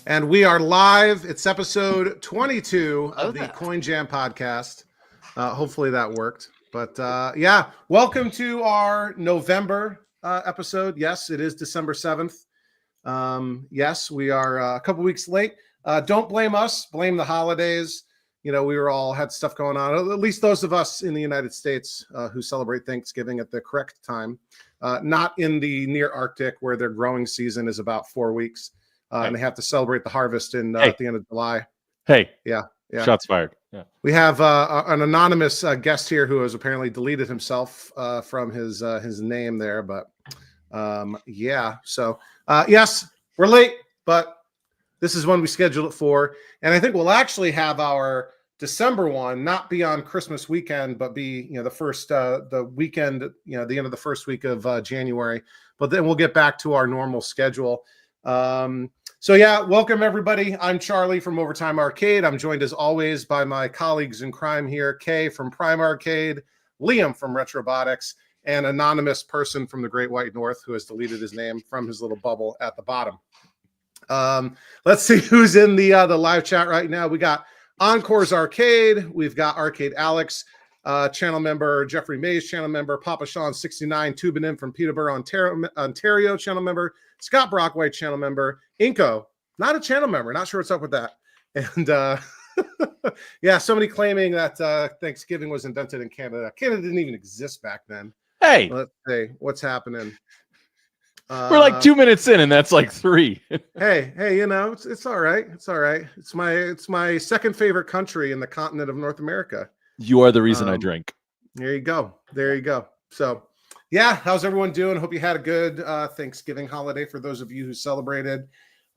And we are live. It's episode 22 of the Coin Jam podcast. Hopefully that worked. But yeah, welcome to our November episode. Yes, it is December 7th. Yes, we are a couple weeks late. Don't blame us. Blame the holidays. You know, we were all had stuff going on. At least those of us in the United States who celebrate Thanksgiving at the correct time. Not in the near Arctic where their growing season is about 4 weeks. And they have to celebrate the harvest in at the end of July. Yeah. Shots fired. Yeah. We have an anonymous guest here who has apparently deleted himself from his name there. But yeah, so yes, we're late, but this is when we scheduled it for. And I think we'll actually have our December one not be on Christmas weekend, but be the first the weekend, the end of the first week of January. But then we'll get back to our normal schedule. So yeah, welcome everybody. I'm Charlie from Overtime Arcade. I'm joined as always by my colleagues in crime here, Kay from Prime Arcade, Liam from Retrobotics, and anonymous person from the Great White North who has deleted his name from his little bubble at the bottom. Let's see who's in the live chat right now. We got Encore's Arcade. We've got Arcade Alex, channel member, Jeffrey Mays, channel member, Papa Sean 69, tubing in from Peterborough, Ontario, channel member, Scott Brockway, channel member, Inco, not a channel member, not sure what's up with that. And yeah, somebody claiming that Thanksgiving was invented in Canada. Canada didn't even exist back then. Hey, let's see what's happening. We're like 2 minutes in, and that's like 3. hey, it's all right. It's all right. It's my second favorite country in the continent of North America. You are the reason I drink. There you go. There you go. So, yeah, how's everyone doing? Hope you had a good Thanksgiving holiday for those of you who celebrated.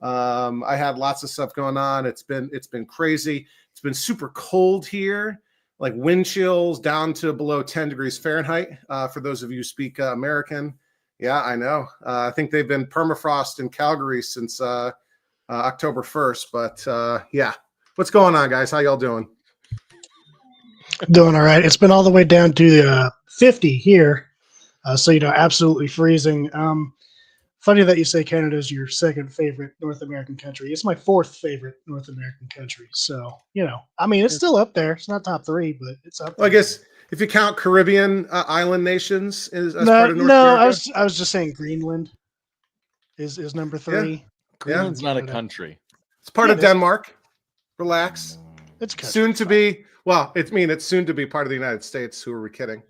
I had lots of stuff going on. It's been crazy. It's been super cold here, like wind chills down to below 10 degrees Fahrenheit. For those of you who speak American. Yeah, I know. I think they've been permafrost in Calgary since October 1st. But yeah, what's going on, guys? How y'all doing? Doing all right. It's been all the way down to 50 here. So, absolutely freezing. Funny that you say Canada is your second favorite North American country. It's my fourth favorite North American country. So, it's still up there. It's not top 3, but it's up there. Well, I guess if you count Caribbean island nations as part of North America. I was just saying Greenland is number 3. Yeah. Greenland's not a country. It's part of Denmark. Relax. It's soon to be. Well, it's soon to be part of the United States. Who are we kidding?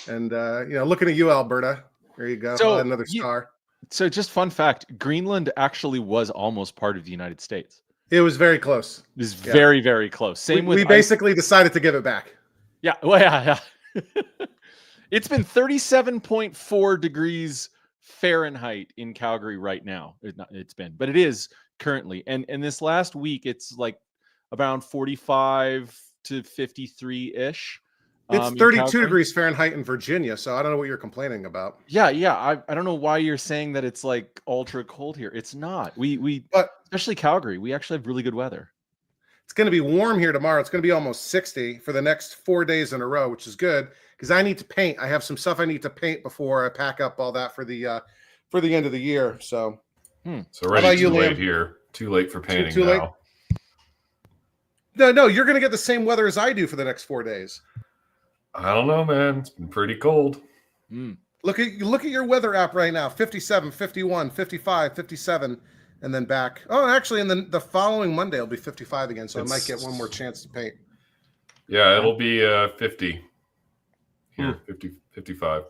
And looking at you, Alberta. There you go. So, another star. So, just fun fact: Greenland actually was almost part of the United States. It was very close. It was very, very close. We basically decided to give it back. Yeah. Well, yeah. It's been 37.4 degrees Fahrenheit in Calgary right now. But it is currently. And this last week, it's like around 45 to 53-ish. It's 32 degrees Fahrenheit in Virginia, so I don't know what you're complaining about. Yeah. I don't know why you're saying that it's like ultra cold here. It's not. But especially Calgary, we actually have really good weather. It's going to be warm here tomorrow. It's going to be almost 60 for the next 4 days in a row, which is good because I need to paint. I have some stuff I need to paint before I pack up all that for the end of the year. So, So already too late here. Too late for painting too now. Late? No, you're going to get the same weather as I do for the next 4 days. I don't know, man. It's been pretty cold. Look at your weather app right now. 57, 51, 55, 57, and then back. Oh, actually, and then the following Monday will be 55 again, so I might get one more chance to paint. Yeah, it'll be 50 here, 50, 55.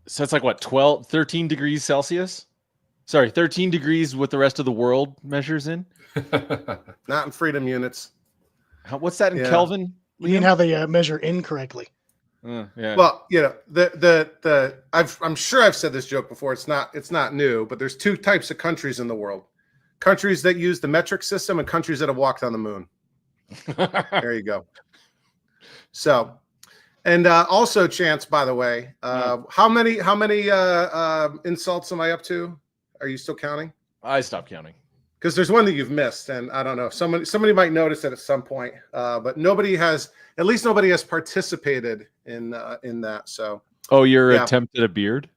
So it's like what, 13 degrees Celsius? Sorry, 13 degrees what the rest of the world measures in? Not in freedom units. What's that in Kelvin? You mean how they measure incorrectly? Yeah. Well, I'm sure I've said this joke before. It's not new, but there's 2 types of countries in the world: countries that use the metric system and countries that have walked on the moon. There you go. So, and also, Chance, by the way, how many insults am I up to? Are you still counting? I stopped counting. Because there's one that you've missed, and I don't know. Somebody might notice it at some point, but nobody has participated in that. So. Oh, your attempt at a beard?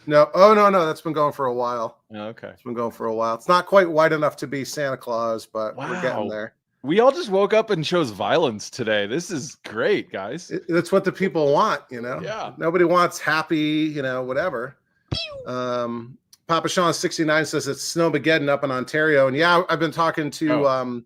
No. Oh, no. That's been going for a while. Okay. It's been going for a while. It's not quite wide enough to be Santa Claus, but we're getting Wow. there. We all just woke up and chose violence today. This is great, guys. That's what the people want, Yeah. Nobody wants happy, whatever. Papa Sean 69 says it's Snowmageddon up in Ontario. And yeah, I've been talking to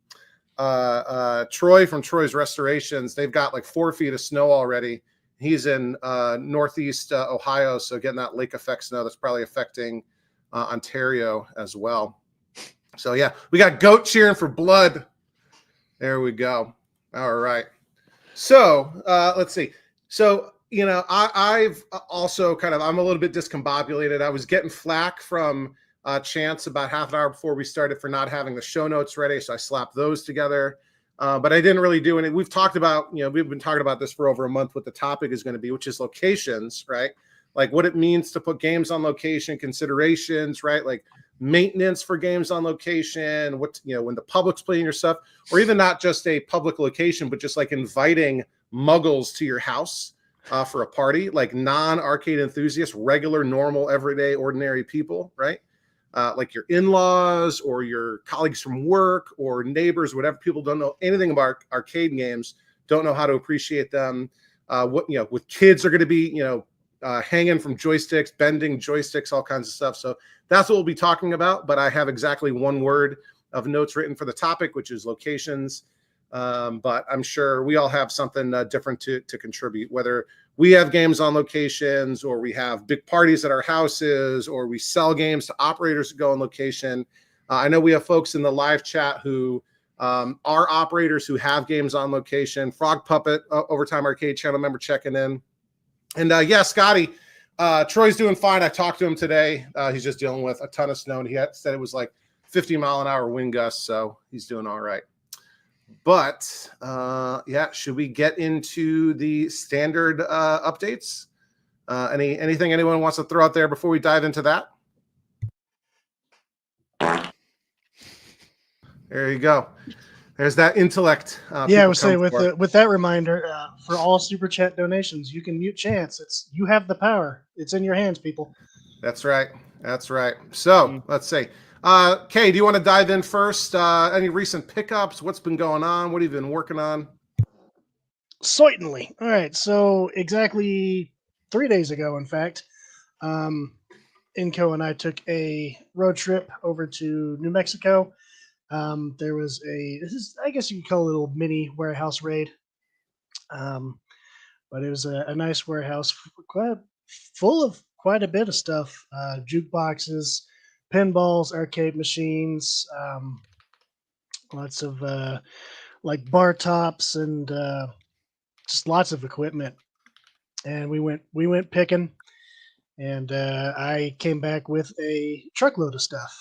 Troy from Troy's Restorations. They've got like 4 feet of snow already. He's in northeast Ohio, so getting that lake effect snow that's probably affecting Ontario as well. So yeah, we got goat cheering for blood. There we go. All right. So let's see. So I've also I'm a little bit discombobulated. I was getting flack from Chance about half an hour before we started for not having the show notes ready, so I slapped those together. But I didn't really do any. We've talked about, we've been talking about this for over a month, what the topic is going to be, which is locations, right? Like what it means to put games on location, considerations, right? Like maintenance for games on location, when the public's playing your stuff, or even not just a public location, but just like inviting muggles to your house for a party, like non-arcade enthusiasts, regular, normal, everyday, ordinary people, right? Like your in-laws or your colleagues from work or neighbors, whatever. People don't know anything about arcade games, don't know how to appreciate them. With kids are going to be, hanging from joysticks, bending joysticks, all kinds of stuff. So that's what we'll be talking about. But I have exactly one word of notes written for the topic, which is locations. But I'm sure we all have something different to contribute, whether we have games on locations or we have big parties at our houses or we sell games to operators that go on location. I know we have folks in the live chat who are operators who have games on location. Frog Puppet, Overtime Arcade channel member checking in. And Scotty, Troy's doing fine. I talked to him today. He's just dealing with a ton of snow, and he said it was like 50-mile-an-hour wind gusts, so he's doing all right. But should we get into the standard updates? Anything anyone wants to throw out there before we dive into that? There you go. There's that intellect. I would say with that reminder, for all super chat donations, you can mute Chance. You have the power. It's in your hands, people. That's right. So let's see. Kay, do you want to dive in first? Any recent pickups? What's been going on? What have you been working on? Certainly. All right. So exactly 3 days ago, in fact, Inco and I took a road trip over to New Mexico. There was I guess you could call it a little mini warehouse raid. But it was a nice warehouse, quite full of quite a bit of stuff. Jukeboxes, pinballs, arcade machines, lots of like bar tops and just lots of equipment. And we went picking, and I came back with a truckload of stuff.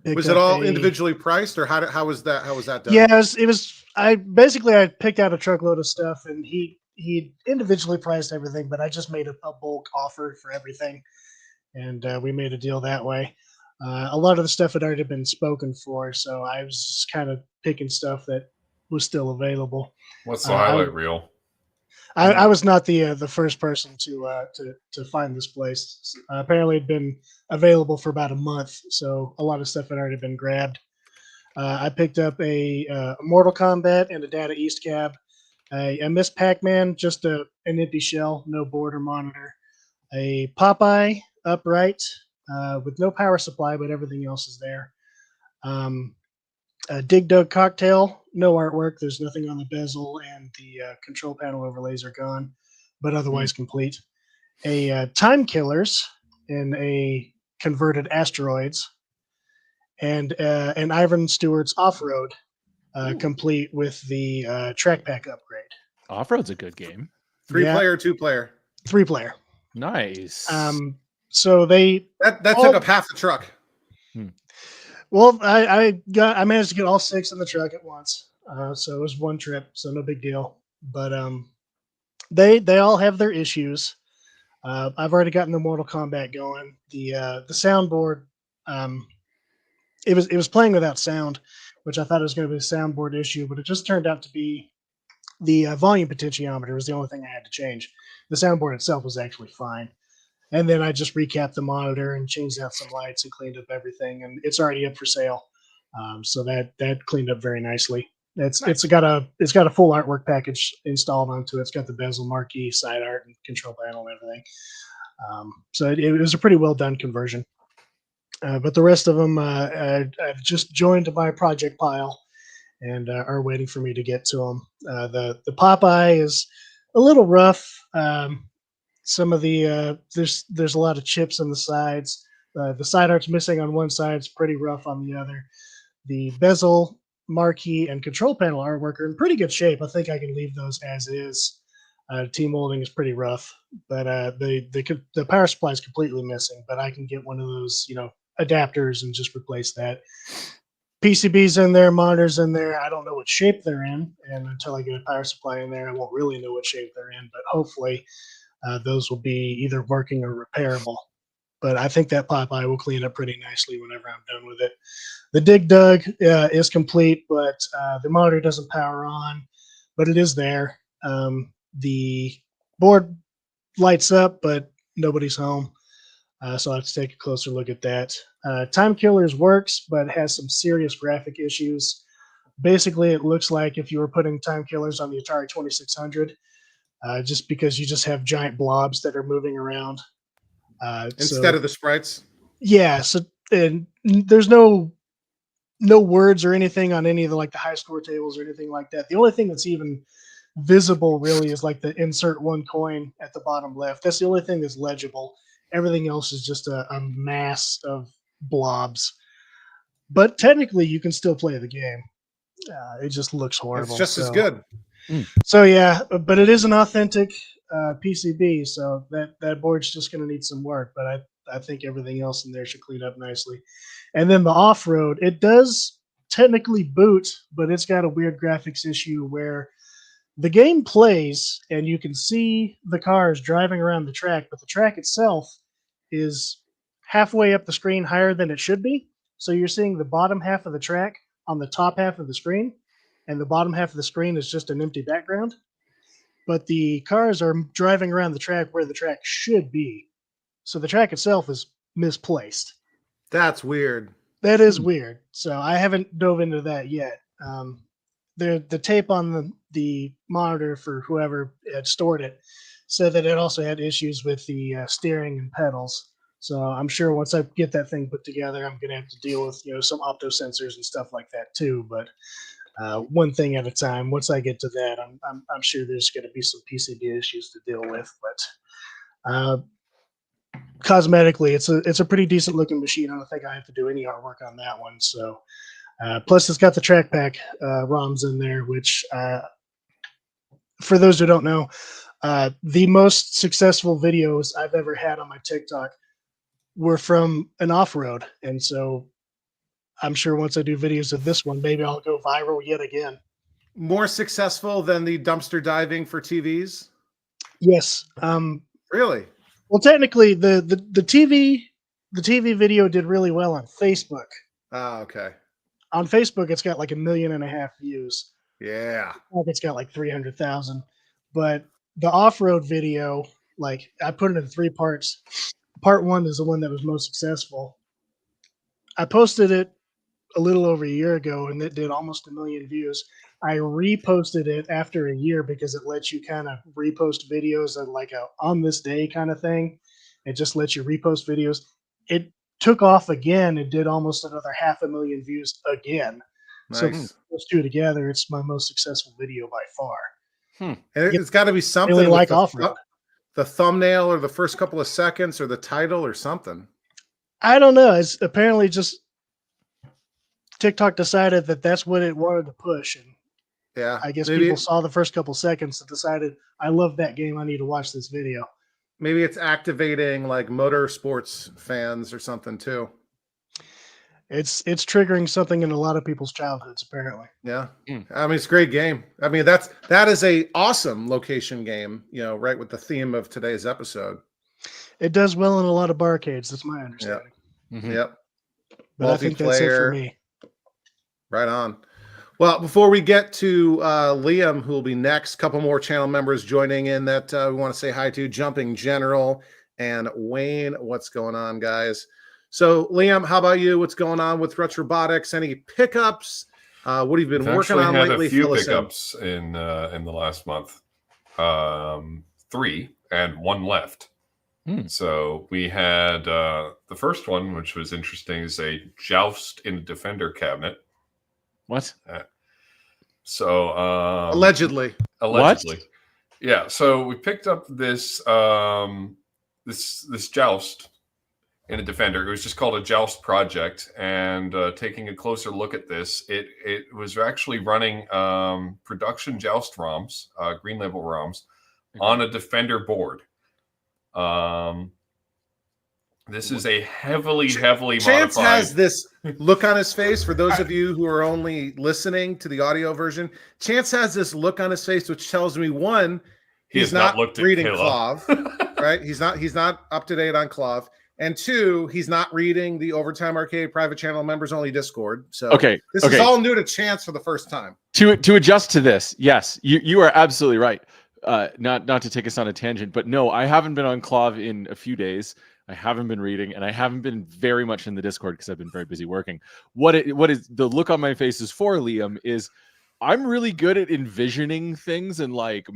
Was it all individually priced, or how was that? How was that done? Yeah, it was. I picked out a truckload of stuff, and he individually priced everything, but I just made a bulk offer for everything, and we made a deal that way. A lot of the stuff had already been spoken for, so I was just kind of picking stuff that was still available. What's the highlight reel? I was not the first person to find this place. Apparently, it'd been available for about a month, so a lot of stuff had already been grabbed. I picked up a Mortal Kombat and a Data East cab, a Miss Pac-Man, just an empty shell, no board or monitor, a Popeye upright with no power supply, but everything else is there. A Dig Dug cocktail, no artwork. There's nothing on the bezel, and the control panel overlays are gone, but otherwise complete. A Time Killers in a converted Asteroids, and an Ivan Stewart's Off-Road, complete with the track pack upgrade. Off-Road's a good game. 3-player, 2-player? 3-player. Nice. So that took up half the truck. Well, I managed to get all 6 in the truck at once, so it was one trip, so no big deal. But they all have their issues. I've already gotten the Mortal Kombat going. The soundboard, it was playing without sound, which I thought it was going to be a soundboard issue, but it just turned out to be the volume potentiometer was the only thing I had to change. The soundboard itself was actually fine. And then I just recapped the monitor and changed out some lights and cleaned up everything, and it's already up for sale. So that cleaned up very nicely. It's got a full artwork package installed onto it. It's got the bezel, marquee, side art, and control panel and everything. So it was a pretty well done conversion. But the rest of them, I've just joined my project pile and are waiting for me to get to them. The Popeye is a little rough. Some of the there's a lot of chips on the sides. The side art's missing on one side. It's pretty rough on the other. The bezel, marquee, and control panel artwork are in pretty good shape. I think I can leave those as is. Team molding is pretty rough, but the power supply is completely missing. But I can get one of those, adapters and just replace that. PCBs in there, monitors in there. I don't know what shape they're in, and until I get a power supply in there, I won't really know what shape they're in. But hopefully, those will be either working or repairable. But I think that Popeye will clean up pretty nicely whenever I'm done with it. The Dig Dug is complete, but the monitor doesn't power on, but it is there. The board lights up, but nobody's home. So I'll have to take a closer look at that. Time Killers works, but has some serious graphic issues. Basically, it looks like if you were putting Time Killers on the Atari 2600, just because you just have giant blobs that are moving around. Instead of the sprites? Yeah, so and there's no words or anything on any of the high score tables or anything like that. The only thing that's even visible really is like the insert one coin at the bottom left. That's the only thing that's legible. Everything else is just a mass of blobs. But technically, you can still play the game. It just looks horrible. It's just as good. So yeah, but it is an authentic PCB, so that board's just going to need some work. But I think everything else in there should clean up nicely. And then the off-road, it does technically boot, but it's got a weird graphics issue where the game plays and you can see the cars driving around the track, but the track itself is halfway up the screen higher than it should be. So you're seeing the bottom half of the track on the top half of the screen, and the bottom half of the screen is just an empty background. But the cars are driving around the track where the track should be. So the track itself is misplaced. That's weird. That is weird. So I haven't dove into that yet. The tape on the monitor for whoever had stored it said that it also had issues with the steering and pedals. So I'm sure once I get that thing put together, I'm going to have to deal with some opto sensors and stuff like that too. But one thing at a time. Once I get to that, I'm sure there's going to be some PCB issues to deal with. But cosmetically, it's a pretty decent looking machine. I don't think I have to do any artwork on that one. So plus, it's got the track pack ROMs in there, which for those who don't know, the most successful videos I've ever had on my TikTok were from an off-road. And so I'm sure once I do videos of this one, maybe I'll go viral yet again. More successful than the dumpster diving for TVs? Yes. Really? Well, technically, the TV video did really well on Facebook. Ah, okay. On Facebook, it's got like 1.5 million views. Yeah. It's got like 300,000. But the off-road video, I put it in 3 parts. Part 1 is the one that was most successful. I posted it a little over a year ago, and it did almost 1 million views. I reposted it after a year because it lets you kind of repost videos at like a on this day kind of thing. It just lets you repost videos. It took off again. It did almost another 500,000 views again. Nice. So those two together, it's my most successful video by far. And it's got to be something really with like off-road. The thumbnail or the first couple of seconds or the title or something. I don't know. It's apparently just TikTok decided that that's what it wanted to push. And yeah, I guess people saw the first couple seconds and decided, I love that game. I need to watch this video. Maybe it's activating like motorsports fans or something too. It's triggering something in a lot of people's childhoods, apparently. Yeah. I mean, it's a great game. I mean, that is a awesome location game, right with the theme of today's episode. It does well in a lot of barcades. That's my understanding. Yep. Yep. But I think that's it for me. Right on. Well, before we get to Liam, who will be next, a couple more channel members joining in that we want to say hi to. Jumping General, and Wayne. What's going on, guys? So, Liam, how about you? What's going on with Retrobotics? Any pickups? What have you been working on lately? A few pickups in the last month. 3 and 1 left. So we had the first one, which was interesting, is a joust in a Defender cabinet. What? Allegedly. What? Yeah. So we picked up this this joust in a Defender. It was just called a joust project, and taking a closer look at this, it was actually running production joust ROMs, green label ROMs, on a Defender board. This is a heavily Chance modified. has this look on his face. For those of you who are only listening to the audio version, Chance has this look on his face, which tells me, one, he's not reading Clav, right? He's not up to date on Clav. And 2, he's not reading the Overtime Arcade private channel members only Discord. So this is all new to Chance for the first time. To adjust to this, yes, you are absolutely right. Not to take us on a tangent, but no, I haven't been on Clav in a few days. I haven't been reading, and I haven't been very much in the Discord because I've been very busy working. What is the look on my face is for, Liam, is I'm really good at envisioning things and like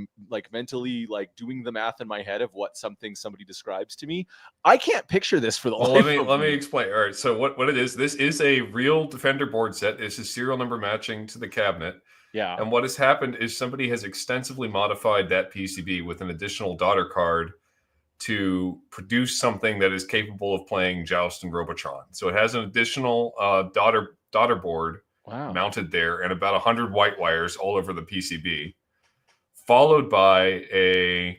mentally like doing the math in my head of what somebody describes to me. I can't picture this for the life. Let me explain. All right, so what it is? This is a real Defender board set. This is serial number matching to the cabinet. Yeah. And what has happened is somebody has extensively modified that PCB with an additional daughter card to produce something that is capable of playing Joust and Robotron. So it has an additional daughter board mounted there, and about 100 white wires all over the PCB, followed by a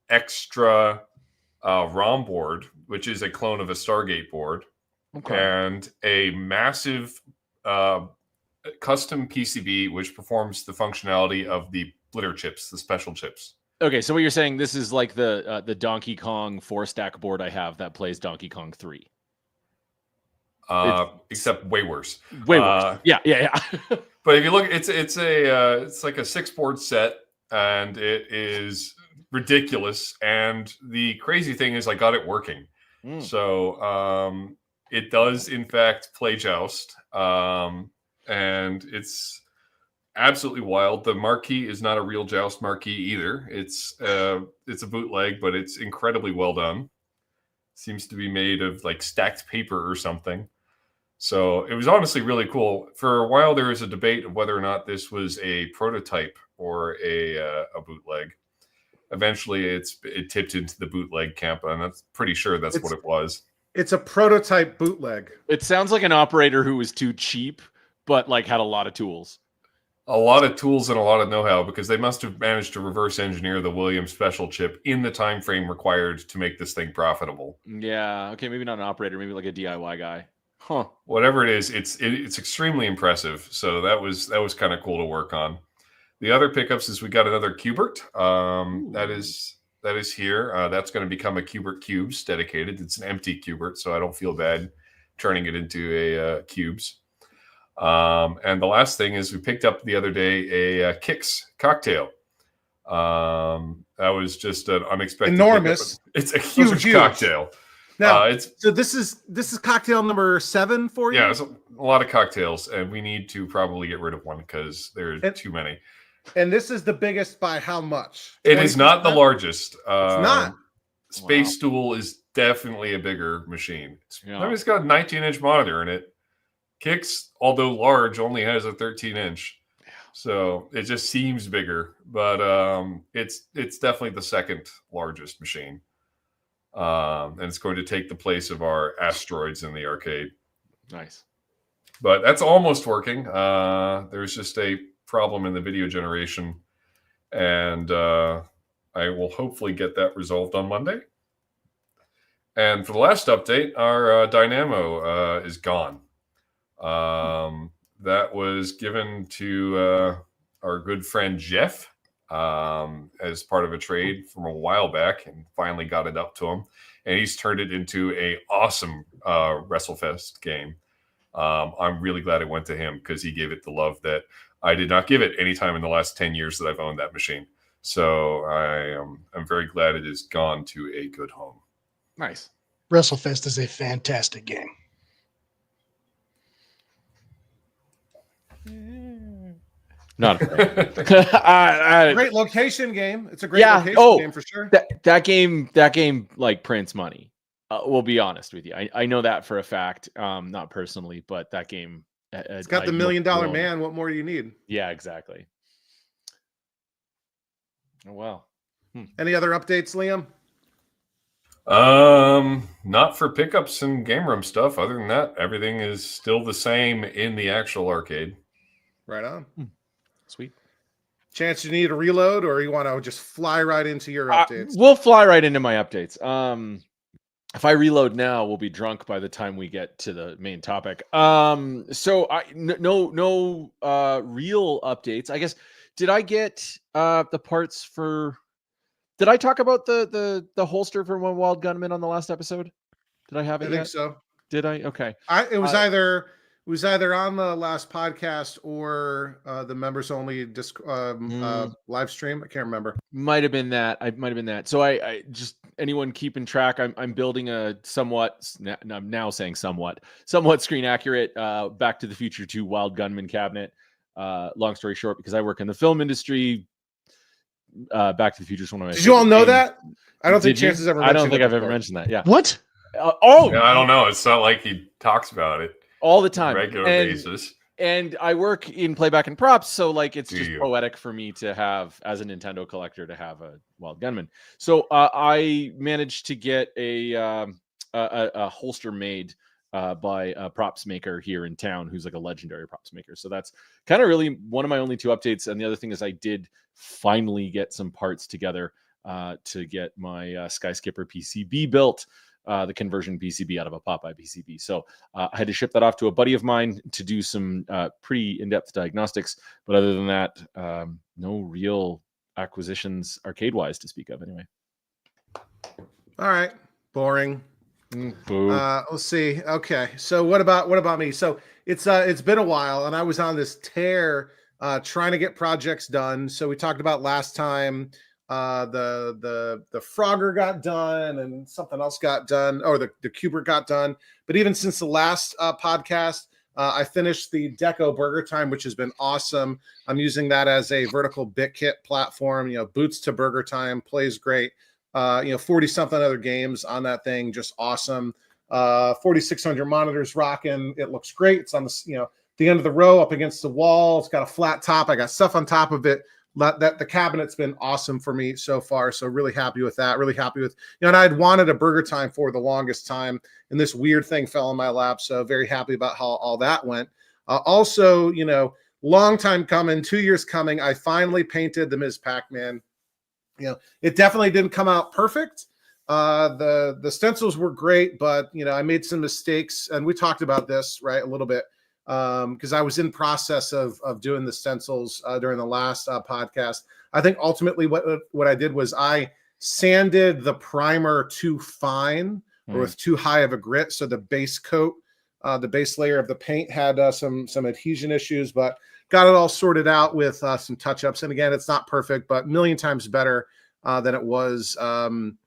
extra ROM board, which is a clone of a Stargate board, and a massive custom PCB which performs the functionality of the blitter chips, the special chips. Okay, so what you're saying, this is like the Donkey Kong 4-stack board I have that plays Donkey Kong 3. Except way worse. Way worse. Yeah. But if you look, it's like a 6-board set, and it is ridiculous. And the crazy thing is, I got it working. So it does in fact play Joust, and it's absolutely wild. The marquee is not a real Joust marquee either. It's a bootleg, but it's incredibly well done. Seems to be made of like stacked paper or something. So it was honestly really cool. For a while, there was a debate of whether or not this was a prototype or a bootleg. Eventually, it tipped into the bootleg camp, and I'm pretty sure that's what it was. It's a prototype bootleg. It sounds like an operator who was too cheap, but like had a lot of tools. A lot of tools and a lot of know-how, because they must have managed to reverse engineer the Williams special chip in the time frame required to make this thing profitable. Yeah. Okay. Maybe not an operator. Maybe like a DIY guy. Huh. Whatever it is, it's extremely impressive. So that was kind of cool to work on. The other pickups is we got another Cubert. That is here. That's going to become a Cubert Cubes dedicated. It's an empty Cubert, so I don't feel bad turning it into a Cubes. And the last thing is we picked up the other day a Kix cocktail. That was just an unexpected enormous. It's a huge cocktail. Now, so this is cocktail number 7 for you? Yeah, it's a lot of cocktails, and we need to probably get rid of one because there are too many. And this is the biggest by how much? It is not the largest. It's not. Space Stool is definitely a bigger machine. I mean, it's got a 19-inch monitor in it. Kix, although large, only has a 13-inch. So it just seems bigger, but it's definitely the second largest machine. And it's going to take the place of our asteroids in the arcade. Nice. But that's almost working. There's just a problem in the video generation, and I will hopefully get that resolved on Monday. And for the last update, our Dynamo is gone. That was given to our good friend Jeff as part of a trade from a while back, and finally got it up to him, and he's turned it into a awesome WrestleFest game. I'm really glad it went to him, because he gave it the love that I did not give it any time in the last 10 years that I've owned that machine. So I'm very glad it has gone to a good home. Nice. WrestleFest is a fantastic game. Not a fan. Great location game. It's a great Yeah, location game for sure. That game like prints money. We'll be honest with you. I know that for a fact. Not personally, but that game. It's got the $1 Million Man. What more do you need? Yeah, exactly. Oh well. Any other updates, Liam? Not for pickups and game room stuff. Other than that, everything is still the same in the actual arcade. Right on. Sweet. Chance, you need a reload, or you want to just fly right into your updates? We'll fly right into my updates. If I reload now, we'll be drunk by the time we get to the main topic. So no real updates. I guess, did I get the parts for? Did I talk about the holster for One Wild Gunman on the last episode? Did I have it? I think so. Did I? Okay. It was either on the last podcast or the members only live stream. I can't remember. Might have been that. So I just, anyone keeping track, I'm building a somewhat, I'm now saying somewhat screen accurate Back to the Future 2 Wild Gunman cabinet. Long story short, because I work in the film industry, Back to the Future is one of my. Did you all know that? I don't think Did you? Chance has ever. I don't think I've ever mentioned that. Yeah. What? Yeah, I don't know. It's not like he talks about it all the time, on a regular basis. And I work in playback and props, so like it's Do just you? poetic for me to have, as a Nintendo collector, to have a Wild Gunman. So I managed to get a holster made by a props maker here in town, who's like a legendary props maker. So that's kind of really one of my only two updates. And the other thing is, I did finally get some parts together to get my Sky Skipper PCB built. The conversion PCB out of a Popeye PCB. So I had to ship that off to a buddy of mine to do some pretty in-depth diagnostics. But other than that, no real acquisitions arcade-wise to speak of anyway. All right. Boring. Boo. Let's see. Okay. So what about me? So it's been a while, and I was on this tear trying to get projects done. So we talked about last time the Frogger got done and something else got done, or the Cubert got done. But even since the last podcast, I finished the Deco Burger Time, which has been awesome. I'm using that as a vertical bit kit platform. Boots to Burger Time, plays great. 40 something other games on that thing, just awesome. 4600 monitors rocking. It looks great. It's on the end of the row up against the wall. It's got a flat top. I got stuff on top of it. That the cabinet's been awesome for me so far. So really happy with that. Really happy with, and I had wanted a Burger Time for the longest time, and this weird thing fell in my lap. So very happy about how all that went. Also, long time coming, 2 years coming, I finally painted the Ms. Pac-Man. It definitely didn't come out perfect. The stencils were great, but I made some mistakes, and we talked about this a little bit. Because I was in process of doing the stencils during the last podcast. I think ultimately what I did was I sanded the primer too fine or with too high of a grit. So the base coat, the base layer of the paint had some adhesion issues, but got it all sorted out with some touch-ups. And again, it's not perfect, but a million times better than it was when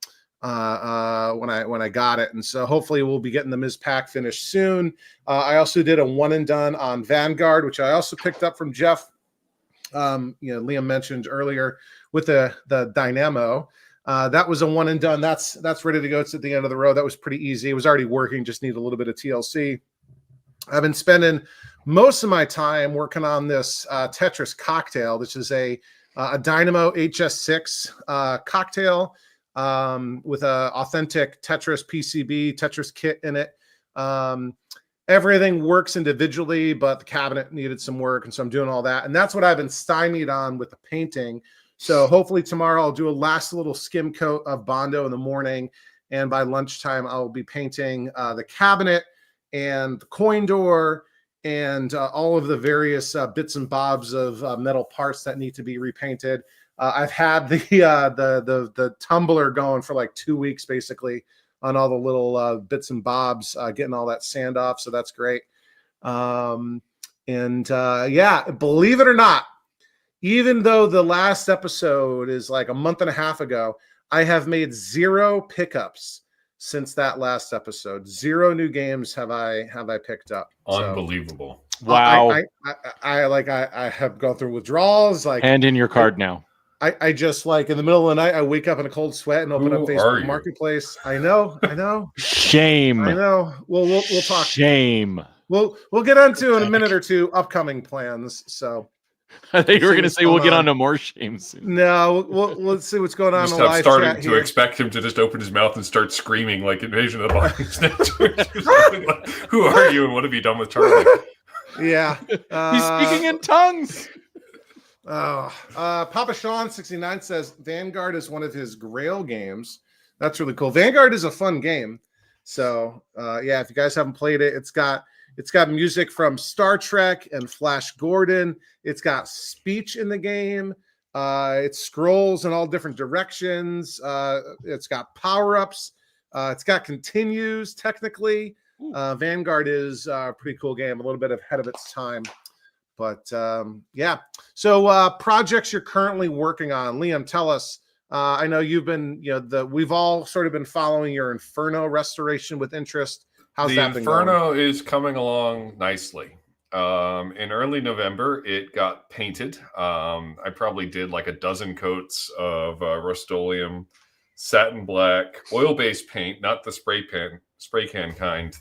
I got it. And so hopefully we'll be getting the Ms. Pac finished soon. I also did a one and done on Vanguard, which I also picked up from Jeff. Liam mentioned earlier with the Dynamo. That was a one and done. That's ready to go. It's at the end of the row. That was pretty easy. It was already working, just need a little bit of TLC. I've been spending most of my time working on this Tetris cocktail, which is a Dynamo HS6 cocktail with a authentic Tetris PCB, Tetris kit in it. Everything works individually, but the cabinet needed some work, and so I'm doing all that. And that's what I've been stymied on with the painting. So hopefully tomorrow I'll do a last little skim coat of Bondo in the morning, and by lunchtime I'll be painting the cabinet and the coin door and all of the various bits and bobs of metal parts that need to be repainted. I've had the tumbler going for like 2 weeks, basically, on all the little bits and bobs, getting all that sand off. So that's great. Believe it or not, even though the last episode is like a month and a half ago, I have made 0 pickups since that last episode. 0 new games have I picked up. So, Unbelievable. Wow. I have gone through withdrawals. Like, Hand in your card now. I just, like, in the middle of the night, I wake up in a cold sweat and open up Who are Facebook you? Marketplace. I know. Shame. I know. We'll talk. Shame. We'll get into in a minute or two upcoming plans. So I thought you were see going to what's say we'll going get on. on to more shame soon. no, let's see what's going on Just in the have live started chat to here. expect him to just open his mouth and start screaming like Invasion of the Body Snatchers. Who are you and what have you done with Charlie? Yeah. He's speaking in tongues. Papa Sean 69 says Vanguard is one of his Grail games. That's really cool. Vanguard is a fun game. So yeah, if you guys haven't played it, it's got music from Star Trek and Flash Gordon. It's got speech in the game. It scrolls in all different directions. It's got power-ups. It's got continues technically. Vanguard is a pretty cool game, a little bit ahead of its time. But yeah, so projects you're currently working on. Liam, tell us. I know you've been, we've all sort of been following your Inferno restoration with interest. How's that been going? The Inferno is coming along nicely. In early November, it got painted. I probably did like a dozen coats of Rust-Oleum, satin black, oil-based paint, not the spray can kind.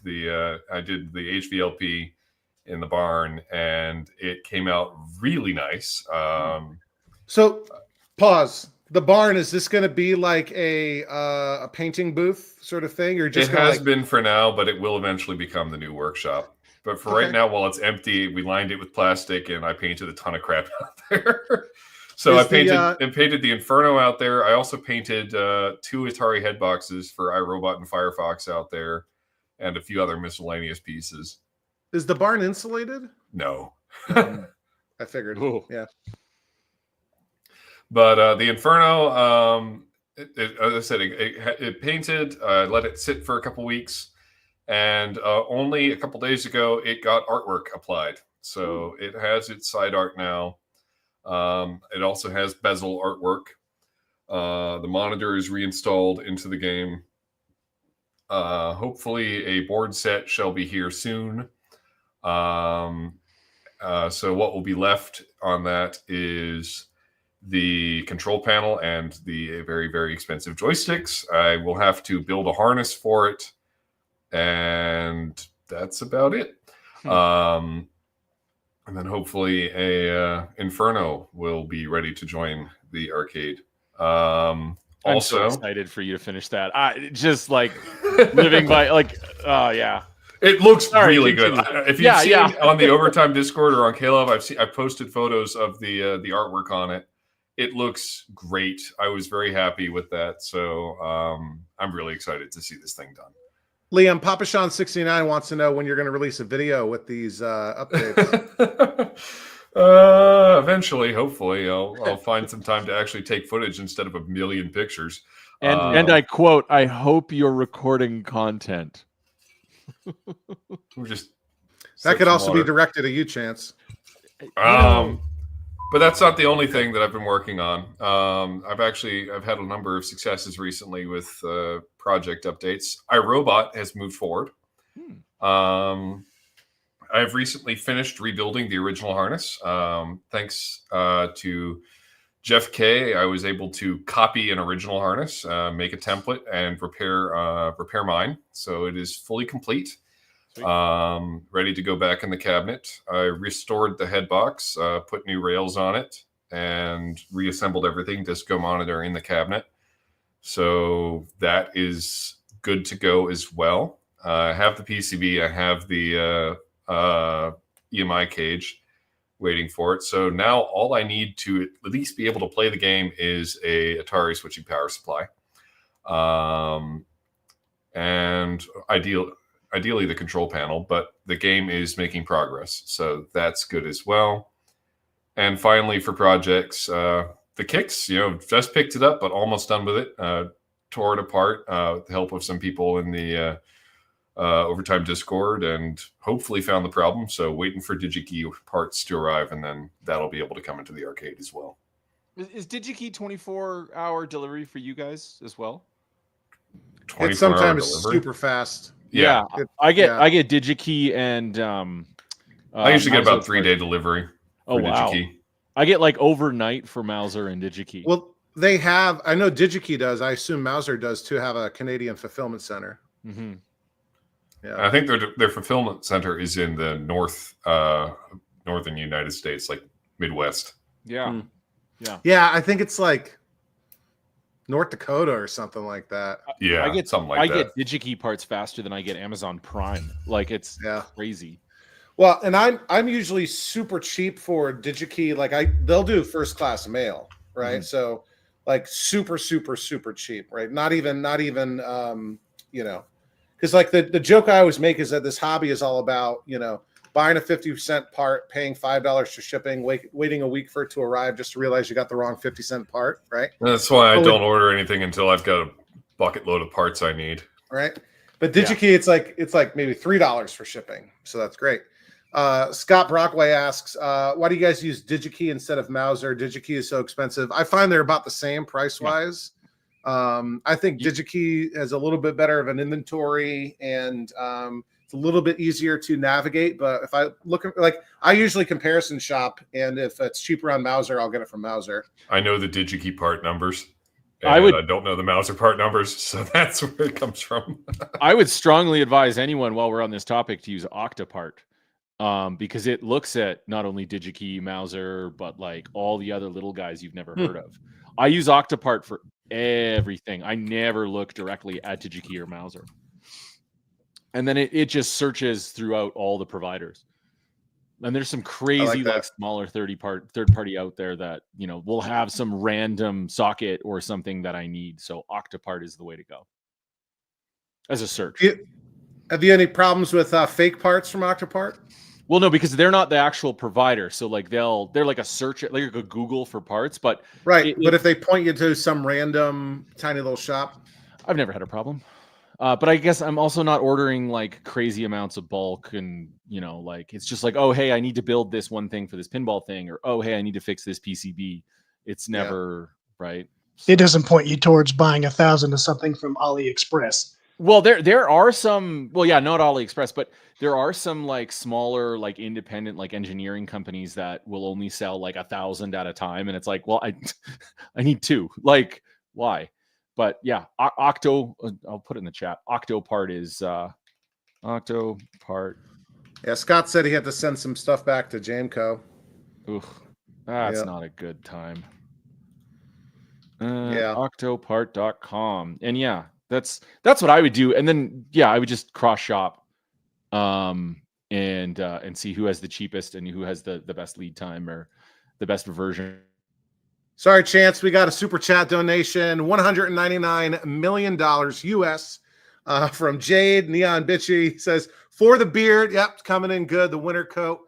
I did the HVLP in the barn, and it came out really nice. So, pause. The barn, is this going to be like a painting booth sort of thing? Or just it has been for now, but it will eventually become the new workshop. But for right now, while it's empty, we lined it with plastic, and I painted a ton of crap out there. So I painted the Inferno out there. I also painted 2 Atari head boxes for iRobot and Firefox out there, and a few other miscellaneous pieces. Is the barn insulated? No. I figured. Ooh. Yeah. But the Inferno, as I said, it painted, let it sit for a couple weeks, and only a couple days ago, it got artwork applied. So it has its side art now. It also has bezel artwork. The monitor is reinstalled into the game. Hopefully a board set shall be here soon. So what will be left on that is the control panel and the very, very expensive joysticks. I will have to build a harness for it, and that's about it. And then hopefully a Inferno will be ready to join the arcade. I'm so Also, excited for you to finish that. I just like living by like, oh yeah. it looks Sorry, really good. continue. If you've seen on the Overtime Discord or on Caleb, I've posted photos of the artwork on it. It looks great. I was very happy with that. So I'm really excited to see this thing done. Liam, Papa Sean 69 wants to know when you're going to release a video with these updates. Eventually, hopefully, I'll find some time to actually take footage instead of a million pictures. And I quote, "I hope you're recording content." We're just That could also be directed at you, Chance. But that's not the only thing that I've been working on. I've had a number of successes recently with project updates. iRobot has moved forward. I've recently finished rebuilding the original harness. Thanks to Jeff K, I was able to copy an original harness, make a template, and repair mine. So it is fully complete. Ready to go back in the cabinet. I restored the head box, put new rails on it, and reassembled everything, disco monitor in the cabinet. So that is good to go as well. I have the PCB, I have the EMI cage waiting for it. So now all I need to at least be able to play the game is a Atari switching power supply. And ideally the control panel, but the game is making progress. So that's good as well. And finally for projects, the kicks, just picked it up, but almost done with it. Tore it apart with the help of some people in the Overtime Discord, and hopefully found the problem. So waiting for DigiKey parts to arrive, and then that'll be able to come into the arcade as well. Is DigiKey 24-hour delivery for you guys as well? 24-hour It's sometimes delivery. super fast. Yeah, It- I get yeah. I get DigiKey and I usually get about Mauser 3-day delivery. Oh for wow! DigiKey. I get like overnight for Mauser and DigiKey. Well, they have. I know DigiKey does. I assume Mauser does too. Have a Canadian fulfillment center. Mm-hmm. Yeah, I think their fulfillment center is in the northern United States, like Midwest. Yeah, Hmm. yeah. yeah. I think it's like North Dakota or something like that. Yeah, I get something like I that. get DigiKey parts faster than I get Amazon Prime. Like it's Yeah. crazy. Well, and I'm usually super cheap for DigiKey. Like they'll do first class mail, right? Mhm. So like super cheap, right? Not even because like the joke I always make is that this hobby is all about buying a 50-cent part, paying $5 for shipping, waiting a week for it to arrive just to realize you got the wrong 50-cent part, right? That's why I don't order anything until I've got a bucket load of parts I need. Right. But DigiKey, it's like maybe $3 for shipping, so that's great. Scott Brockway asks, why do you guys use DigiKey instead of Mauser? DigiKey is so expensive. I find they're about the same price wise. I think DigiKey has a little bit better of an inventory and it's a little bit easier to navigate. But if I look at I usually comparison shop, and if it's cheaper on Mauser, I'll get it from Mauser. I know the DigiKey part numbers. And I don't know the Mauser part numbers, so that's where it comes from. I would strongly advise anyone while we're on this topic to use Octapart. Because it looks at not only DigiKey, Mauser, but like all the other little guys you've never heard of. I use Octapart for everything. I never look directly at DigiKey or Mauser. And then it just searches throughout all the providers. And there's some crazy like smaller third party out there that, will have some random socket or something that I need. So Octapart is the way to go as a search. Have you any problems with fake parts from Octapart? Well, no, because they're not the actual provider. So like they're like a search, like a Google for parts, but right. But if they point you to some random tiny little shop, I've never had a problem. But I guess I'm also not ordering like crazy amounts of bulk, and like it's just like, oh hey, I need to build this one thing for this pinball thing, or oh hey, I need to fix this PCB. It's never right. It doesn't point you towards buying 1,000 of something from AliExpress. Well, there are some. Well, yeah, not AliExpress, but there are some like smaller, like independent, like engineering companies that will only sell like 1,000 at a time, and it's like, well, I need 2. Like, why? But yeah, Octo. I'll put it in the chat. Octopart is Octopart. Yeah, Scott said he had to send some stuff back to Jameco. Ooh, that's not a good time. Yeah, Octopart.com, and yeah. That's what I would do, and then I would just cross shop, and see who has the cheapest and who has the best lead time or the best version. Sorry, Chance, we got a super chat donation, $199 million US from Jade Neon Bitchy. Says for the beard, yep, it's coming in good. The winter coat.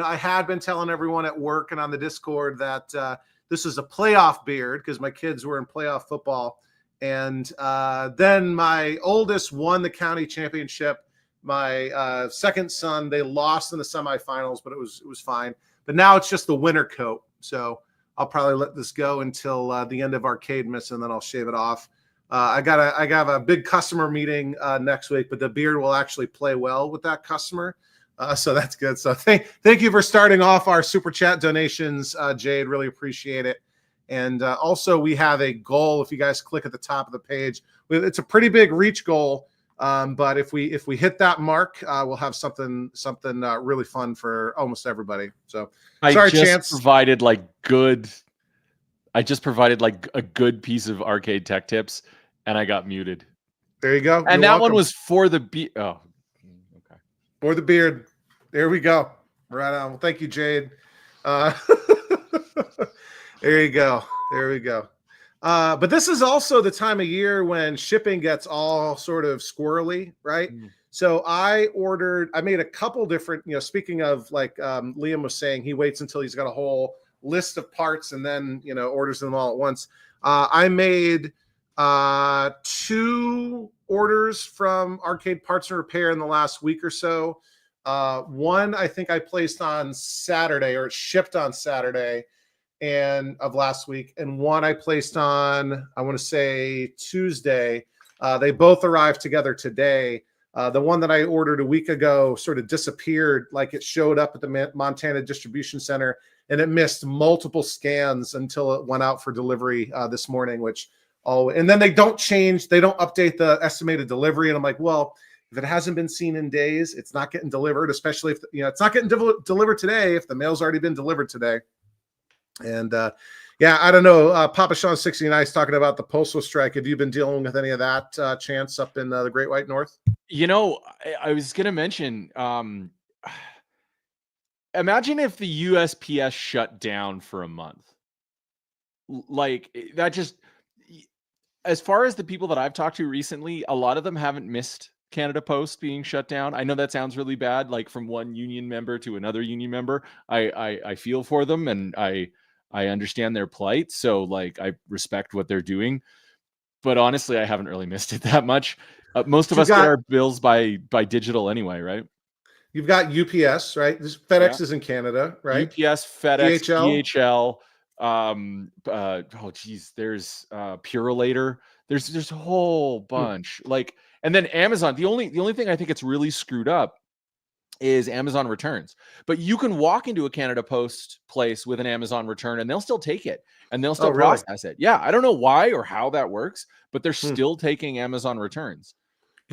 I had been telling everyone at work and on the Discord that this is a playoff beard because my kids were in playoff football. And then my oldest won the county championship. My second son, they lost in the semifinals, but it was fine. But now it's just the winter coat. So I'll probably let this go until the end of Arcademas, and then I'll shave it off. I got a big customer meeting next week, but the beard will actually play well with that customer. So that's good. So thank you for starting off our super chat donations, Jade. Really appreciate it. And also, we have a goal. If you guys click at the top of the page, it's a pretty big reach goal. But if we hit that mark, we'll have something really fun for almost everybody. So sorry, Chance. I just provided like a good piece of arcade tech tips, and I got muted. There you go. And that one was for the okay. For the beard. There we go. Right on. Well, thank you, Jade. There you go. There we go. But this is also the time of year when shipping gets all sort of squirrely, right? So I made a couple different, speaking of like Liam was saying, he waits until he's got a whole list of parts and then, orders them all at once. I made 2 orders from Arcade Parts and Repair in the last week or so. One I think I placed on Saturday, or it shipped on Saturday and of last week, and one I placed on, I want to say Tuesday. They both arrived together today. The one that I ordered a week ago sort of disappeared, like it showed up at the Montana distribution center, and it missed multiple scans until it went out for delivery this morning, and then they don't update the estimated delivery. And I'm like, well, if it hasn't been seen in days, it's not getting delivered, especially if it's not getting delivered today if the mail's already been delivered today. And I don't know. Papa Sean 69 is talking about the postal strike. Have you been dealing with any of that chance up in the Great White North? I was going to mention, imagine if the USPS shut down for a month. Like that just, as far as the people that I've talked to recently, a lot of them haven't missed Canada Post being shut down. I know that sounds really bad, like from one union member to another union member. I feel for them, and I understand their plight. So like, I respect what they're doing, but honestly, I haven't really missed it that much. Most of us get our bills by digital anyway, right? You've got UPS, right? FedEx is in Canada, right? UPS, FedEx, DHL. There's Purolator. There's a whole bunch. Like, and then Amazon. The only thing I think it's really screwed up is Amazon returns. But you can walk into a Canada Post place with an Amazon return and they'll still take it and they'll still process it. Yeah, I don't know why or how that works, but they're still taking Amazon returns.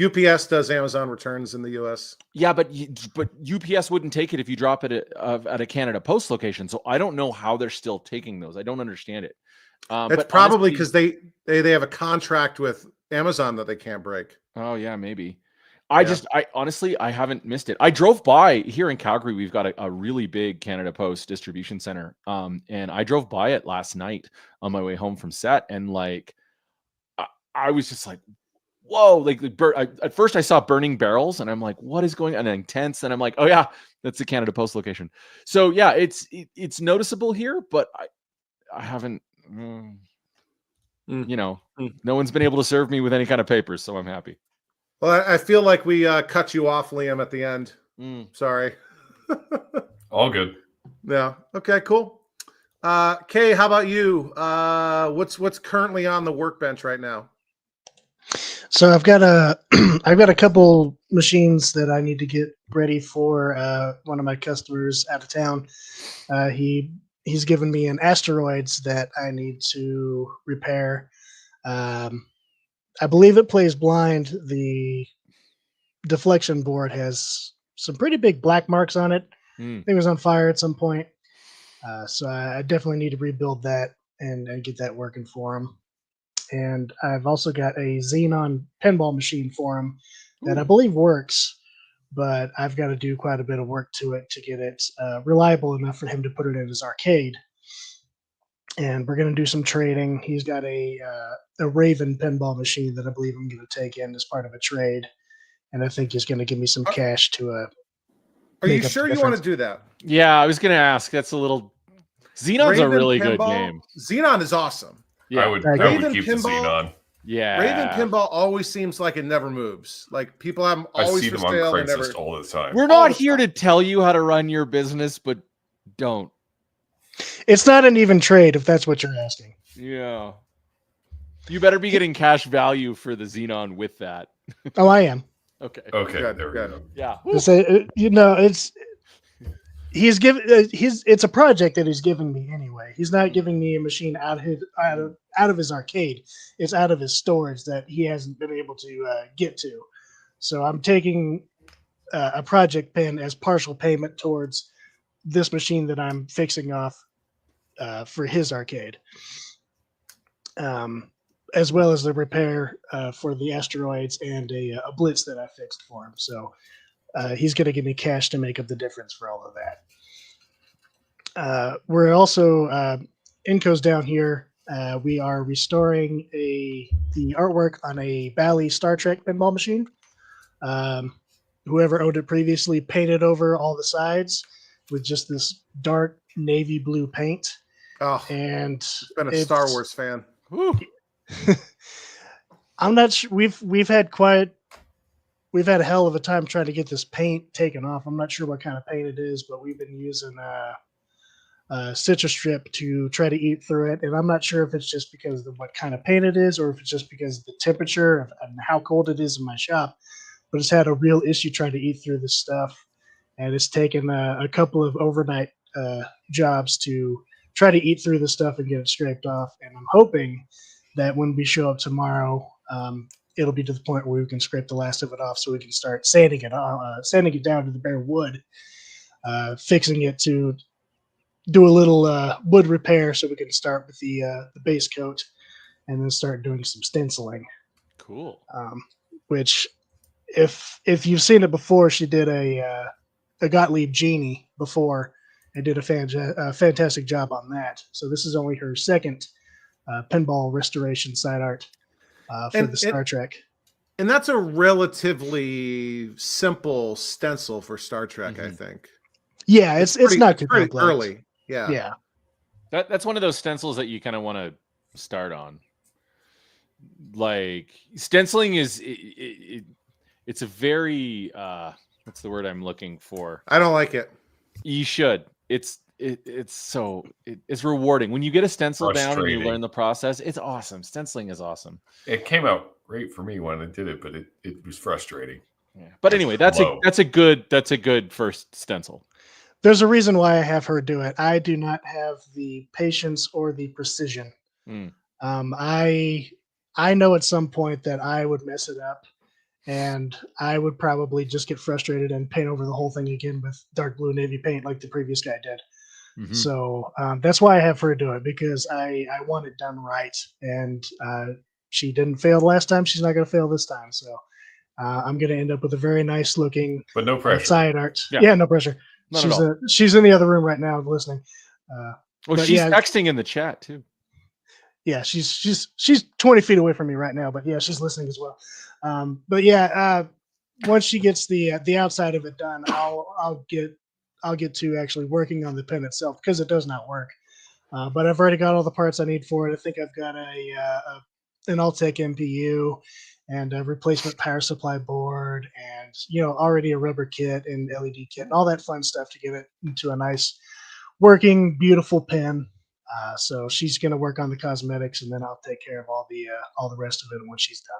UPS does Amazon returns in the US. Yeah, but UPS wouldn't take it if you drop it at a Canada Post location. So I don't know how they're still taking those. I don't understand it. It's probably because they have a contract with Amazon that they can't break. Oh yeah, maybe. I honestly, I haven't missed it. I drove by here in Calgary. We've got a really big Canada Post distribution center. And I drove by it last night on my way home from set. And like, I was just like, whoa, like at first I saw burning barrels and I'm like, what is going on? And tents. And I'm like, oh yeah, that's the Canada Post location. So yeah, it's noticeable here, but I haven't, no one's been able to serve me with any kind of papers. So I'm happy. Well, I feel like we cut you off, Liam, at the end. Sorry. All good. Yeah. Okay, cool. Kay, how about you? What's currently on the workbench right now? So I've got a couple machines that I need to get ready for one of my customers out of town. He's given me an asteroids that I need to repair. I believe it plays blind. The deflection board has some pretty big black marks on it. I think it was on fire at some point. So I definitely need to rebuild that and get that working for him. And I've also got a Xenon pinball machine for him that I believe works, but I've got to do quite a bit of work to it to get it reliable enough for him to put it in his arcade. And we're going to do some trading. He's got a Raven pinball machine that I believe I'm going to take in as part of a trade. And I think he's going to give me some cash to Are you sure you want to do that? Yeah, I was going to ask. That's a little... Xenon's a really good game. Xenon is awesome. Yeah, I would keep the Xenon. Yeah. Raven pinball always seems like it never moves. Like people have always I see them on Craigslist all the time. We're not here to tell you how to run your business, but don't. It's not an even trade if that's what you're asking. Yeah. You better be getting cash value for the Xenon with that. Oh, I am. Okay. Okay. Good, there we good. go. Yeah. It's a project that he's giving me anyway. He's not giving me a machine out of his arcade. It's out of his storage that he hasn't been able to get to. So I'm taking a project pen as partial payment towards this machine that I'm fixing off for his arcade, as well as the repair for the asteroids and a blitz that I fixed for him. So he's going to give me cash to make up the difference for all of that. We're also Inco's down here. We are restoring the artwork on a Bally Star Trek pinball machine. Whoever owned it previously painted over all the sides with just this dark navy blue paint. Oh, and it's been a Star Wars fan. I'm not sure. We've had a hell of a time trying to get this paint taken off. I'm not sure what kind of paint it is, but we've been using citrus strip to try to eat through it. And I'm not sure if it's just because of what kind of paint it is, or if it's just because of the temperature and how cold it is in my shop. But it's had a real issue trying to eat through this stuff, and it's taken a couple of overnight jobs to try to eat through the stuff and get it scraped off. And I'm hoping that when we show up tomorrow, it'll be to the point where we can scrape the last of it off, so we can start sanding it down to the bare wood, fixing it to do a little wood repair, so we can start with the base coat, and then start doing some stenciling. Cool. Which, if you've seen it before, she did a Gottlieb genie before and did a fantastic job on that. So this is only her second pinball restoration side art for the Star Trek. And that's a relatively simple stencil for Star Trek, I think. Yeah, it's not too pretty complex. early. Yeah. Yeah. That's one of those stencils that you kind of want to start on. Like stenciling is it's a very what's the word I'm looking for? I don't like it. You should. It's rewarding when you get a stencil down and you learn the process. It's awesome. Stenciling is awesome. It came out great for me when I did it, but it was frustrating. Yeah. But anyway, that's a good first stencil. There's a reason why I have her do it. I do not have the patience or the precision. I know at some point that I would mess it up, and I would probably just get frustrated and paint over the whole thing again with dark blue navy paint like the previous guy did. Mm-hmm. So that's why I have her do it, because I want it done right. And she didn't fail last time. She's not going to fail this time. So I'm going to end up with a very nice looking, but no pressure, side art. Yeah, no pressure. She's in the other room right now listening. She's texting in the chat too. Yeah, she's 20 feet away from me right now, but yeah, she's listening as well. Once she gets the outside of it done, I'll get to actually working on the pen itself, because it does not work. But I've already got all the parts I need for it. I think I've got an Altec MPU and a replacement power supply board, and already a rubber kit and LED kit and all that fun stuff to get it into a nice working, beautiful pen. So she's going to work on the cosmetics, and then I'll take care of all the rest of it when she's done.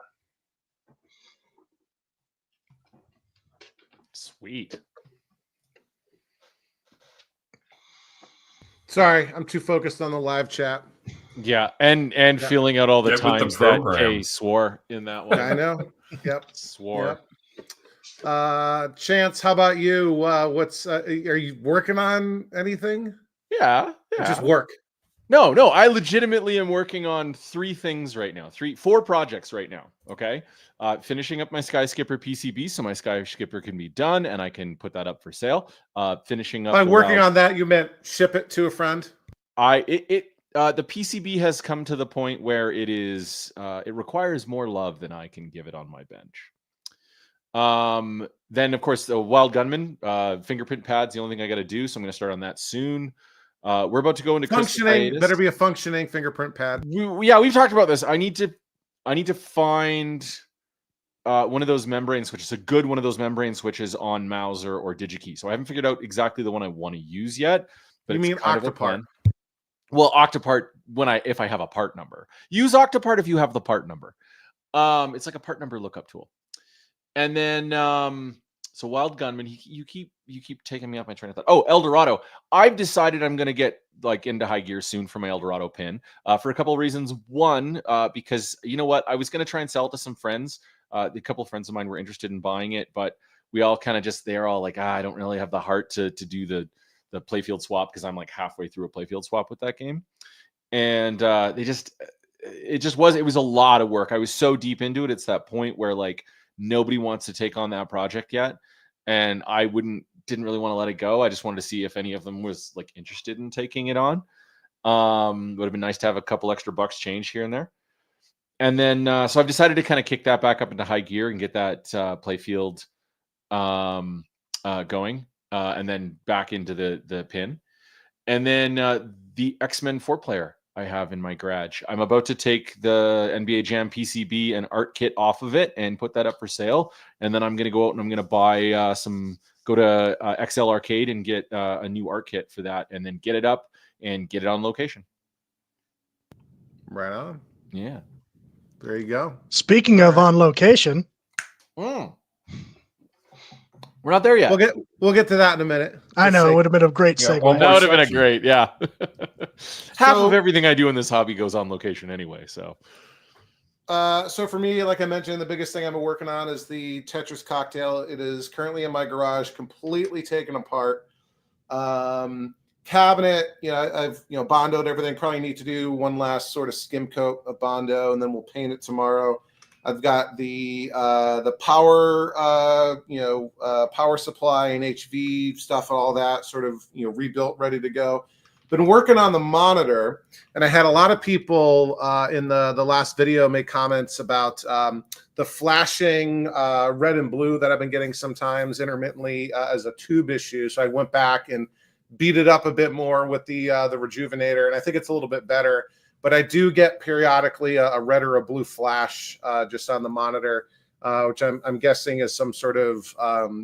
Sweet. Sorry, I'm too focused on the live chat. Yeah, and feeling out all the times that Kay swore in that one. I know. Yep. Swore. Yep. Chance, how about you? What's are you working on anything? Yeah. Just work. No, I legitimately am working on 4 projects right now. Okay. Finishing up my Skyskipper PCB, so my Skyskipper can be done and I can put that up for sale. Finishing up. By working on that, you meant ship it to a friend? The PCB has come to the point where it requires more love than I can give it on my bench. Then of course the Wild Gunman, fingerprint pads, the only thing I got to do. So I'm going to start on that soon. We're about to go into functioning. Better be a functioning fingerprint pad. We've talked about this. I need to find one of those membrane switches, a good one of those membrane switches on Mauser or DigiKey. So I haven't figured out exactly the one I want to use yet. But you mean Octopart? Well, Octopart if I have a part number. Use Octopart if you have the part number. It's like a part number lookup tool. And then so Wild Gunman, you keep taking me off my train of thought. Oh, Eldorado. I've decided I'm going to get into high gear soon for my Eldorado pin for a couple of reasons. One, because you know what? I was going to try and sell it to some friends. A couple of friends of mine were interested in buying it, but we all kind of they're all like, I don't really have the heart to do the playfield swap, because I'm like halfway through a playfield swap with that game. And it was a lot of work. I was so deep into it. It's that point where like nobody wants to take on that project yet. And I didn't really want to let it go. I just wanted to see if any of them was like interested in taking it on. Would have been nice to have a couple extra bucks change here and there. And then, so I've decided to kind of kick that back up into high gear and get that playfield going, and then back into the pin. And then the X-Men 4-player I have in my garage. I'm about to take the NBA Jam PCB and art kit off of it and put that up for sale. And then I'm going to go out and I'm going to buy go to XL Arcade and get a new art kit for that, and then get it up and get it on location. Right on. Yeah. There you go. Speaking of on location, We're not there yet. We'll get to that in a minute. I know it would have been a great Yeah, segue. one more That would have been a section. great, yeah. Half So- of everything I do in this hobby goes on location anyway. So So for me, like I mentioned, the biggest thing I've been working on is the Tetris cocktail. It is currently in my garage, completely taken apart. Cabinet, I've bondoed everything. Probably need to do one last sort of skim coat of bondo, and then we'll paint it tomorrow. I've got the power, power supply and HV stuff, all that sort of rebuilt, ready to go. Been working on the monitor, and I had a lot of people in the last video make comments about the flashing red and blue that I've been getting sometimes intermittently as a tube issue. So I went back and beat it up a bit more with the rejuvenator, and I think it's a little bit better. But I do get periodically a red or a blue flash just on the monitor, which I'm guessing is some sort of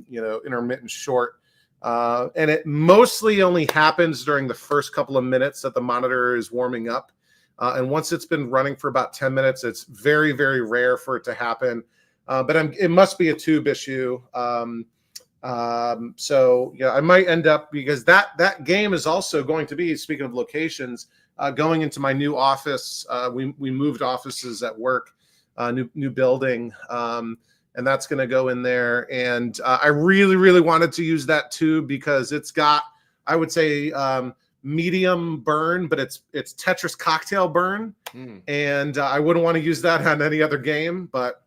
intermittent short. And it mostly only happens during the first couple of minutes that the monitor is warming up. And once it's been running for about 10 minutes, it's very, very rare for it to happen. But it must be a tube issue. So I might end up, because that game is also going to be, speaking of locations, going into my new office. We moved offices at work, new building. And that's going to go in there. And I really, really wanted to use that tube because it's got, I would say, medium burn, but it's Tetris cocktail burn. And I wouldn't want to use that on any other game, but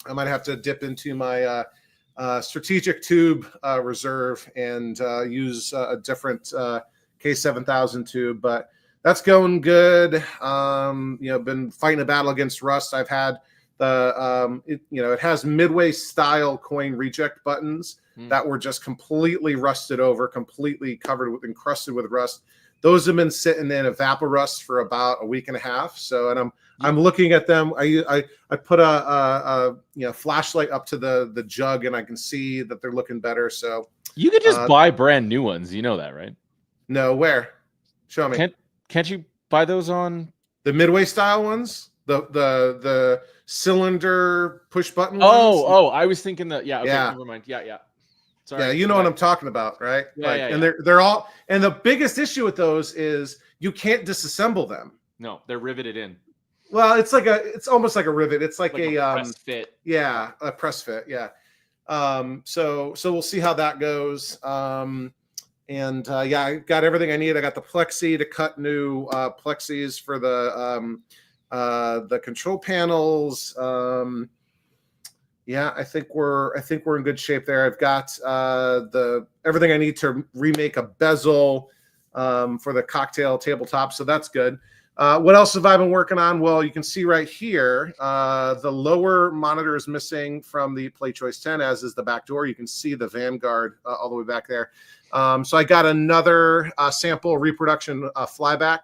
I might have to dip into my strategic tube reserve and use a different K7000 tube. But that's going good. Been fighting a battle against rust. I've had it has Midway style coin reject buttons that were just completely rusted over, completely encrusted with rust. Those have been sitting in evaporust for about a week and a half. So, and I'm looking at them. I put a flashlight up to the jug, and I can see that they're looking better. So you could just buy brand new ones. You know that, right? No, where? Show me. Can't you buy those on the Midway style ones? The cylinder push button ones? Oh, I was thinking that. Yeah. Okay, Yeah. Never mind. Yeah. Sorry. Yeah, you know what I'm talking about, right? Yeah. And they're all, and the biggest issue with those is you can't disassemble them. No, they're riveted in. Well, it's almost like a rivet. It's like a press fit. Yeah, a press fit. Yeah. So we'll see how that goes. I got everything I need. I got the plexi to cut new plexis for the control panels. I think we're in good shape there. I've got everything I need to remake a bezel for the cocktail tabletop, so that's good. What else have I been working on? Well, you can see right here, the lower monitor is missing from the Play Choice 10, as is the back door. You can see the Vanguard all the way back there. So I got another sample reproduction flyback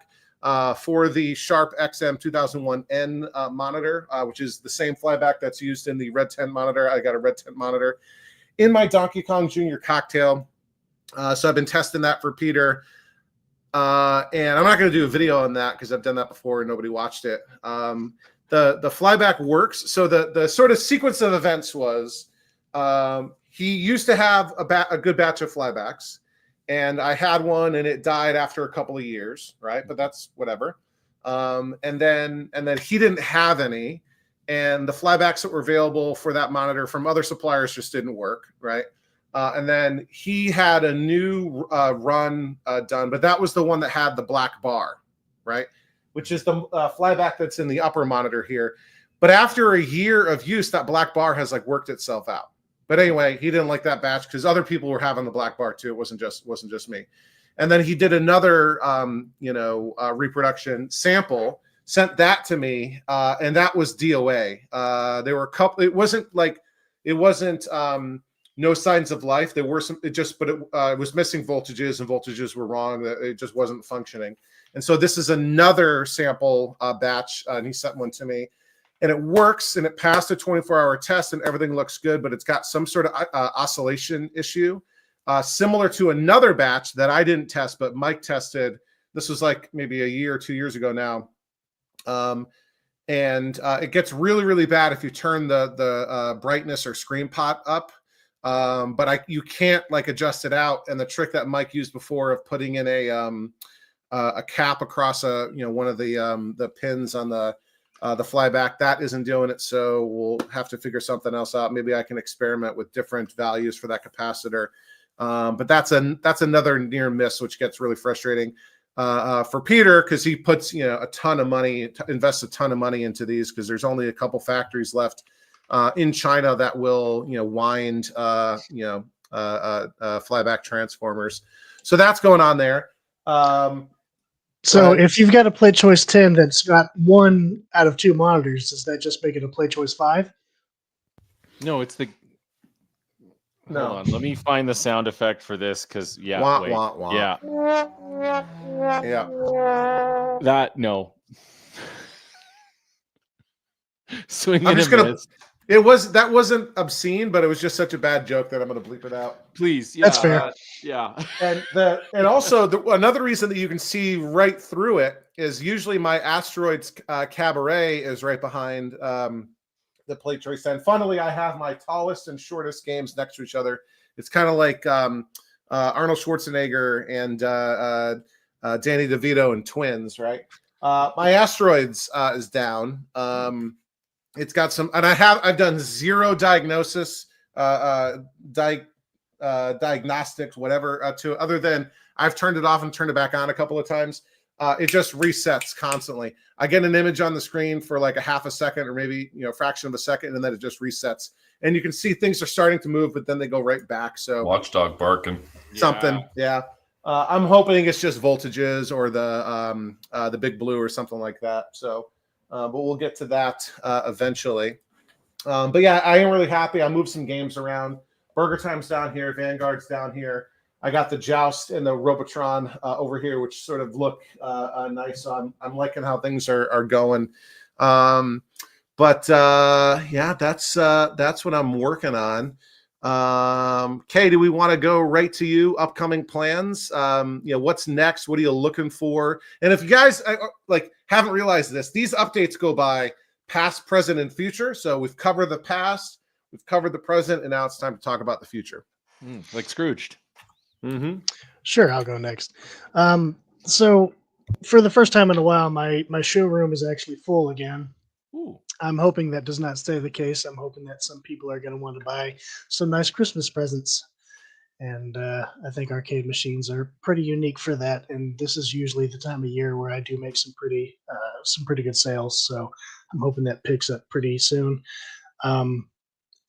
for the Sharp XM 2001N monitor, which is the same flyback that's used in the Red 10 monitor. I got a Red 10 monitor in my Donkey Kong Jr. cocktail. So I've been testing that for Peter. And I'm not going to do a video on that because I've done that before and nobody watched it. The flyback works. So the sort of sequence of events was he used to have a good batch of flybacks, and I had one and it died after a couple of years, right? But that's whatever. And then he didn't have any, and the flybacks that were available for that monitor from other suppliers just didn't work, right? And then he had a new run done, but that was the one that had the black bar, right? Which is the flyback that's in the upper monitor here. But after a year of use, that black bar has worked itself out. But anyway, he didn't like that batch because other people were having the black bar too. It wasn't just me. And then he did another, reproduction sample, sent that to me, and that was DOA. There were a couple. It wasn't no signs of life. There were some. It was missing voltages, and voltages were wrong. It just wasn't functioning. And so this is another sample batch, and he sent one to me. And it works, and it passed a 24-hour test, and everything looks good, but it's got some sort of oscillation issue, similar to another batch that I didn't test, but Mike tested. This was like maybe a year or 2 years ago now. And it gets really, really bad if you turn the brightness or screen pot up. But you can't like adjust it out. And the trick that Mike used before of putting in a cap across one of the pins on the flyback, that isn't doing it. So we'll have to figure something else out. Maybe I can experiment with different values for that capacitor. But that's another near miss, which gets really frustrating for Peter, because he puts a ton of money, invests a ton of money into these, because there's only a couple factories left in China that will wind flyback transformers. So that's going on there. So if you've got a Play Choice 10 that's got 1 out of 2 monitors, does that just make it a Play Choice 5? No, it's the. No. Hold on, let me find the sound effect for this, because Wah, wait, wah, wah. yeah, That no. Swing I'm and just a gonna. miss. That wasn't obscene, but it was just such a bad joke that I'm gonna bleep it out. Please, yeah, That's fair. Yeah. And also another reason that you can see right through it is usually my Asteroids Cabaret is right behind the Play Choice 10. Funnily, I have my tallest and shortest games next to each other. It's kind of like Arnold Schwarzenegger and Danny DeVito and twins, right? My Asteroids is down. It's got some, and I've done zero diagnosis, diagnostics, whatever, to other than I've turned it off and turned it back on a couple of times. It just resets constantly. I get an image on the screen for like a half a second or maybe a fraction of a second, and then it just resets. And you can see things are starting to move, but then they go right back. So Watchdog barking. Something, yeah. I'm hoping it's just voltages or the big blue or something like that. So, but we'll get to that eventually. But yeah, I am really happy. I moved some games around. Burger Time's down here. Vanguard's down here. I got the Joust and the Robotron over here, which sort of look nice. So I'm liking how things are going. But yeah, that's what I'm working on. Kay, do we want to go right to you? Upcoming plans? What's next? What are you looking for? And if you guys haven't realized this, these updates go by past, present, and future. So we've covered the past, we've covered the present, and now it's time to talk about the future. Like Scrooged. Mm-hmm. Sure, I'll go next. So for the first time in a while, my showroom is actually full again. Ooh. I'm hoping that does not stay the case. I'm hoping that some people are going to want to buy some nice Christmas presents. And I think arcade machines are pretty unique for that. And this is usually the time of year where I do make some pretty good sales. So I'm hoping that picks up pretty soon.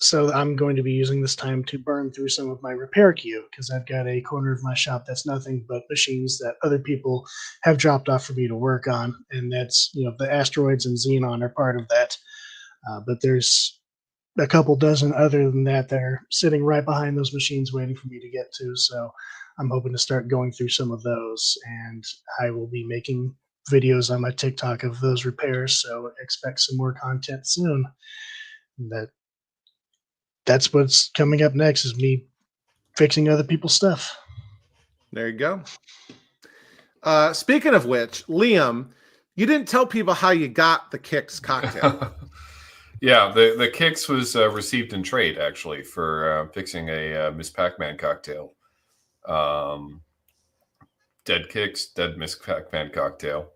So I'm going to be using this time to burn through some of my repair queue, because I've got a corner of my shop that's nothing but machines that other people have dropped off for me to work on. And that's, the Asteroids and Xenon are part of that. But there's a couple dozen other than that are sitting right behind those machines waiting for me to get to. So I'm hoping to start going through some of those, and I will be making videos on my TikTok of those repairs. So expect some more content soon. That's what's coming up next, is me fixing other people's stuff. There you go. Speaking of which, Liam, you didn't tell people how you got the Kicks cocktail. Yeah, the Kicks was received in trade, actually, for fixing a Miss Pac-Man cocktail. Dead Kicks, dead Miss Pac-Man cocktail.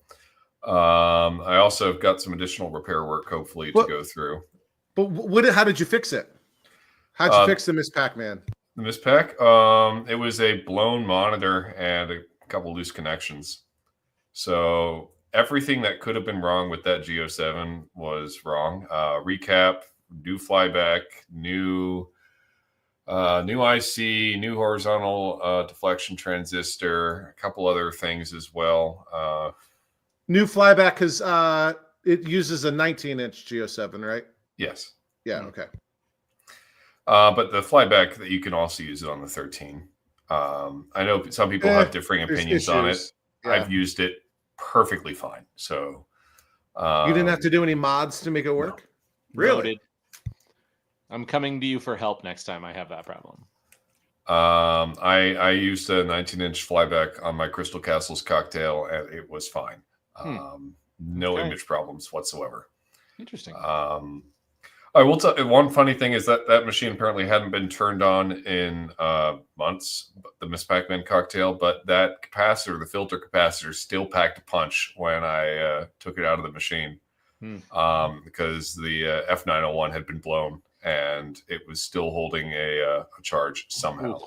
I also have got some additional repair work, hopefully, to go through. But how did you fix it? How'd you fix the Miss Pac-Man? The Miss Pac? It was a blown monitor and a couple loose connections. So everything that could have been wrong with that G07 was wrong. Recap, new flyback, new IC, new horizontal deflection transistor, a couple other things as well. New flyback, because it uses a 19-inch G07, right? Yes. Yeah, okay. But the flyback, that you can also use it on the 13. I know some people have differing opinions on it. Yeah. I've used it perfectly fine. So you didn't have to do any mods to make it work? No. Really? Noted. I'm coming to you for help next time I have that problem. I used a 19-inch flyback on my Crystal Castles cocktail, and it was fine. No Okay. image problems whatsoever. Interesting. I will tell you, one funny thing is that that machine apparently hadn't been turned on in months, the Miss Pac-Man cocktail, but that capacitor, the filter capacitor, still packed a punch when I took it out of the machine because the F901 had been blown and it was still holding a charge somehow.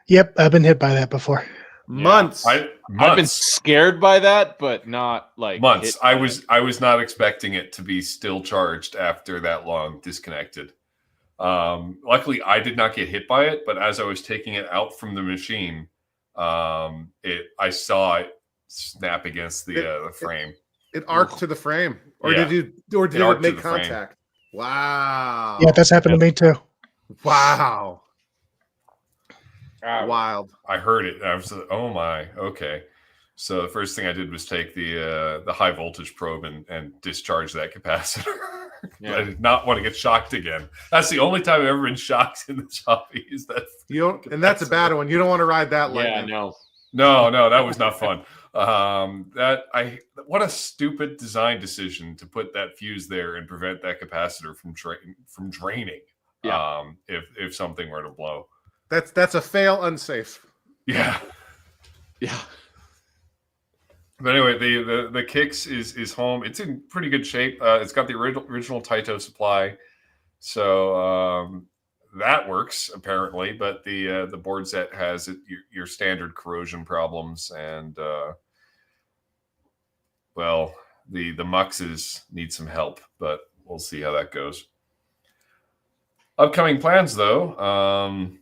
Yep, I've been hit by that before. Months. I've been scared by that, but not like months. I was not expecting it to be still charged after that long disconnected. Luckily, I did not get hit by it, but as I was taking it out from the machine, I saw it snap against the frame. It arced to the frame, or Yeah. did it make contact? Wow. Yeah, that's happened to me too. Wow. Wild. I heard it. I was like, oh my, okay. So the first thing I did was take the high voltage probe and discharge that capacitor. I did not want to get shocked again. That's the only time I've ever been shocked in the hobby. Is that you don't? And that's a bad one. You don't want to ride that lightning. Yeah, no, that was not fun. What a stupid design decision to put that fuse there and prevent that capacitor from draining. Yeah. If something were to blow. That's a fail unsafe. Yeah. But anyway, the Kicks is home. It's in pretty good shape. It's got the original Taito supply, so that works apparently. But the board set has your standard corrosion problems, and the muxes need some help. But we'll see how that goes. Upcoming plans, though.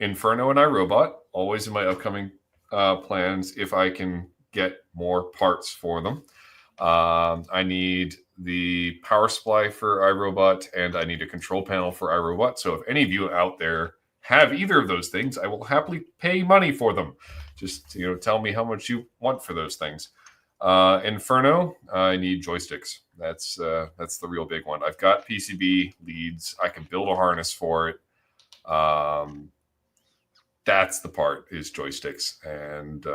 Inferno and iRobot, always in my upcoming plans if I can get more parts for them. I need the power supply for iRobot, and I need a control panel for iRobot. So if any of you out there have either of those things, I will happily pay money for them. Just tell me how much you want for those things. Inferno, I need joysticks. That's the real big one. I've got PCB leads. I can build a harness for it. That's the part is joysticks, and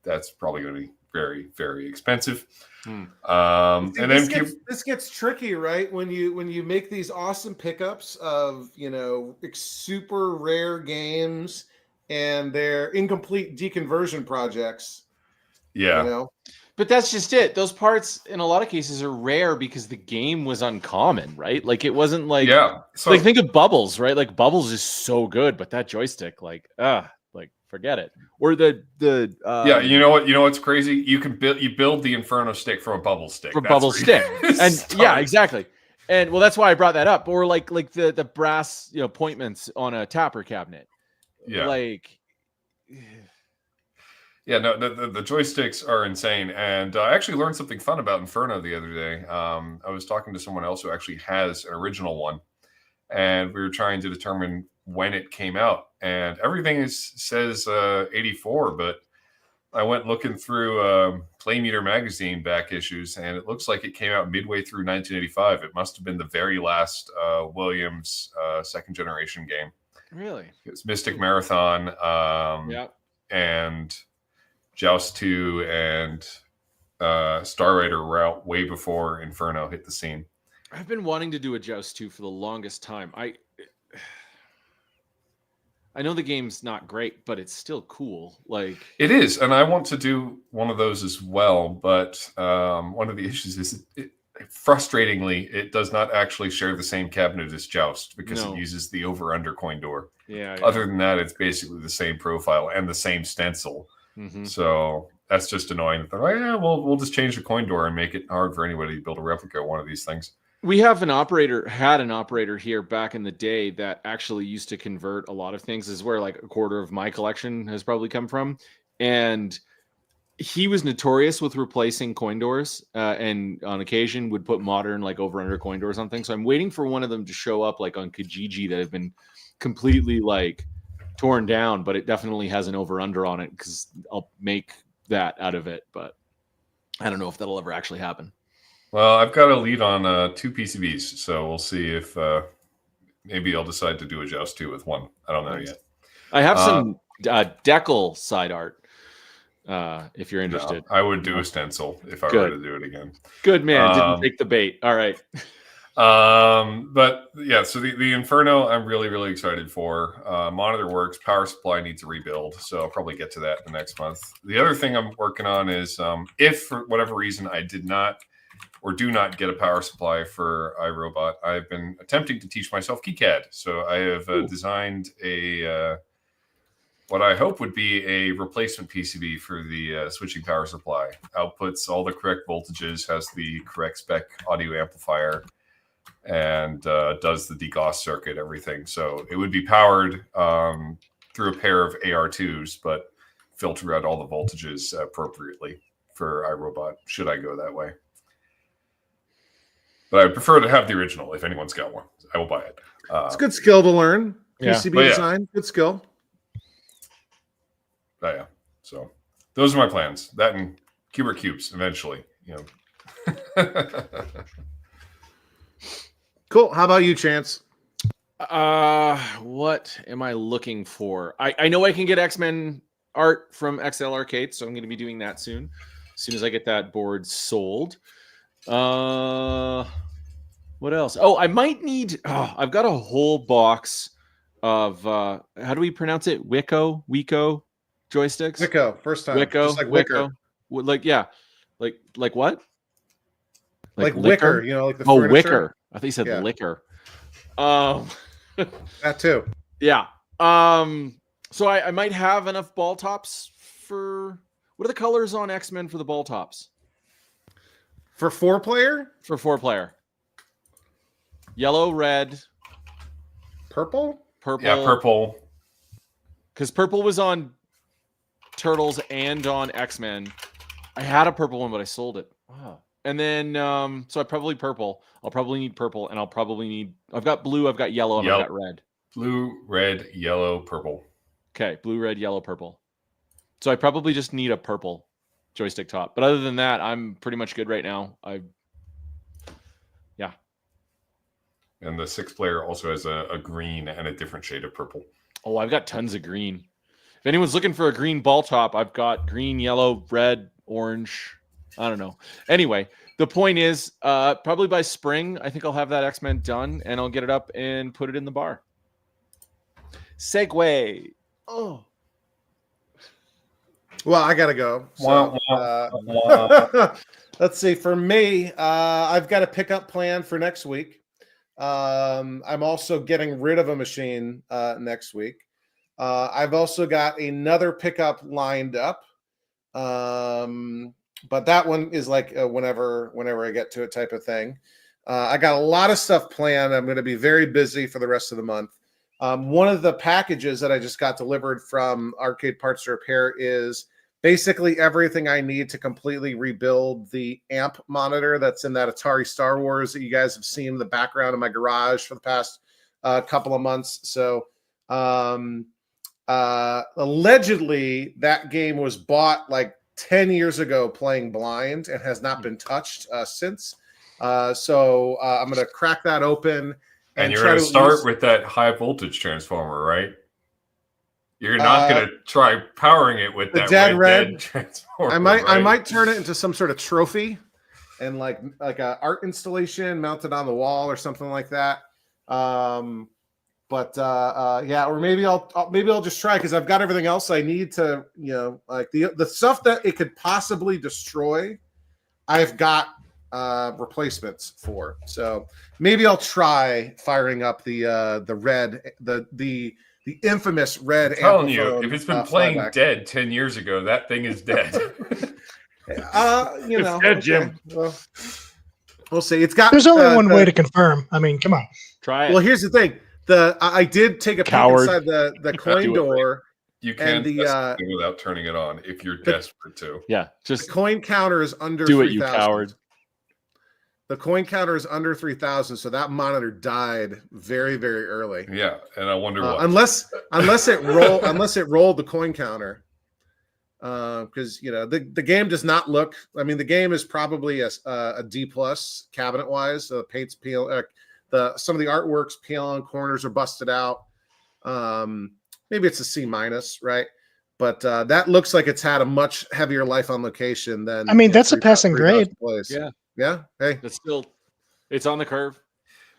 that's probably going to be very, very expensive. And then this gets tricky, right? When you make these awesome pickups of super rare games and they're incomplete deconversion projects. Yeah. But that's just it. Those parts, in a lot of cases, are rare because the game was uncommon, right? Like it wasn't like So think of Bubbles, right? Like Bubbles is so good, but that joystick, forget it. Or the you know what's crazy? You build the Inferno stick from a Bubble stick. Exactly. And well, that's why I brought that up. Or like the brass appointments on a tapper cabinet. Yeah. Yeah, no, the joysticks are insane. And I actually learned something fun about Inferno the other day. I was talking to someone else who actually has an original one, and we were trying to determine when it came out. And everything says 84, but I went looking through Playmeter magazine back issues, and it looks like it came out midway through 1985. It must have been the very last Williams second generation game. Really? It was Mystic Marathon. And Joust 2 and Star Rider were out way before Inferno hit the scene. I've been wanting to do a Joust 2 for the longest time. I know the game's not great, but it's still cool. Like it is, and I want to do one of those as well. But one of the issues is, frustratingly, it does not actually share the same cabinet as Joust because it uses the over/under coin door. Yeah. Other than that, it's basically the same profile and the same stencil. Mm-hmm. So that's just annoying. They're like, we'll just change the coin door and make it hard for anybody to build a replica of one of these things. We had an operator here back in the day that actually used to convert a lot of things. This is where like a quarter of my collection has probably come from. And he was notorious with replacing coin doors and on occasion would put modern like over under coin doors on things. So I'm waiting for one of them to show up like on Kijiji that have been completely like torn down, but it definitely has an over under on it because I'll make that out of it. But I don't know if that'll ever actually happen. Well, I've got a lead on 2 PCBs, so we'll see if maybe I'll decide to do a joust too with one. I don't know Nice. yet. I have some decal side art. If you're No, interested, I would do a stencil if I were Good. to do it again. Good man. Didn't take the bait. All right. But yeah, so the Inferno, I'm really, really excited for. Monitor works, power supply needs a rebuild, so I'll probably get to that in the next month. The other thing I'm working on is if for whatever reason I did not or do not get a power supply for iRobot, I've been attempting to teach myself KiCad. So I have designed a what I hope would be a replacement PCB for the switching power supply. Outputs all the correct voltages, has the correct spec audio amplifier, and does the DGOS circuit, everything. So it would be powered through a pair of AR2s, but filter out all the voltages appropriately for iRobot, should I go that way. But I prefer to have the original. If anyone's got one, I will buy it. It's a good skill to learn. Yeah. PCB design, good skill. But yeah, so those are my plans. That and Kubert cubes eventually, you know. Cool. How about you, Chance? What am I looking for? I know I can get X-Men art from XL Arcade, so I'm going to be doing that soon. As soon as I get that board sold. What else? Oh, I might need. I've got a whole box of how do we pronounce it? Wiko joysticks. Wicco, first time. Wicco, Just like Wicker. Like yeah, like what? Like liquor? Wicker, you know, like the Oh, furniture. wicker. I think you said Yeah. liquor. That too. Yeah. So I might have enough ball tops for. What are the colors on X-Men for the ball tops? For 4-player? For 4-player. Yellow, red, Purple? purple. Yeah, purple. Because purple was on Turtles and on X-Men. I had a purple one, but I sold it. Wow. And then, so I probably purple. I'll probably need purple, and I'll probably need. I've got blue, I've got yellow, and I've got red. Blue, red, yellow, purple. Okay, blue, red, yellow, purple. So I probably just need a purple joystick top. But other than that, I'm pretty much good right now. Yeah. And the 6-player also has a green and a different shade of purple. Oh, I've got tons of green. If anyone's looking for a green ball top, I've got green, yellow, red, orange. I don't know. Anyway, the point is, probably by spring, I think I'll have that X-Men done, and I'll get it up and put it in the bar. Segway. Oh. Well, I gotta go. So, let's see. For me, I've got a pickup plan for next week. I'm also getting rid of a machine next week. I've also got another pickup lined up. But that one is like whenever I get to it type of thing. I got a lot of stuff planned. I'm going to be very busy for the rest of the month. One of the packages that I just got delivered from Arcade Parts to Repair is basically everything I need to completely rebuild the amp monitor that's in that Atari Star Wars that you guys have seen in the background in my garage for the past couple of months. So allegedly that game was bought like 10 years ago playing blind and has not been touched since. So I'm going to crack that open. And you're going to start with that high voltage transformer, right? You're not going to try powering it with that red transformer. I might turn it into some sort of trophy and like a art installation mounted on the wall or something like that. Yeah, or maybe I'll just try because I've got everything else I need to, like the stuff that it could possibly destroy. I've got replacements for, so maybe I'll try firing up the red, the infamous red. I'm telling you, if it's been playing dead 10 years ago, that thing is dead. It's dead, Jim. Well, we'll see. It's got. There's only one way to confirm. I mean, come on. Try it. Well, here's the thing. I did take a peek inside the coin door. You can test the thing without turning it on if you're desperate to. Yeah, just the coin counter is under. Do 3, it, you coward. The coin counter is under 3,000, so that monitor died very, very early. Yeah, and I wonder why. Unless it rolled the coin counter, because the game does not look. I mean, the game is probably a D+ cabinet wise. The paint's some of the artwork's peeling, corners are busted out. Maybe it's a C-, right? But that looks like it's had a much heavier life on location than. I mean, that's a passing grade. Plays. Yeah. Yeah. Hey, It's on the curve.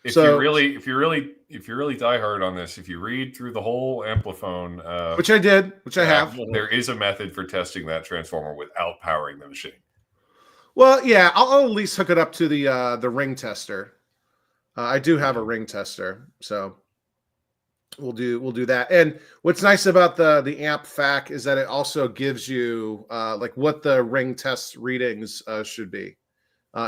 If you're really diehard on this, if you read through the whole Ampliphone, which I have, there is a method for testing that transformer without powering the machine. Well, yeah, I'll at least hook it up to the ring tester. I do have a ring tester, so we'll do that. And what's nice about the amp FAQ is that it also gives you like what the ring test readings should be,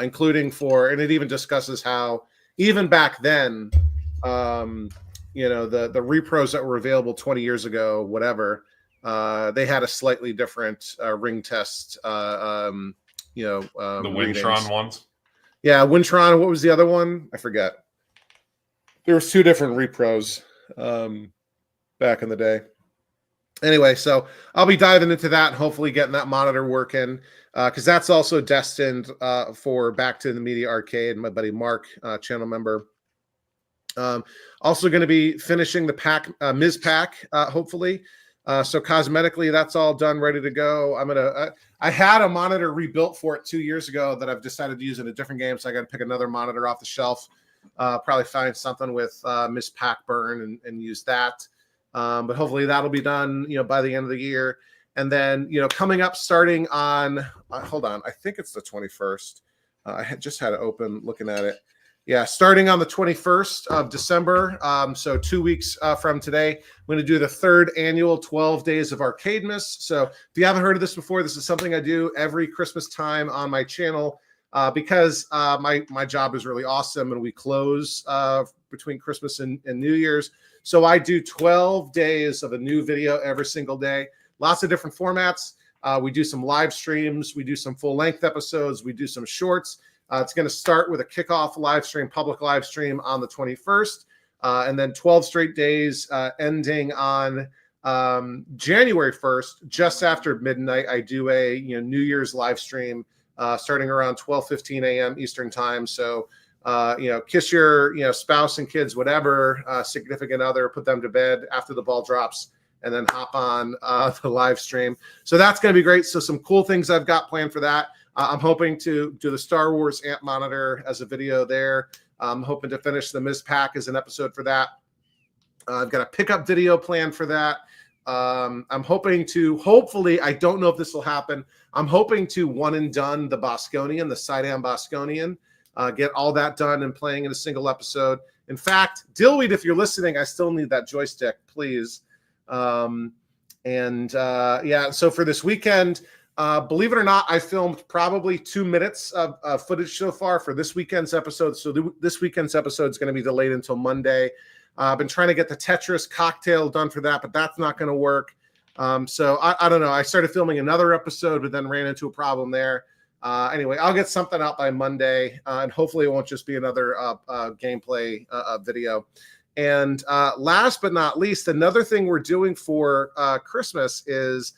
including and it even discusses how even back then, you know, the repros that were available 20 years ago, whatever, they had a slightly different ring test. You know, the Wintron ones. Yeah, Wintron. What was the other one? I forget. There was 2 different repros back in the day. Anyway, so I'll be diving into that and hopefully getting that monitor working because that's also destined for Back to the Media Arcade. My buddy Mark, channel member. Also going to be finishing the Ms. Pack, hopefully. So cosmetically, that's all done, ready to go. I had a monitor rebuilt for it 2 years ago that I've decided to use in a different game. So I got to pick another monitor off the shelf. Probably find something with Miss Pack burn and use that. But hopefully that'll be done, you know, by the end of the year. And then, you know, coming up, starting on, hold on, I think it's the 21st. I just had it open looking at it. Yeah, starting on the 21st of December, so 2 weeks from today, I'm going to do the 3rd annual 12 Days of Arcademas. So if you haven't heard of this before, this is something I do every Christmas time on my channel because my job is really awesome and we close between Christmas and New Year's. So I do 12 days of a new video every single day, lots of different formats. We do some live streams, we do some full-length episodes, we do some shorts. It's going to start with a kickoff live stream, public live stream on the 21st, and then 12 straight days ending on January 1st, just after midnight. I do a New Year's live stream starting around 12:15 a.m. Eastern time. So kiss your spouse and kids, whatever, significant other, put them to bed after the ball drops, and then hop on the live stream. So that's going to be great. So some cool things I've got planned for that. I'm hoping to do the Star Wars amp monitor as a video there. I'm hoping to finish the Ms. Pack as an episode for that. I've got a pickup video planned for that. I'm hoping to, hopefully, I don't know if this will happen. I'm hoping to one and done the Bosconian, the Sideham Bosconian, get all that done and playing in a single episode. In fact, Dillweed, if you're listening, I still need that joystick, please. Yeah, so for this weekend, believe it or not, I filmed probably 2 minutes of footage so far for this weekend's episode. So this weekend's episode is going to be delayed until Monday. I've been trying to get the Tetris cocktail done for that, but that's not going to work. So I don't know. I started filming another episode, but then ran into a problem there. Anyway, I'll get something out by Monday, and hopefully it won't just be another gameplay video. And last but not least, another thing we're doing for Christmas is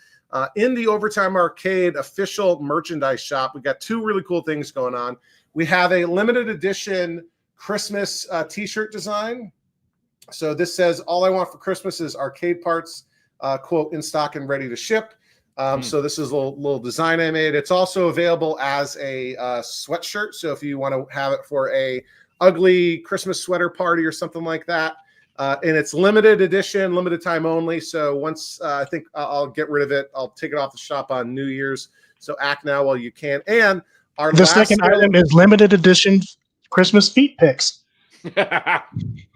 in the Overtime Arcade official merchandise shop. We got 2 really cool things going on. We have a limited edition Christmas t-shirt design. So this says, "All I want for Christmas is arcade parts, quote, in stock and ready to ship." So this is a little design I made. It's also available as a sweatshirt. So if you want to have it for a ugly Christmas sweater party or something like that, and it's limited edition, limited time only. So once I think I'll get rid of it, I'll take it off the shop on New Year's. So act now while you can. And the second item is limited edition Christmas feet pics.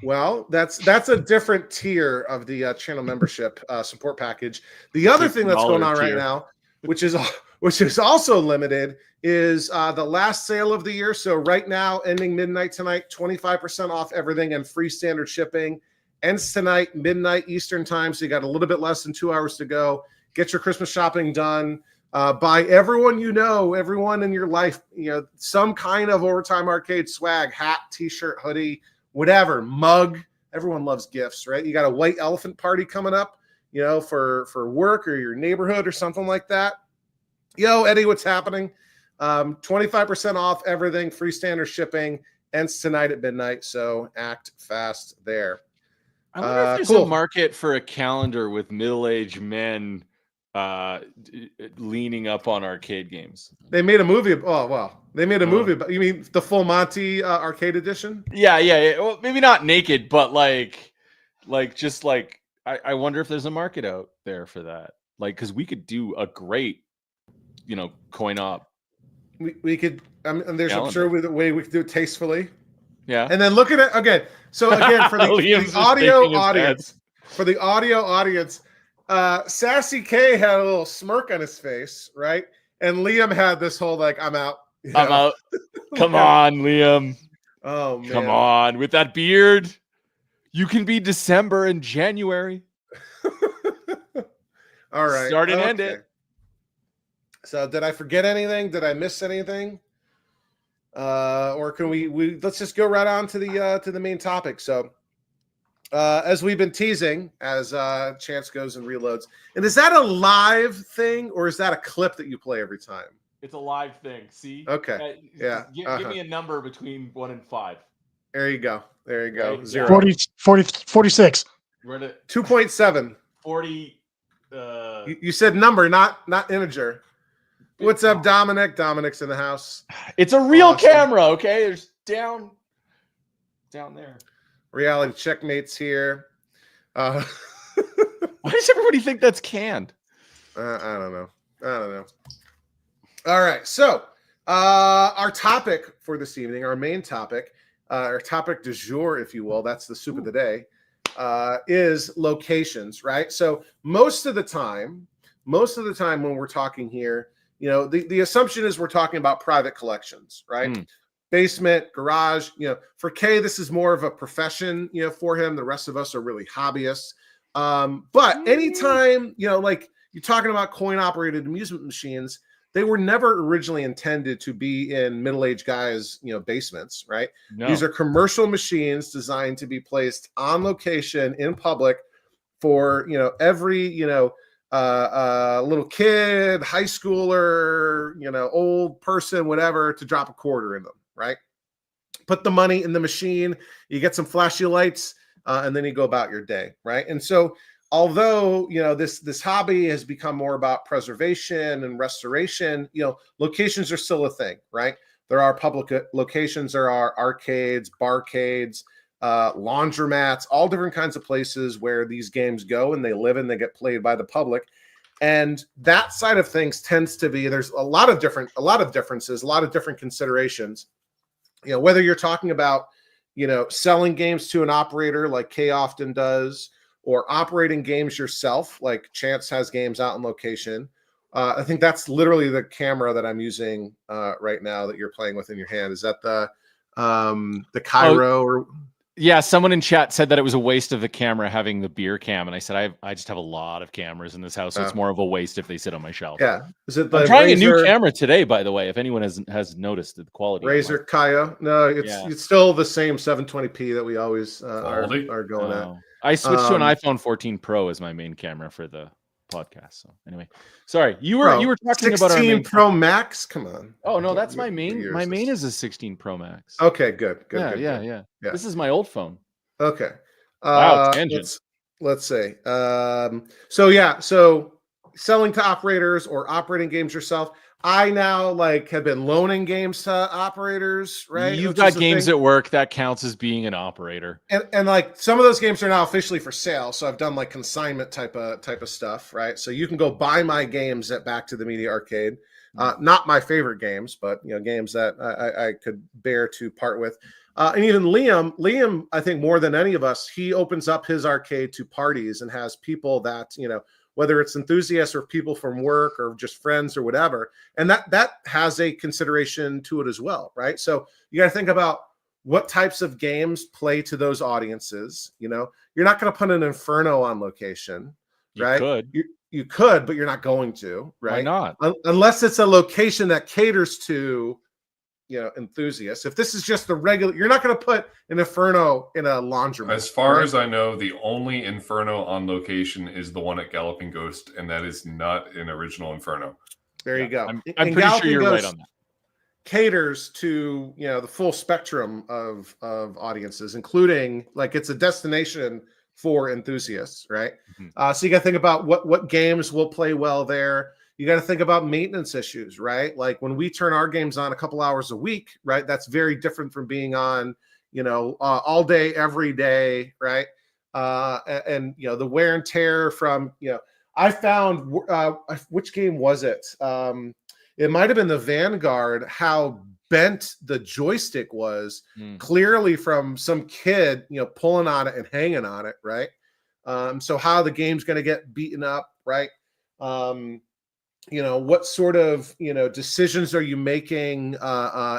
Well, that's a different tier of the channel membership support package. The other thing that's going on right now, which is also limited, is the last sale of the year. So right now, ending midnight tonight, 25% off everything and free standard shipping. Ends tonight, midnight Eastern time. So you got a little bit less than 2 hours to go. Get your Christmas shopping done. Buy everyone everyone in your life, some kind of Overtime Arcade swag, hat, t-shirt, hoodie, whatever, mug. Everyone loves gifts, right? You got a white elephant party coming up, for work or your neighborhood or something like that. Yo, Eddie, what's happening? 25% off everything, free standard shipping, ends tonight at midnight. So act fast there. I wonder if there's Cool. a market for a calendar with middle-aged men leaning up on arcade games. They made a movie. Oh, well, they made a movie. But you mean the Full Monty arcade edition? Yeah. Well, maybe not naked, but like just like I wonder if there's a market out there for that. Like, because we could do a great, coin op. We could. And there's, I'm Calendar. sure, a way we could do it tastefully. Yeah. And then look at it again. So again, for the Liam's just audio shaking his audience, Sassy K had a little smirk on his face, right? And Liam had this whole like, I'm out. I'm out. Come on, Liam. Oh man. Come on. With that beard, you can be December and January. All right. Start and end it. So did I forget anything? Did I miss anything? Or can we let's just go right on to the main topic. So as we've been teasing, as Chance goes and reloads, and is that a live thing or is that a clip that you play every time? It's a live thing. See? Okay. Yeah. Give me a number between 1 and 5. There you go. Right. 0. 46. We're at 2.7. 40. You said number, not integer. What's up, Dominic? Dominic's in the house. It's a real Awesome. camera, okay? There's down there. Reality Checkmate's here. Why does everybody think that's canned? I don't know. All right. So our topic for this evening, our main topic, our topic du jour, if you will, that's the soup of the day, is locations, right? So most of the time when we're talking here, the assumption is we're talking about private collections, right? Basement, garage. For Kay, this is more of a profession, for him. The rest of us are really hobbyists. But anytime, like you're talking about coin-operated amusement machines, they were never originally intended to be in middle-aged guys, basements, right? No. These are commercial machines designed to be placed on location in public for, every, little kid, high schooler, old person, whatever, to drop a quarter in them, right? Put the money in the machine, you get some flashy lights, and then you go about your day, right? And so although, this hobby has become more about preservation and restoration, locations are still a thing, right? There are public locations, there are arcades, barcades, laundromats, all different kinds of places where these games go and they live and they get played by the public. And that side of things tends to be, there's a lot of differences, a lot of different considerations. Whether you're talking about, selling games to an operator like Kay often does, or operating games yourself, like Chance has games out on location. I think that's literally the camera that I'm using right now that you're playing with in your hand. Is that the Cairo or? Yeah, someone in chat said that it was a waste of the camera having the beer cam, and I said I just have a lot of cameras in this house, so it's more of a waste if they sit on my shelf. Yeah, is it? I'm trying a new camera today, by the way. If anyone has noticed the quality. Razer Kaio? No, it's still the same 720p that we always are going at. I switched to an iPhone 14 Pro as my main camera for the podcast. So anyway, sorry, you were talking about our main Pro Max. Come on. Oh no, that's my main. My main is a 16 Pro Max. Okay, good. Yeah. This is my old phone. Okay. Wow, tangent. Let's say. So selling to operators or operating games yourself. I now have been loaning games to operaters, right? You've got games at work that counts as being an operator, and some of those games are now officially for sale. So I've done consignment type of stuff, right? So you can go buy my games at Back to the Media Arcade. Not my favorite games, but games that I could bear to part with. And even Liam, I think more than any of us, he opens up his arcade to parties and has people that whether it's enthusiasts or people from work or just friends or whatever. And that has a consideration to it as well, right? So you got to think about what types of games play to those audiences. You're not going to put an Inferno on location, right? You could, but you're not going to, right? Why not? Unless it's a location that caters to enthusiasts. If this is just the regular, you're not going to put an Inferno in a laundromat. As far as I know, the only Inferno on location is the one at Galloping Ghost, and that is not an original Inferno. There you go. I'm pretty sure you're right on that. caters to, you know, the full spectrum of audiences, including, like, it's a destination for enthusiasts, right? So you got to think about what games will play well there. You got to think about maintenance issues, right? Like when we turn our games on a couple hours a week, right? That's very different from being on, you know, all day, every day, right? And you know, the wear and tear from, you know, I found which game was it? It might have been the Vanguard, how bent the joystick was, clearly from some kid, you know, pulling on it and hanging on it, right? So how the game's going to get beaten up, right? You know, what sort of, you know, decisions are you making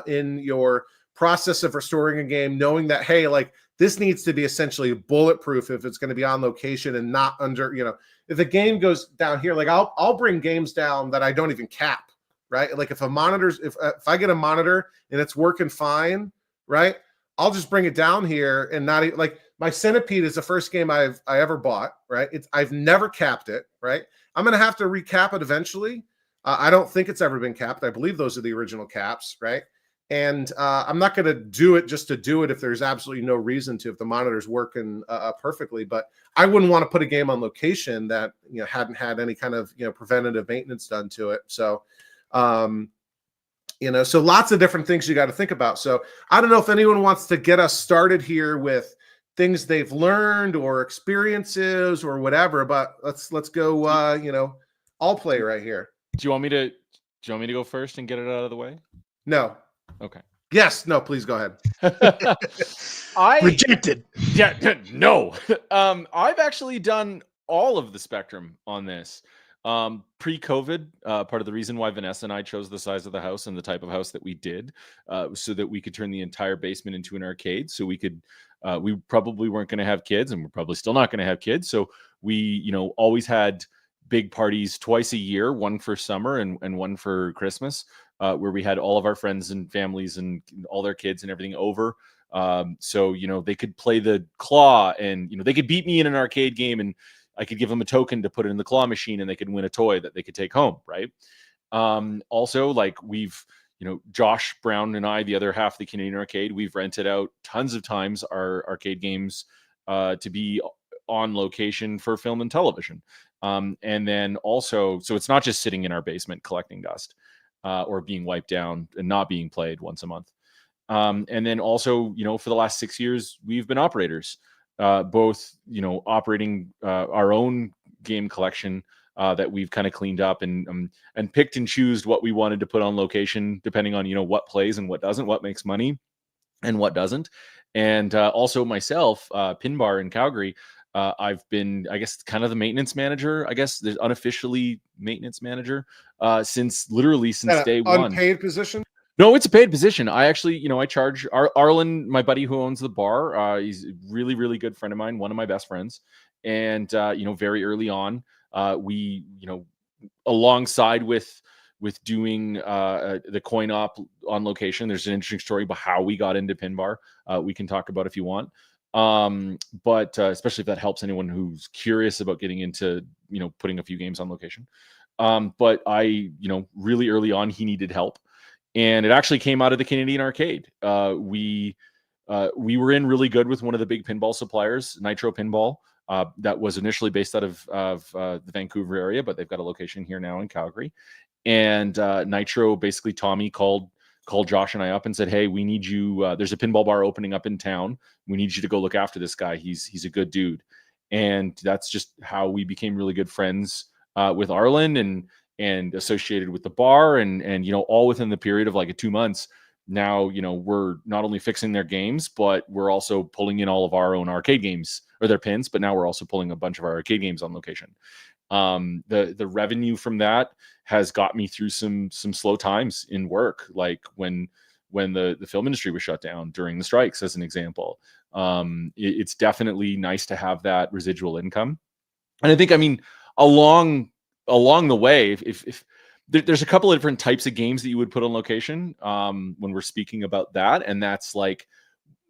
in your process of restoring a game, knowing that, hey, like, this needs to be essentially bulletproof if it's going to be on location and not under, you know, if the game goes down here, like I'll bring games down that I don't even cap, right? Like if I get a monitor and it's working fine, right? I'll just bring it down here and not like my Centipede is the first game I ever bought, right? I've never capped it, right? I'm going to have to recap it eventually. I don't think it's ever been capped. I believe those are the original caps, right? And I'm not going to do it just to do it if there's absolutely no reason to, if the monitor's working perfectly. But I wouldn't want to put a game on location that, you know, hadn't had any kind of, you know, preventative maintenance done to it. So, you know, so lots of different things you got to think about. So I don't know if anyone wants to get us started here with things they've learned or experiences or whatever, but let's go, you know, I'll play right here. Do you want me to go first and get it out of the way? No. Okay. Yes. No, please go ahead. Rejected. Yeah. No. I've actually done all of the spectrum on this. Pre-COVID, part of the reason why Vanessa and I chose the size of the house and the type of house that we did, so that we could turn the entire basement into an arcade. So we could, we probably weren't going to have kids, and we're probably still not going to have kids. So we, you know, always had big parties twice a year, one for summer and one for Christmas, where we had all of our friends and families and all their kids and everything over. So, you know, they could play the claw and, you know, they could beat me in an arcade game and I could give them a token to put it in the claw machine and they could win a toy that they could take home. Right. Also, like we've, you know, Josh Brown and I, the other half of the Canadian Arcade, we've rented out tons of times our arcade games to be on location for film and television. And then also, so it's not just sitting in our basement collecting dust or being wiped down and not being played once a month. And then also, you know, for the last 6 years, we've been operators, both, you know, operating our own game collection that we've kind of cleaned up and picked and choose what we wanted to put on location, depending on, you know, what plays and what doesn't, what makes money and what doesn't. And also myself, Pinbar in Calgary, I've been, I guess, kind of the maintenance manager. I guess there's unofficially maintenance manager since day one. Unpaid position? No, it's a paid position. I actually, you know, I charge Arlen, my buddy who owns the bar. He's a really, really good friend of mine, one of my best friends. And, you know, very early on, we, you know, alongside with doing the coin op on location, there's an interesting story about how we got into Pinbar. We can talk about if you want. But especially if that helps anyone who's curious about getting into, you know, putting a few games on location. But I, you know, really early on, he needed help. And it actually came out of the Canadian Arcade. We were in really good with one of the big pinball suppliers, Nitro Pinball, that was initially based out of the Vancouver area, but they've got a location here now in Calgary. And Nitro, basically, Tommy called Josh and I up and said, "Hey, we need you. There's a pinball bar opening up in town. We need you to go look after this guy. He's a good dude." And that's just how we became really good friends with Arlen and associated with the bar and you know, all within the period of like 2 months. Now, you know, we're not only fixing their games, but we're also pulling in all of our own arcade games or their pins. But now we're also pulling a bunch of our arcade games on location. The revenue from that has got me through some slow times in work, like when the film industry was shut down during the strikes, as an example. It's definitely nice to have that residual income. And I think, I mean, along the way, if there's a couple of different types of games that you would put on location when we're speaking about that, and that's like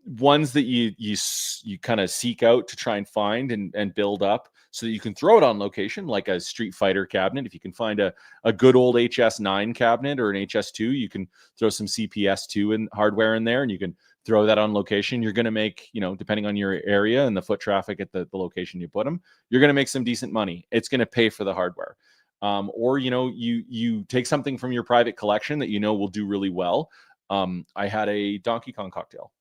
ones that you kind of seek out to try and find and build up so that you can throw it on location, like a Street Fighter cabinet. If you can find a good old HS9 cabinet or an HS2, you can throw some CPS2 and hardware in there, and you can throw that on location. You're going to make, depending on your area and the foot traffic at the location you put them, you're going to make some decent money. It's going to pay for the hardware. Or, you take something from your private collection that will do really well. I had a Donkey Kong cocktail,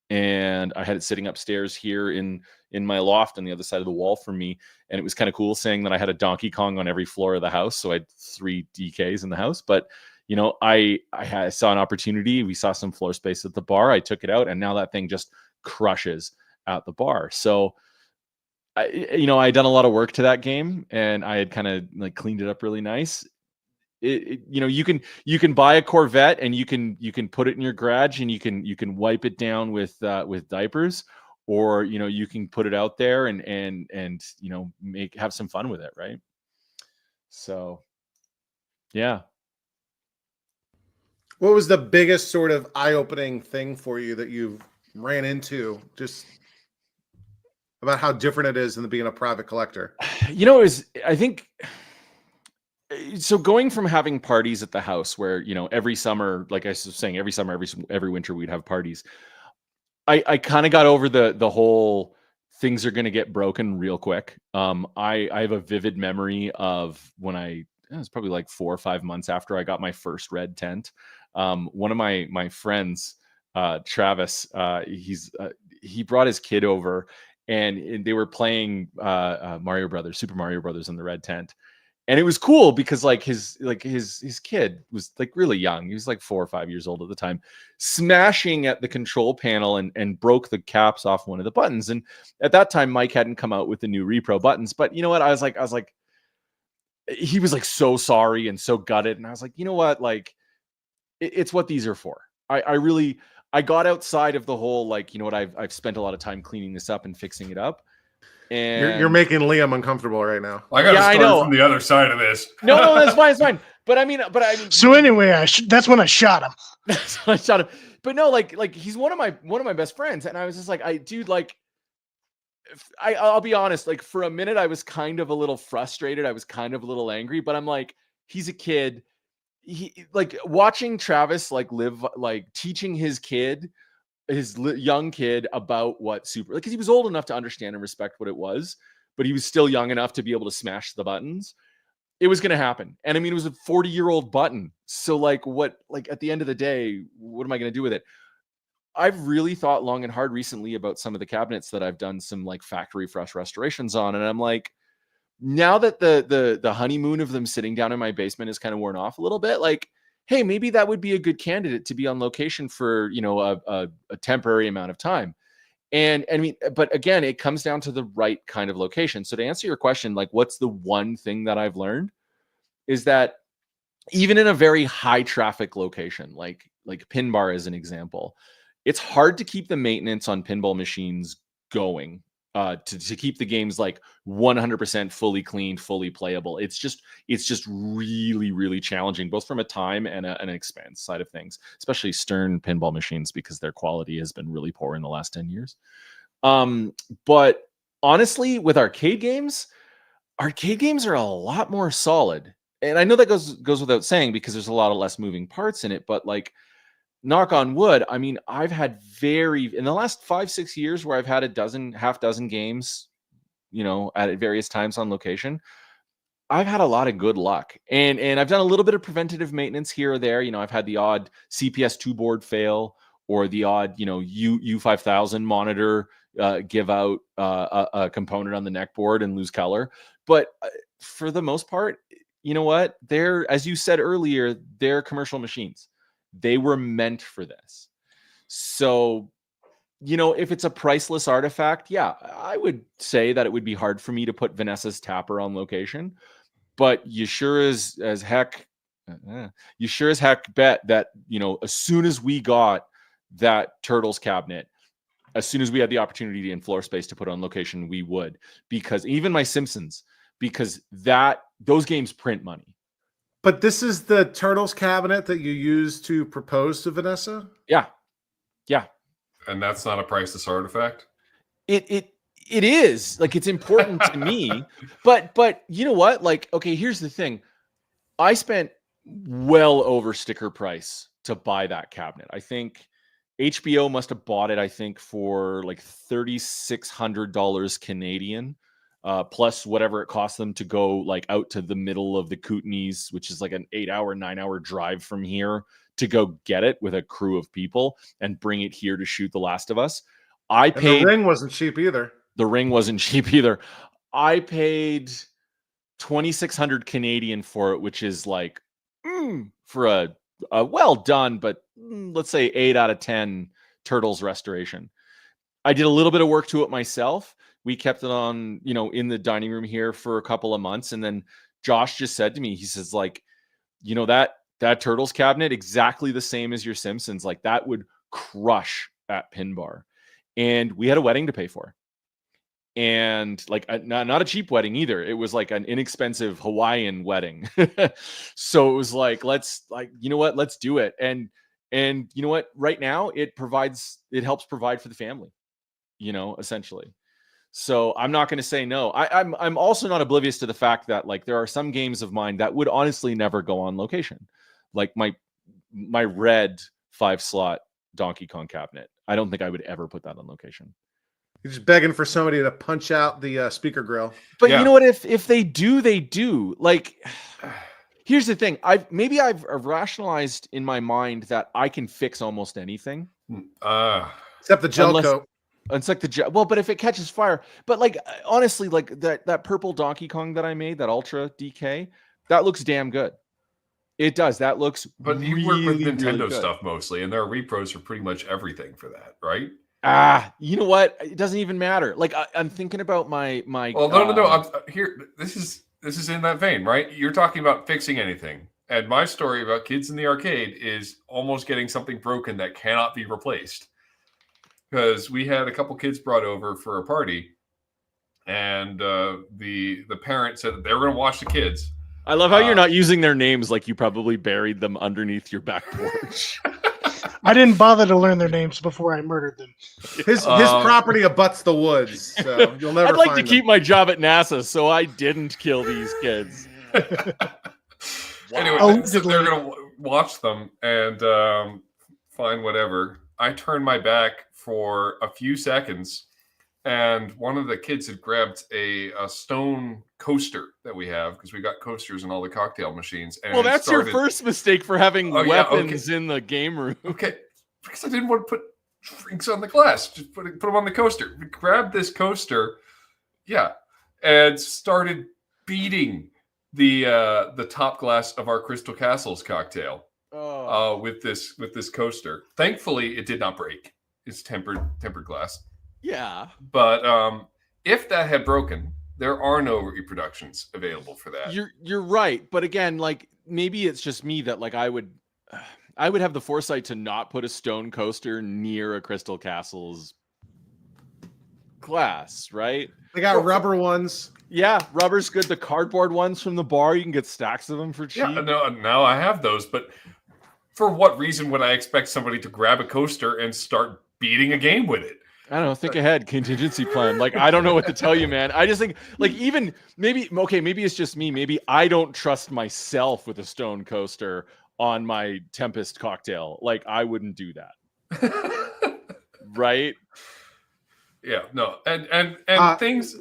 and I had it sitting upstairs here in my loft on the other side of the wall from me. And it was kind of cool saying that I had a Donkey Kong on every floor of the house. So I had 3 DKs in the house. But, I saw an opportunity. We saw some floor space at the bar. I took it out, and now that thing just crushes at the bar. So, I had done a lot of work to that game, and I had kind of like cleaned it up really nice. You can buy a Corvette, and you can put it in your garage, and you can wipe it down with diapers, or you can put it out there and have some fun with it, right? So, yeah. What was the biggest sort of eye-opening thing for you that you've ran into, just about how different it is than being a private collector? I think. So going from having parties at the house where, every summer, like I was saying, every summer, every winter, we'd have parties. I kind of got over the whole things are going to get broken real quick. I have a vivid memory of when it was probably like 4 or 5 months after I got my first red tent. One of my friends, Travis, he brought his kid over, and they were playing Super Mario Brothers in the red tent. And it was cool because his kid was like really young. He was like 4 or 5 years old at the time, smashing at the control panel and broke the caps off one of the buttons. And at that time, Mike hadn't come out with the new repro buttons. But you know what? I was like, he was like so sorry and so gutted. And I was like, you know what? Like, it's what these are for. I got outside of the whole, like, you know what? I've spent a lot of time cleaning this up and fixing it up. And You're making Liam uncomfortable right now. I got to start from the other side of this. No, that's fine. It's fine. But I mean. So anyway, that's when I shot him. That's when I shot him. But no, like he's one of my best friends, and I was just like, I'll be honest. Like for a minute, I was kind of a little frustrated. I was kind of a little angry. But I'm like, he's a kid. He like watching Travis like live, like teaching his young kid about what super, because he was old enough to understand and respect what it was, but he was still young enough to be able to smash the buttons. It was going to happen. And I mean, it was a 40-year-old button. So like at the end of the day, what am I going to do with it? I've really thought long and hard recently about some of the cabinets that I've done some like factory fresh restorations on. And I'm like, now that the honeymoon of them sitting down in my basement is kind of worn off a little bit, like, hey, maybe that would be a good candidate to be on location for, a temporary amount of time. And I mean, but again, it comes down to the right kind of location. So to answer your question, like, what's the one thing that I've learned is that even in a very high traffic location, like Pin Bar as an example, it's hard to keep the maintenance on pinball machines going. To keep the games like 100% fully cleaned, fully playable. It's just really, really challenging, both from a time and an expense side of things, especially Stern pinball machines, because their quality has been really poor in the last 10 years. But honestly, with arcade games are a lot more solid. And I know that goes without saying because there's a lot of less moving parts in it, but like, knock on wood, I mean, I've had in the last 5-6 years where I've had half dozen games, at various times on location, I've had a lot of good luck. And I've done a little bit of preventative maintenance here or there. I've had the odd CPS2 board fail or the odd, U5000 monitor give out a component on the neck board and lose color. But for the most part, you know what? As you said earlier, they're commercial machines. They were meant for this. So, if it's a priceless artifact, yeah, I would say that it would be hard for me to put Vanessa's Tapper on location. But you sure as heck bet that, as soon as we got that Turtles cabinet, as soon as we had the opportunity in floor space to put on location, we would. Because even my Simpsons, because those games print money. But this is the Turtles cabinet that you used to propose to Vanessa? Yeah. And that's not a priceless artifact? It is, like, it's important to me, but you know what? Like, okay, here's the thing. I spent well over sticker price to buy that cabinet. I think HBO must have bought it, I think, for like $3,600 Canadian, plus whatever it cost them to go like out to the middle of the Kootenays, which is like an 8-hour, 9-hour drive from here to go get it with a crew of people and bring it here to shoot The Last of Us. And the ring wasn't cheap either. The ring wasn't cheap either. I paid 2,600 Canadian for it, which is like for a well done, but let's say 8 out of 10 Turtles restoration. I did a little bit of work to it myself. We kept it on, in the dining room here for a couple of months. And then Josh just said to me, he says, like, that Turtles cabinet, exactly the same as your Simpsons, like that would crush at Pin Bar. And we had a wedding to pay for. And like not a cheap wedding either. It was like an inexpensive Hawaiian wedding. So it was like, let's do it. And you know what? Right now it helps provide for the family, essentially. So I'm not going to say no. I'm also not oblivious to the fact that like there are some games of mine that would honestly never go on location. Like my red 5-slot Donkey Kong cabinet. I don't think I would ever put that on location. You're just begging for somebody to punch out the speaker grill. But you know what? If they do, they do. Like, here's the thing. I've rationalized in my mind that I can fix almost anything. Except the gel coat. It's like the gel. Well, but if it catches fire. But like, honestly, like that purple Donkey Kong that I made, that Ultra DK, that looks damn good. It does. That looks But you really, work with Nintendo really stuff mostly, and their repros are pretty much everything for that, right? You know what? It doesn't even matter. Like I'm thinking about my. Well, no. I'm here. This is in that vein, right? You're talking about fixing anything, and my story about kids in the arcade is almost getting something broken that cannot be replaced. Because we had a couple kids brought over for a party, and the parent said that they were going to watch the kids. I love how you're not using their names like you probably buried them underneath your back porch. I didn't bother to learn their names before I murdered them. His property abuts the woods, so you'll never. I'd like to find keep them. my job at NASA, so I didn't kill these kids. Anyway, so they're going to watch them and find whatever. I turned my back for a few seconds, and one of the kids had grabbed a stone coaster that we have, because we got coasters in all the cocktail machines. And well, that's your first mistake for having weapons in the game room. Okay, because I didn't want to put drinks on the glass. Just put them on the coaster. We grabbed this coaster, and started beating the top glass of our Crystal Castles cocktail with this coaster. Thankfully, it did not break. It's tempered glass. Yeah, but if that had broken, there are no reproductions available for that. You're right, but again, like maybe it's just me that like I would have the foresight to not put a stone coaster near a Crystal Castles glass, right? They got rubber ones. Yeah, rubber's good. The cardboard ones from the bar, you can get stacks of them for cheap. Yeah, no, I have those, but for what reason would I expect somebody to grab a coaster and start beating a game with it? I don't know. Think ahead. Contingency plan. Like, I don't know what to tell you, man. I just think, like, even maybe it's just me. Maybe I don't trust myself with a stone coaster on my Tempest cocktail. Like, I wouldn't do that. Right? Yeah, no. And things.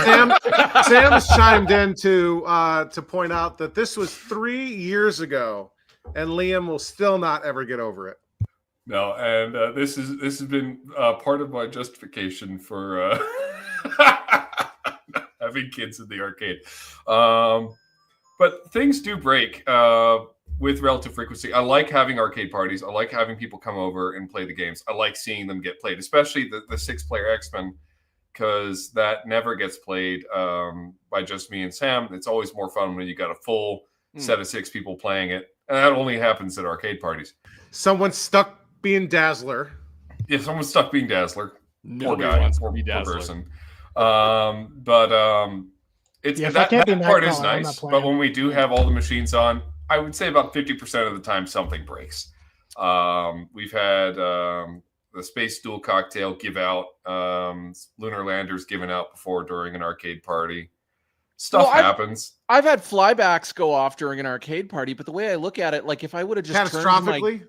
Sam has chimed in to point out that this was 3 years ago, and Liam will still not ever get over it. No, and this has been part of my justification for having kids in the arcade. But things do break with relative frequency. I like having arcade parties. I like having people come over and play the games. I like seeing them get played, especially the 6-player X-Men, because that never gets played by just me and Sam. It's always more fun when you got a full set of 6 people playing it, and that only happens at arcade parties. Someone's stuck being Dazzler. Yeah, someone's stuck being Dazzler. Nobody poor guy, wants to poor be Dazzler. person. But it's Yeah, if that I can't be part Nightcrawler, is I'm not nice. playing. But when we do have all the machines on, I would say about 50% of the time something breaks. We've had the Space Duel cocktail give out. Lunar Landers given out before during an arcade party. Stuff happens. I've had flybacks go off during an arcade party, but the way I look at it, like if I would have just catastrophically.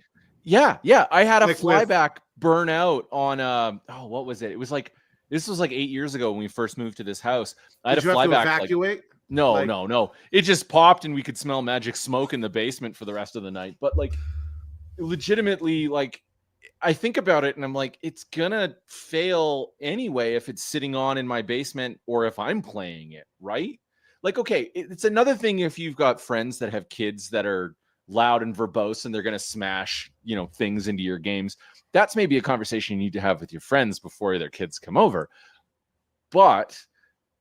Yeah, I had a Like flyback burn out on what was it? It was like this was like 8 years ago when we first moved to this house. I had Did you a have to flyback. evacuate? No. It just popped and we could smell magic smoke in the basement for the rest of the night. But like legitimately, like I think about it and I'm like, it's gonna fail anyway if it's sitting on in my basement or if I'm playing it, right? Like, okay, it's another thing if you've got friends that have kids that are loud and verbose and they're going to smash, things into your games. That's maybe a conversation you need to have with your friends before their kids come over. But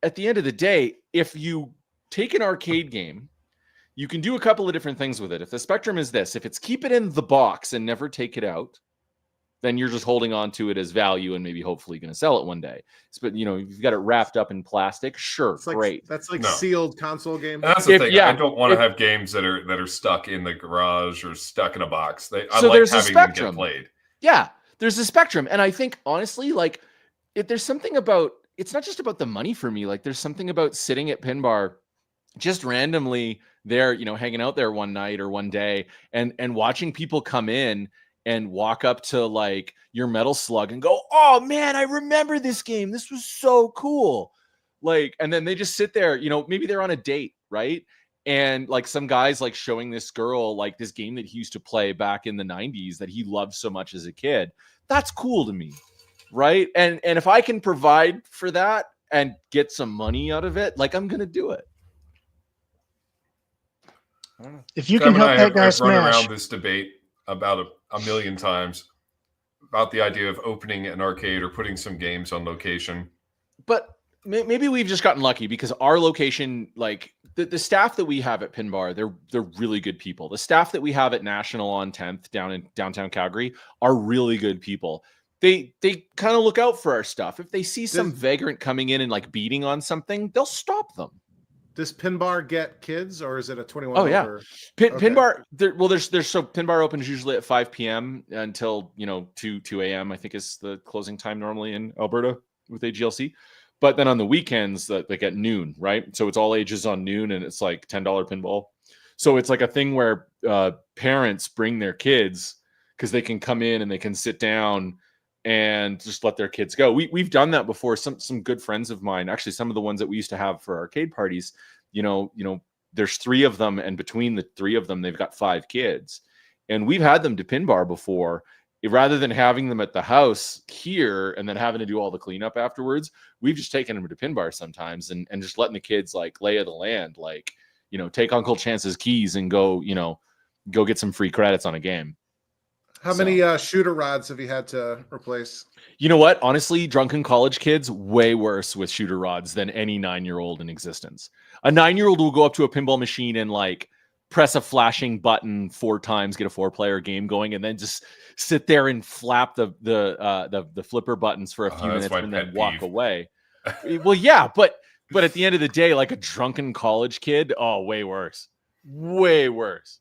at the end of the day, if you take an arcade game, you can do a couple of different things with it. If the spectrum is this, if it's keep it in the box and never take it out, then you're just holding on to it as value and maybe hopefully going to sell it one day. But you've got it wrapped up in plastic. Sure, great. That's like sealed console game. And that's the thing. I don't want to have games that are stuck in the garage or stuck in a box. I like having them get played. Yeah, there's a spectrum, and I think honestly, like, there's something about it's not just about the money for me. Like, there's something about sitting at Pin Bar, just randomly there, hanging out there one night or one day, and watching people come in and walk up to like your Metal Slug and go, "Oh man, I remember this game. This was so cool." Like, and then they just sit there, maybe they're on a date, right? And like some guy's like showing this girl like this game that he used to play back in the 90s that he loved so much as a kid. That's cool to me, right? And if I can provide for that and get some money out of it, like I'm gonna do it. I don't know. If you can help that guy smash. I've run around this debate about a million times about the idea of opening an arcade or putting some games on location. But maybe we've just gotten lucky because our location, like the staff that we have at Pin Bar, they're really good people. The staff that we have at National on 10th down in downtown Calgary are really good people. They kind of look out for our stuff. If they see some vagrant coming in and like beating on something, they'll stop them. Does Pin Bar get kids, or is it a 21? Oh yeah, Pin Bar. There's so Pin Bar opens usually at 5 p.m. until 2 a.m. I think is the closing time normally in Alberta with AGLC. But then on the weekends, like at noon, right? So it's all ages on noon, and it's like $10 pinball. So it's like a thing where parents bring their kids because they can come in and they can sit down and just let their kids go. We've done that before. Some good friends of mine, actually, some of the ones that we used to have for arcade parties. There's 3 of them, and between the 3 of them, they've got 5 kids, and we've had them to Pin Bar before. Rather than having them at the house here and then having to do all the cleanup afterwards, we've just taken them to Pin Bar sometimes and just letting the kids like lay of the land, like, take Uncle Chance's keys and go get some free credits on a game. How many shooter rods have you had to replace? You know what? Honestly, drunken college kids, way worse with shooter rods than any 9-year-old in existence. A 9-year-old will go up to a pinball machine and like press a flashing button 4 times, get a 4-player game going, and then just sit there and flap the flipper buttons for a few minutes and then walk away. Well, yeah, but at the end of the day, like a drunken college kid, oh, way worse. Way worse.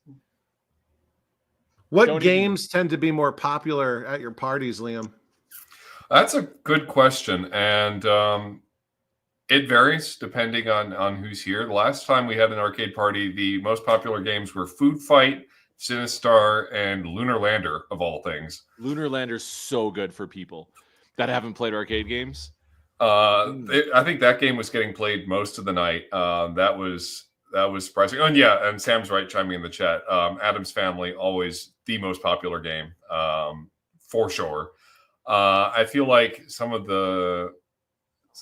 What games tend to be more popular at your parties, Liam? That's a good question. And it varies depending on who's here. The last time we had an arcade party, the most popular games were Food Fight, Sinistar, and Lunar Lander, of all things. Lunar Lander's so good for people that haven't played arcade games. I think that game was getting played most of the night. That was surprising. Oh, and yeah, and Sam's right, chiming in the chat. Adam's Family, always the most popular game, for sure. I feel like some of the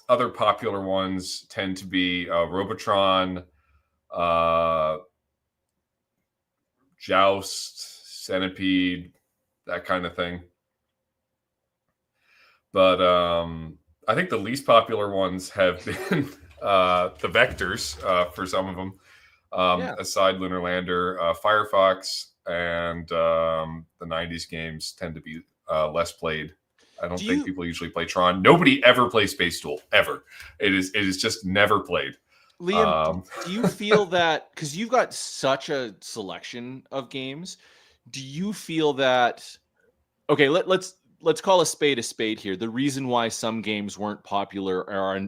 other popular ones tend to be Robotron, Joust, Centipede, that kind of thing. But I think the least popular ones have been the Vectors for some of them. Aside Lunar Lander, Firefox, and the 90s games tend to be less played. I don't think people usually play Tron. Nobody ever plays Space Duel, ever. It is just never played. Liam, do you feel that, because you've got such a selection of games, do you feel that, okay, let's let's call a spade here. The reason why some games weren't popular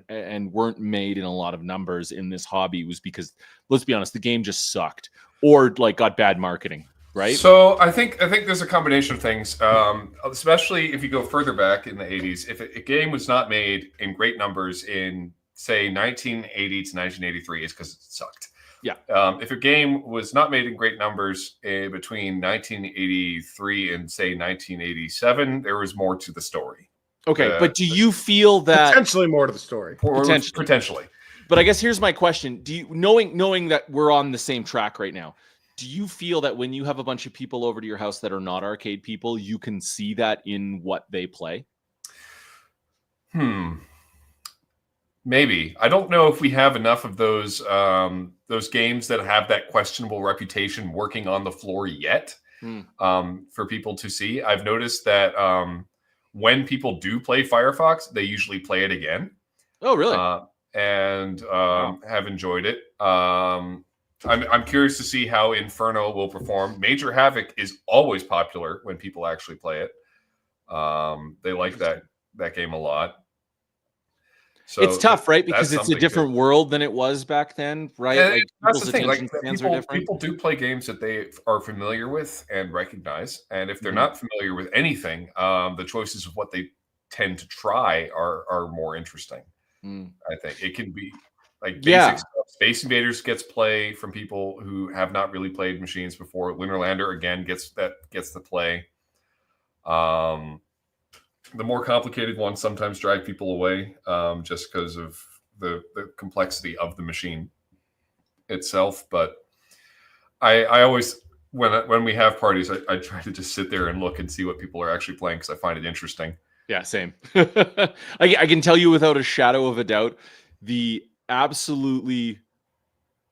and weren't made in a lot of numbers in this hobby was because, let's be honest, the game just sucked or like got bad marketing, right? So I think there's a combination of things, especially if you go further back in the 80s. If a game was not made in great numbers in, say, 1980 to 1983, it's because it sucked. Yeah. If a game was not made in great numbers between 1983 and, say, 1987, there was more to the story. Okay, but do you feel that potentially more to the story? Potentially. But I guess here's my question: do you, knowing that we're on the same track right now, do you feel that when you have a bunch of people over to your house that are not arcade people, you can see that in what they play? Maybe. I don't know if we have enough of those games that have that questionable reputation working on the floor yet for people to see. I've noticed that when people do play Firefox, they usually play it again. Oh, really? And have enjoyed it. I'm curious to see how Inferno will perform. Major Havoc is always popular when people actually play it. They like that game a lot. So it's tough, right? Because it's a different world than it was back then, right? And like that's the thing. Like people do play games that they are familiar with and recognize, and if they're not familiar with anything, the choices of what they tend to try are more interesting. I think it can be like basic stuff. Space Invaders gets play from people who have not really played machines before. Winterlander again gets the play. The more complicated ones sometimes drive people away just because of the complexity of the machine itself. But I always, when we have parties, I try to just sit there and look and see what people are actually playing because I find it interesting. Yeah, same. I can tell you without a shadow of a doubt, the absolutely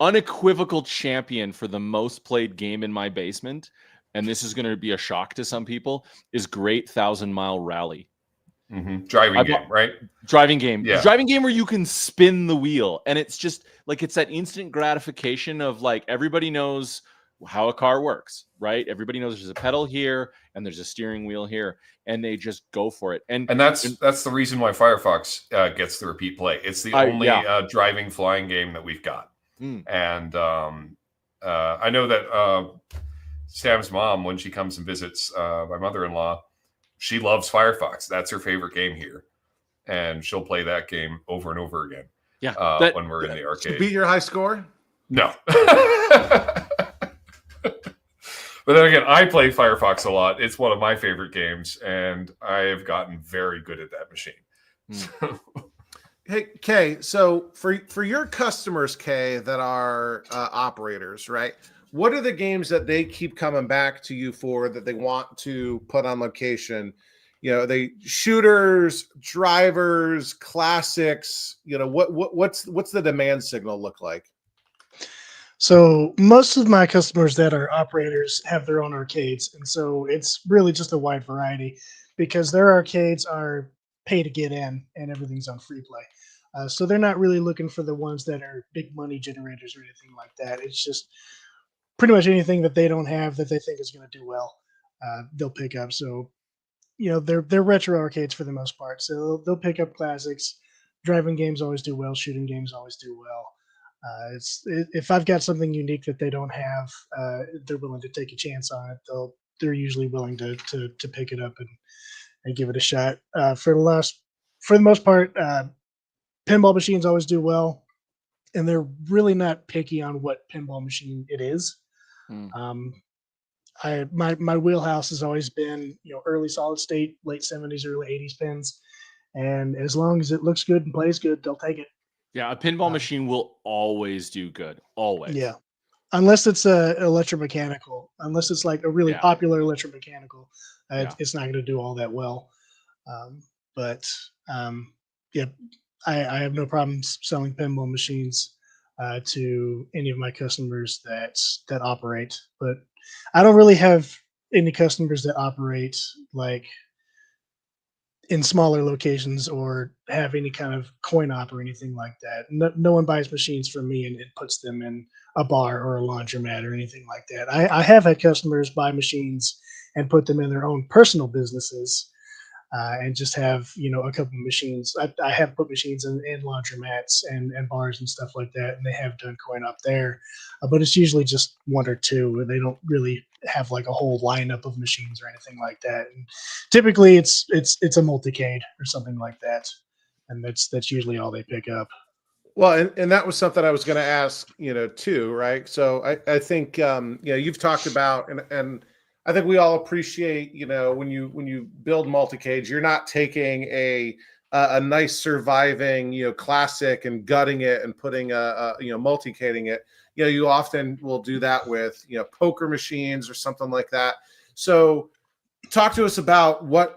unequivocal champion for the most played game in my basement, and this is going to be a shock to some people, is Great 1,000 Mile Rally. Driving game, right? Driving game. Yeah. Driving game where you can spin the wheel. And it's just like, it's that instant gratification of like, everybody knows how a car works, right? Everybody knows there's a pedal here and there's a steering wheel here, and they just go for it. And that's the reason why Firefox gets the repeat play. It's the only driving flying game that we've got. And I know that Sam's mom, when she comes and visits my mother-in-law, she loves Firefox. That's her favorite game here. And she'll play that game over and over again. Yeah. When we're in the arcade. To beat your high score? No. But then again, I play Firefox a lot. It's one of my favorite games, and I have gotten very good at that machine. Hey, Kay, so for your customers, Kay, that are operators, right? What are the games that they keep coming back to you for that they want to put on location? You know, they shooters, drivers, classics. You know, what's the demand signal look like? So most of my customers that are operators have their own arcades, and so it's really just a wide variety because their arcades are pay to get in and everything's on free play. So they're not really looking for the ones that are big money generators or anything like that. It's just pretty much anything that they don't have that they think is going to do well, they'll pick up. So, you know, they're retro arcades for the most part. So they'll pick up classics. Driving games always do well. Shooting games always do well. If I've got something unique that they don't have, they're willing to take a chance on it. They're usually willing to pick it up and give it a shot. For the most part, pinball machines always do well, and they're really not picky on what pinball machine it is. My wheelhouse has always been, you know, early solid state, late 70s, early 80s pins, and as long as it looks good and plays good, they'll take it. Yeah, a pinball machine will always do good. Always. Yeah. Unless it's electromechanical, unless it's like a really popular electromechanical, it's not going to do all that well. I have no problems selling pinball machines to any of my customers that operate, but I don't really have any customers that operate like in smaller locations or have any kind of coin op or anything like that. No one buys machines from me and it puts them in a bar or a laundromat or anything like that. I have had customers buy machines and put them in their own personal businesses, and just have, a couple of machines. I have put machines in laundromats and bars and stuff like that, and they have done coin op there, but it's usually just one or two, and they don't really have like a whole lineup of machines or anything like that. And typically, it's a multicade or something like that, and that's usually all they pick up. Well, and that was something I was going to ask, too, right? So I think, you've talked about, and I think we all appreciate, when you build multi-cage, you're not taking a nice surviving, classic and gutting it and putting multi-cading it. You often will do that with, poker machines or something like that. So talk to us about what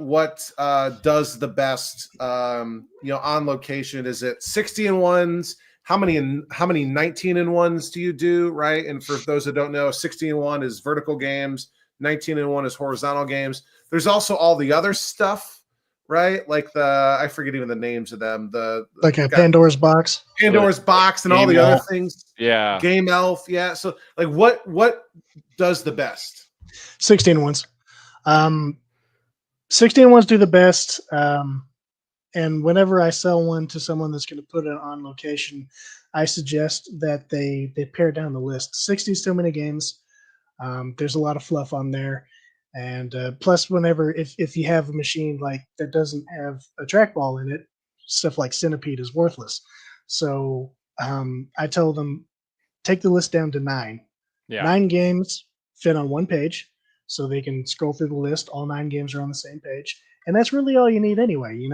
does the best, on location. Is it 60-in-1s? How many 19-in-1s do you do, right? And for those that don't know, 60-in-1 is vertical games, 19-in-1 is horizontal games. There's also all the other stuff, right? Like I forget even the names of them. Like a Pandora's box, and all the other things. Yeah. Game Elf. Yeah. So like what does the best? 16-in-1s. 16-in-1s do the best. And whenever I sell one to someone that's going to put it on location, I suggest that they pare down the list. 60 is too many games. There's a lot of fluff on there. And plus, if you have a machine like that doesn't have a trackball in it, stuff like Centipede is worthless. So I tell them, take the list down to 9. Yeah. 9 games fit on one page, so they can scroll through the list. All 9 games are on the same page. And that's really all you need anyway, You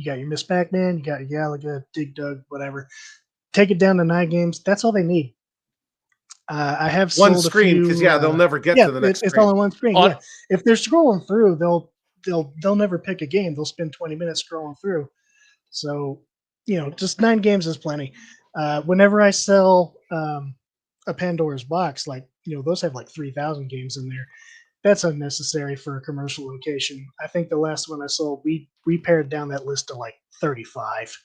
got your Miss Pac-Man, you got your Galaga, Dig Dug, whatever. Take it down to 9 games. That's all they need. I have one sold screen because they'll never get to the next it's screen. all on one screen. Yeah. If they're scrolling through, they'll never pick a game. They'll spend 20 minutes scrolling through. So, just 9 games is plenty. Whenever I sell a Pandora's box, like, those have like 3,000 games in there. That's unnecessary for a commercial location. I think the last one I sold, we pared down that list to like 35.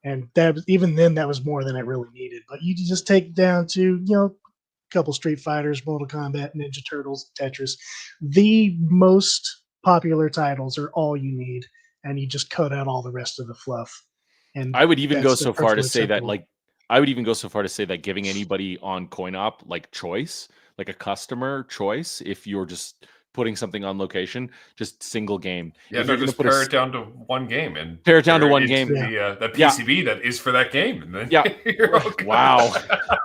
And even then, that was more than it really needed. But you just take it down to, a couple Street Fighters, Mortal Kombat, Ninja Turtles, Tetris. The most popular titles are all you need, and you just cut out all the rest of the fluff. And I would even go that's so far to perfectly say that, acceptable. giving anybody on coin op like choice, like a customer choice, if you're just putting something on location, just single game. Yeah, If no, you're just gonna pare it down to one game and Pare it down to one into game. The PCB that is for that game. And then Yeah. you're okay. Wow.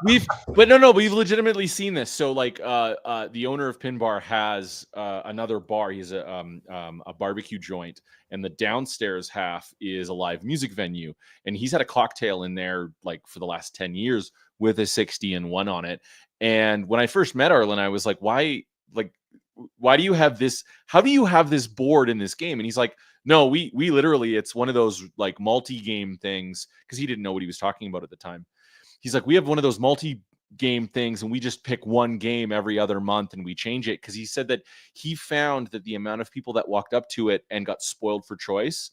We've legitimately seen this. So like the owner of Pin Bar has another bar. He's a barbecue joint, and the downstairs half is a live music venue. And he's had a cocktail in there like for the last 10 years with a 60-in-1 on it. And when I first met Arlen, I was like, why do you have this? How do you have this board in this game? And he's like, no, we literally, it's one of those like multi-game things, because he didn't know what he was talking about at the time. He's like, we have one of those multi-game things, and we just pick one game every other month and we change it. Because he said that he found that the amount of people that walked up to it and got spoiled for choice,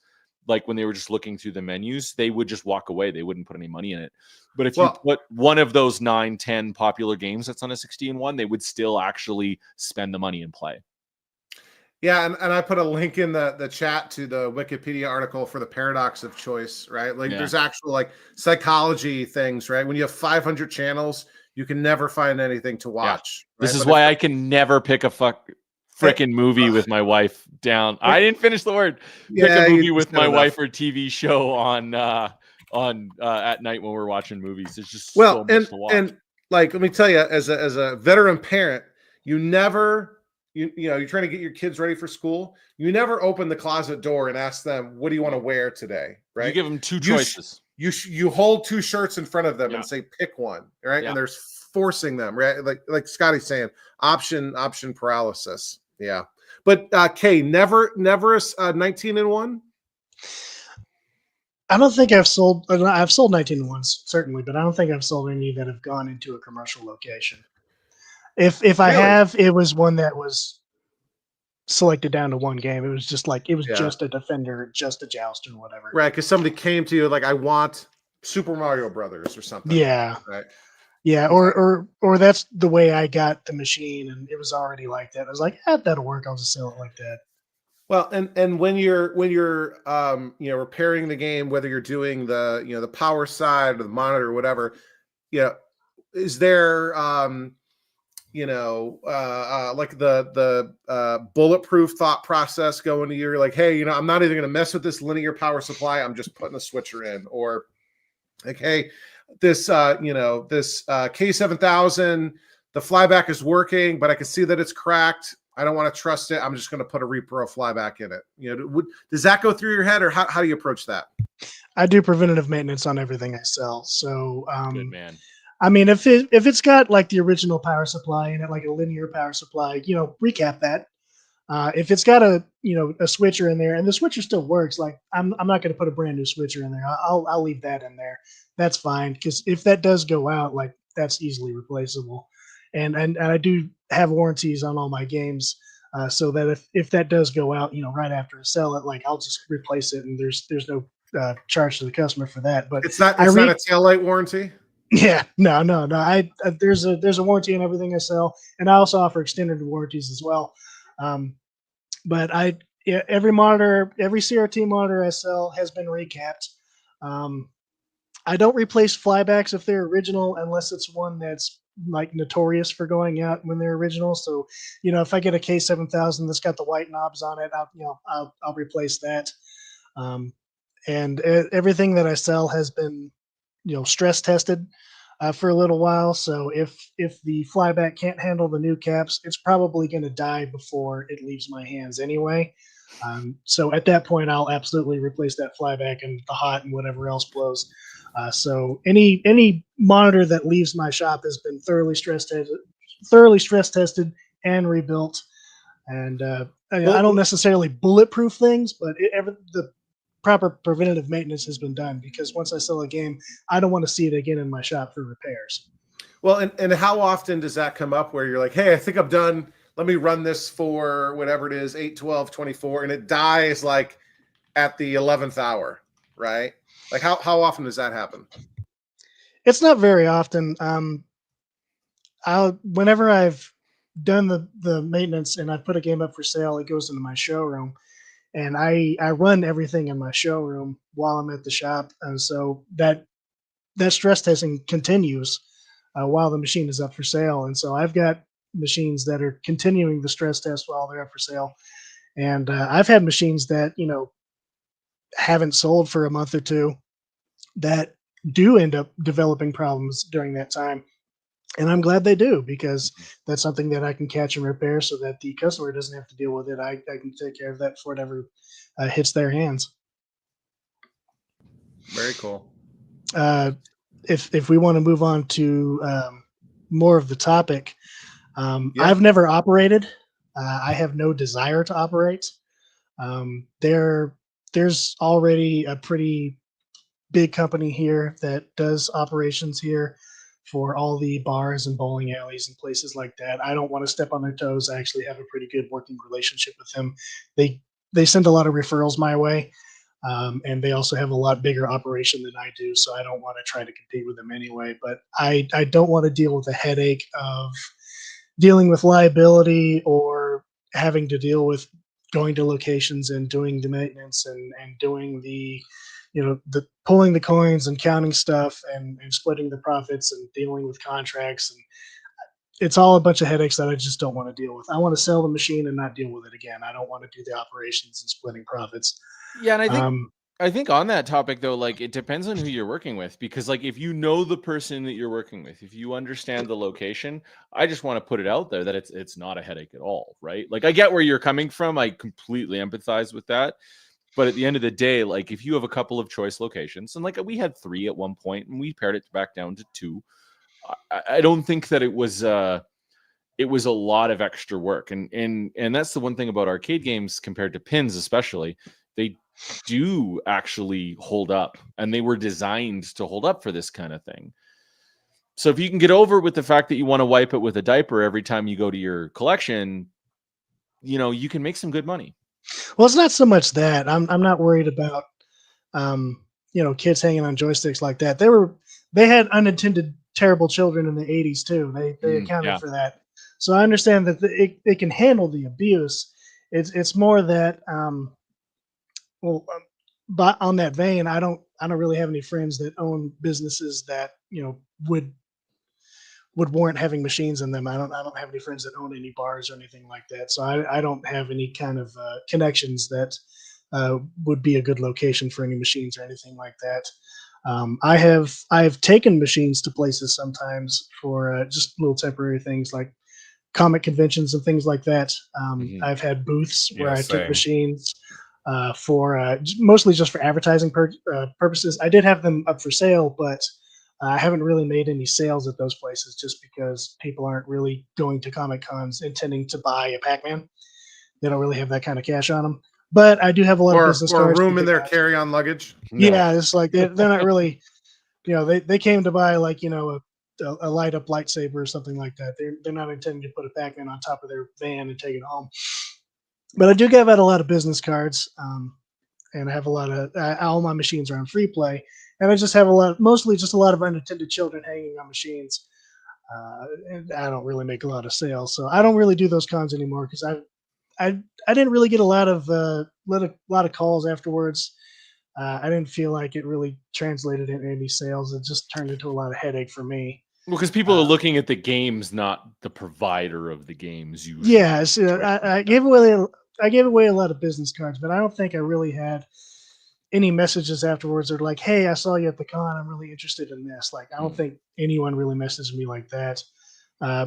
like when they were just looking through the menus, they would just walk away. They wouldn't put any money in it. But if you put one of those 9, 10 popular games that's on a 60-in-1, they would still actually spend the money and play. Yeah, and I put a link in the chat to the Wikipedia article for the paradox of choice, right? Like there's actual like psychology things, right? When you have 500 channels, you can never find anything to watch. Yeah. Right? This is why I can never pick a freaking movie with my wife down. I didn't finish the word. Pick a movie with my wife or TV show on at night when we're watching movies. It's just so much to watch. And like, let me tell you, as a veteran parent, you never, you're trying to get your kids ready for school. You never open the closet door and ask them, what do you want to wear today? Right. You give them 2 choices. You hold 2 shirts in front of them and say, pick one. Right. Yeah. And there's forcing them, right? Like Scotty's saying, option paralysis. Yeah. But Kay, never a 19-in-1. I don't think I've sold 19-in-1s, certainly, but I don't think I've sold any that have gone into a commercial location. If I have, it was one that was selected down to one game. It was just like just a Defender, just a Joust, or whatever. Right, because somebody came to you like, I want Super Mario Brothers or something. Yeah. Right. Yeah, or that's the way I got the machine, and it was already like that. I was like, that'll work. I'll just sell it like that. Well, and when you're repairing the game, whether you're doing the power side or the monitor or whatever, is there like the bulletproof thought process going to you, like, hey, I'm not even going to mess with this linear power supply. I'm just putting a switcher in, or like, hey, this this K7000, the flyback is working, but I can see that it's cracked. I don't want to trust it. I'm just going to put a repro flyback in it. Does that go through your head, or how do you approach that? I do preventative maintenance on everything I sell. So, Good man. I mean, if it's got like the original power supply in it, like a linear power supply, recap that. If it's got a switcher in there and the switcher still works, like I'm not going to put a brand new switcher in there. I'll leave that in there. That's fine, because if that does go out, like that's easily replaceable. And I do have warranties on all my games, so that if that does go out, right after I sell it, like I'll just replace it, and there's no charge to the customer for that. But it's not a taillight warranty. Yeah, no. There's a warranty on everything I sell, and I also offer extended warranties as well. But every monitor, every CRT monitor I sell has been recapped. I don't replace flybacks if they're original, unless it's one that's like notorious for going out when they're original. So, if I get a K7000 that's got the white knobs on it, I'll replace that. And everything that I sell has been, stress tested for a little while. So if the flyback can't handle the new caps, it's probably going to die before it leaves my hands anyway. So at that point, I'll absolutely replace that flyback and the hot and whatever else blows. So any monitor that leaves my shop has been thoroughly stress tested and rebuilt. And I don't necessarily bulletproof things, but the proper preventative maintenance has been done, because once I sell a game, I don't want to see it again in my shop for repairs. Well, and how often does that come up where you're like, hey, I think I'm done. Let me run this for whatever it is, 8, 12, 24, and it dies like at the 11th hour, right? Like how often does that happen? It's not very often. Whenever I've done the maintenance and I put a game up for sale, it goes into my showroom, and I run everything in my showroom while I'm at the shop. And so that stress testing continues while the machine is up for sale. And so I've got machines that are continuing the stress test while they're up for sale. And I've had machines that, haven't sold for a month or two that do end up developing problems during that time. And I'm glad they do, because that's something that I can catch and repair so that the customer doesn't have to deal with it. I can take care of that before it ever hits their hands. Very cool. If we want to move on to more of the topic, Yeah. I've never operated. I have no desire to operate. There's already a pretty big company here that does operations here for all the bars and bowling alleys and places like that. I don't want to step on their toes. I actually have a pretty good working relationship with them. They send a lot of referrals my way, and they also have a lot bigger operation than I do, so I don't want to try to compete with them anyway. But I don't want to deal with the headache of dealing with liability, or having to deal with going to locations and doing the maintenance and doing the pulling the coins and counting stuff and splitting the profits and dealing with contracts. And it's all a bunch of headaches that I just don't want to deal with. I want to sell the machine and not deal with it again. I don't want to do the operations and splitting profits. Yeah, and I think on that topic though, like it depends on who you're working with, because like if you know the person that you're working with, if you understand the location, I just want to put it out there that it's not a headache at all, right? Like I get where you're coming from. I completely empathize with that. But at the end of the day, like if you have a couple of choice locations, and like we had 3 at one point and we pared it back down to 2, I don't think that it was a lot of extra work. And that's the one thing about arcade games compared to pins, especially, they do actually hold up, and they were designed to hold up for this kind of thing. So if you can get over with the fact that you want to wipe it with a diaper every time you go to your collection, you can make some good money. Well, it's not so much that I'm not worried about, kids hanging on joysticks like that. They had unintended terrible children in the 80s too. They accounted for that. So I understand that it can handle the abuse. It's more that but on that vein, I don't really have any friends that own businesses that would warrant having machines in them. I don't have any friends that own any bars or anything like that. So I don't have any kind of connections that would be a good location for any machines or anything like that. I have taken machines to places sometimes for just little temporary things like comic conventions and things like that. I've had booths where Yeah, I took same. machines for mostly just for advertising purposes. I did have them up for sale, but I haven't really made any sales at those places just because people aren't really going to Comic Cons intending to buy a Pac-Man. They don't really have that kind of cash on them. But I do have a lot of business or cards. room to in give their out. carry-on luggage. No. Yeah, it's like they're not really, they came to buy like a light up lightsaber or something like that. They're not intending to put a Pac-Man on top of their van and take it home. But I do give out a lot of business cards, and I have a lot of all my machines are on free play, and I just have mostly just a lot of unattended children hanging on machines. And I don't really make a lot of sales, so I don't really do those cons anymore because I didn't really get a lot of calls afterwards. I didn't feel like it really translated into any sales. It just turned into a lot of headache for me. Well, because people are looking at the games, not the provider of the games. Usually, Yeah, so I gave away a lot of business cards, but I don't think I really had any messages afterwards that are like, "Hey, I saw you at the con. I'm really interested in this." Like, I don't think anyone really messaged me like that.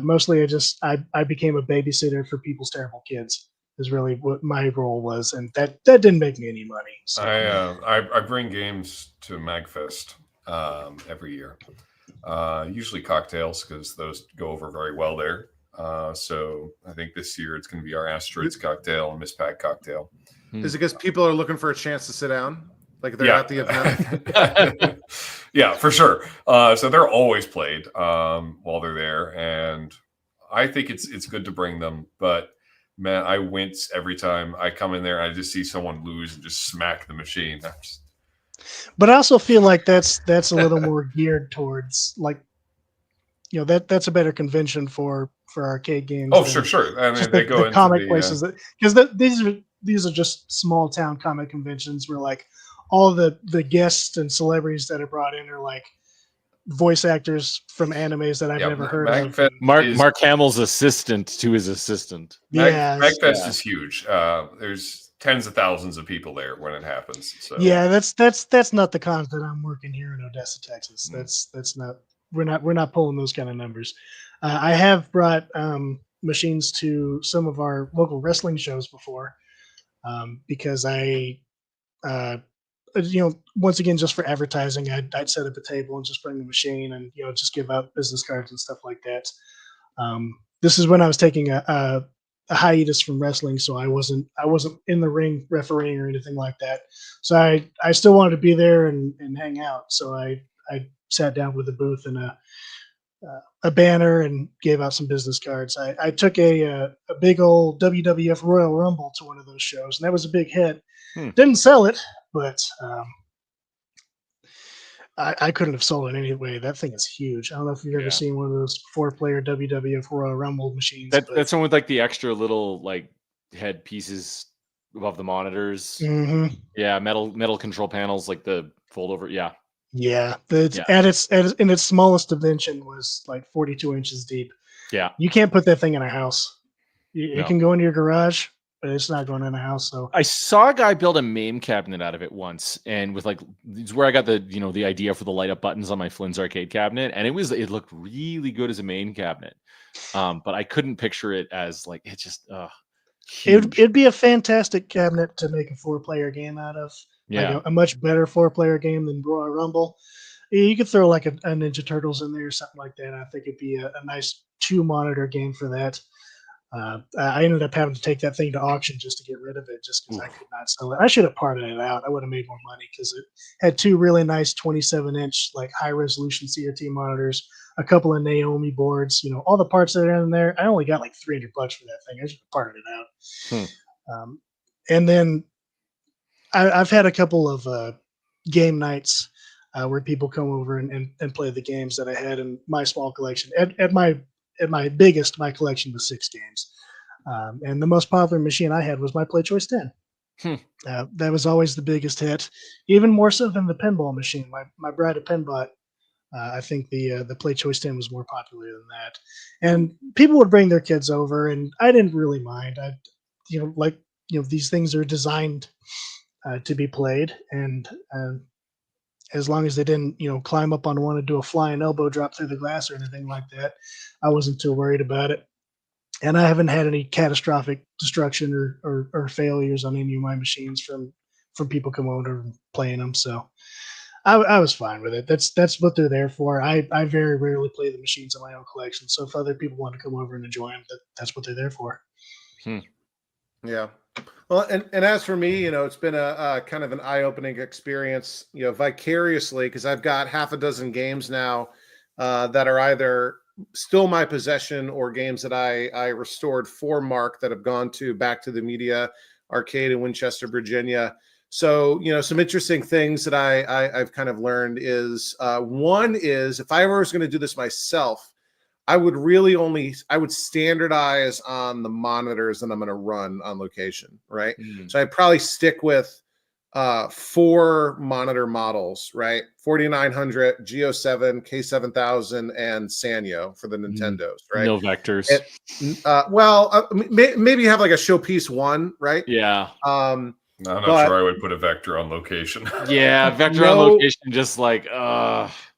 Mostly, I became a babysitter for people's terrible kids. Is really what my role was, and that didn't make me any money. So. I bring games to MagFest every year. Usually cocktails because those go over very well there. So I think this year it's going to be our Asteroids cocktail and Miss Pac cocktail. Is it because people are looking for a chance to sit down? Like they're at the event? Yeah, for sure. So they're always played while they're there. And I think it's good to bring them. But man, I wince every time I come in there. I just see someone lose and just smack the machine. But I also feel like that's a little more geared towards like, that's a better convention for arcade games. Oh, sure. I mean, they go the into comic places because these are just small town comic conventions where like all the guests and celebrities that are brought in are like voice actors from animes that I've never heard of. Mark Hamill's assistant to his assistant. MagFest is huge. There's tens of thousands of people there when it happens. So yeah, that's not the cons that I'm working here in Odessa, Texas. That's not we're not pulling those kind of numbers. I have brought machines to some of our local wrestling shows before because I once again, just for advertising, I'd set up a table and just bring the machine and just give out business cards and stuff like that. This is when I was taking a hiatus from wrestling, so I wasn't in the ring refereeing or anything like that. So I still wanted to be there and hang out. So I sat down with a booth and a banner and gave out some business cards. I took a big old WWF Royal Rumble to one of those shows, and that was a big hit. Didn't sell it, but I couldn't have sold it anyway. That thing is huge. I don't know if you've ever seen one of those 4-player WWF Royal Rumble machines. That's one with like the extra little like head pieces above the monitors. Mm-hmm. Yeah, metal control panels, like the fold over. Yeah. At its smallest dimension was like 42 inches deep. Yeah. You can't put that thing in a house. It can go into your garage, but it's not going in a house. So I saw a guy build a MAME cabinet out of it once, and with like, it's where I got the idea for the light up buttons on my Flynn's arcade cabinet, and it looked really good as a MAME cabinet, but I couldn't picture it as like it's just it'd be a fantastic cabinet to make a 4-player game out of. Yeah, like a much better 4-player game than Royal Rumble. You could throw like a Ninja Turtles in there or something like that. I think it'd be a nice 2-monitor game for that. I ended up having to take that thing to auction just to get rid of it, just because I could not sell it. I should have parted it out. I would have made more money because it had 2 really nice 27-inch like high-resolution CRT monitors, a couple of Naomi boards. All the parts that are in there. I only got like $300 for that thing. I should have parted it out. And then I've had a couple of game nights where people come over and play the games that I had in my small collection. At my biggest, my collection was 6 games. And the most popular machine I had was my Play Choice 10. That was always the biggest hit, even more so than the pinball machine. My bride at Pinbot, I think the Play Choice 10 was more popular than that. And people would bring their kids over, and I didn't really mind. These things are designed to be played, and as long as they didn't, climb up on one and do a flying elbow drop through the glass or anything like that, I wasn't too worried about it. And I haven't had any catastrophic destruction or failures on any of my machines from people coming over and playing them. So I was fine with it. That's what they're there for. I very rarely play the machines in my own collection. So if other people want to come over and enjoy them, that's what they're there for. Yeah. Well, and as for me, it's been a kind of an eye-opening experience, vicariously, because I've got half a dozen games now that are either still my possession or games that I restored for Mark that have gone back to the Media Arcade in Winchester, Virginia. So, some interesting things that I've kind of learned is one is if I was going to do this myself, I would standardize on the monitors that I'm going to run on location, right? So I'd probably stick with 4 monitor models, right? 4900, G07, K7000, and Sanyo for the Nintendos, right? No vectors. Maybe have like a showpiece one, right? Yeah. I'm not sure I would put a vector on location. Yeah, vector on location, just like,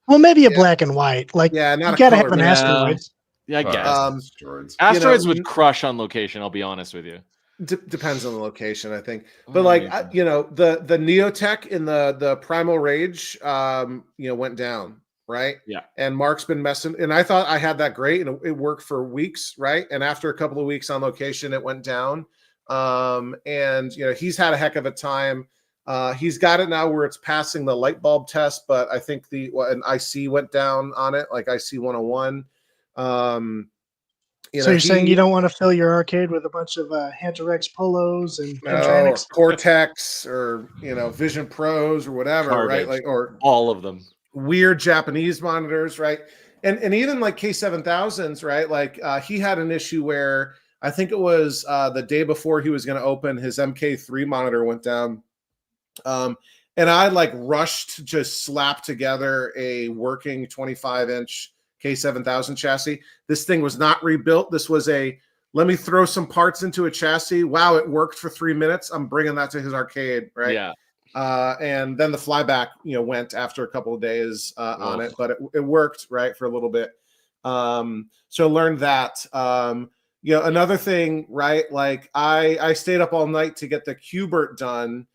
well, maybe a black and white. Like, you got to have an asteroids. Yeah, I guess. Asteroids would crush on location, I'll be honest with you. Depends on the location, I think. But the Neotech in the Primal Rage, went down, right? Yeah. And Mark's been messing, and I thought I had that great, and it worked for weeks, right? And after a couple of weeks on location, it went down. And he's had a heck of a time. He's got it now where it's passing the light bulb test, but I think an IC went down on it, like IC 101. So you're saying you don't want to fill your arcade with a bunch of Hunter X Polos and or Cortex or Vision Pros or whatever, garbage, right? Or all of them weird Japanese monitors, right? And even like K7000s, right? Like he had an issue where I think it was the day before he was going to open, his MK3 monitor went down, and I rushed to just slap together a working 25-inch K7000 chassis. This thing was not rebuilt. This was let me throw some parts into a chassis. Wow, it worked for 3 minutes. I'm bringing that to his arcade, right? Yeah. And then the flyback, went after a couple of days on it, but it worked, right, for a little bit. So learned that. Another thing, right? Like I stayed up all night to get the Qbert done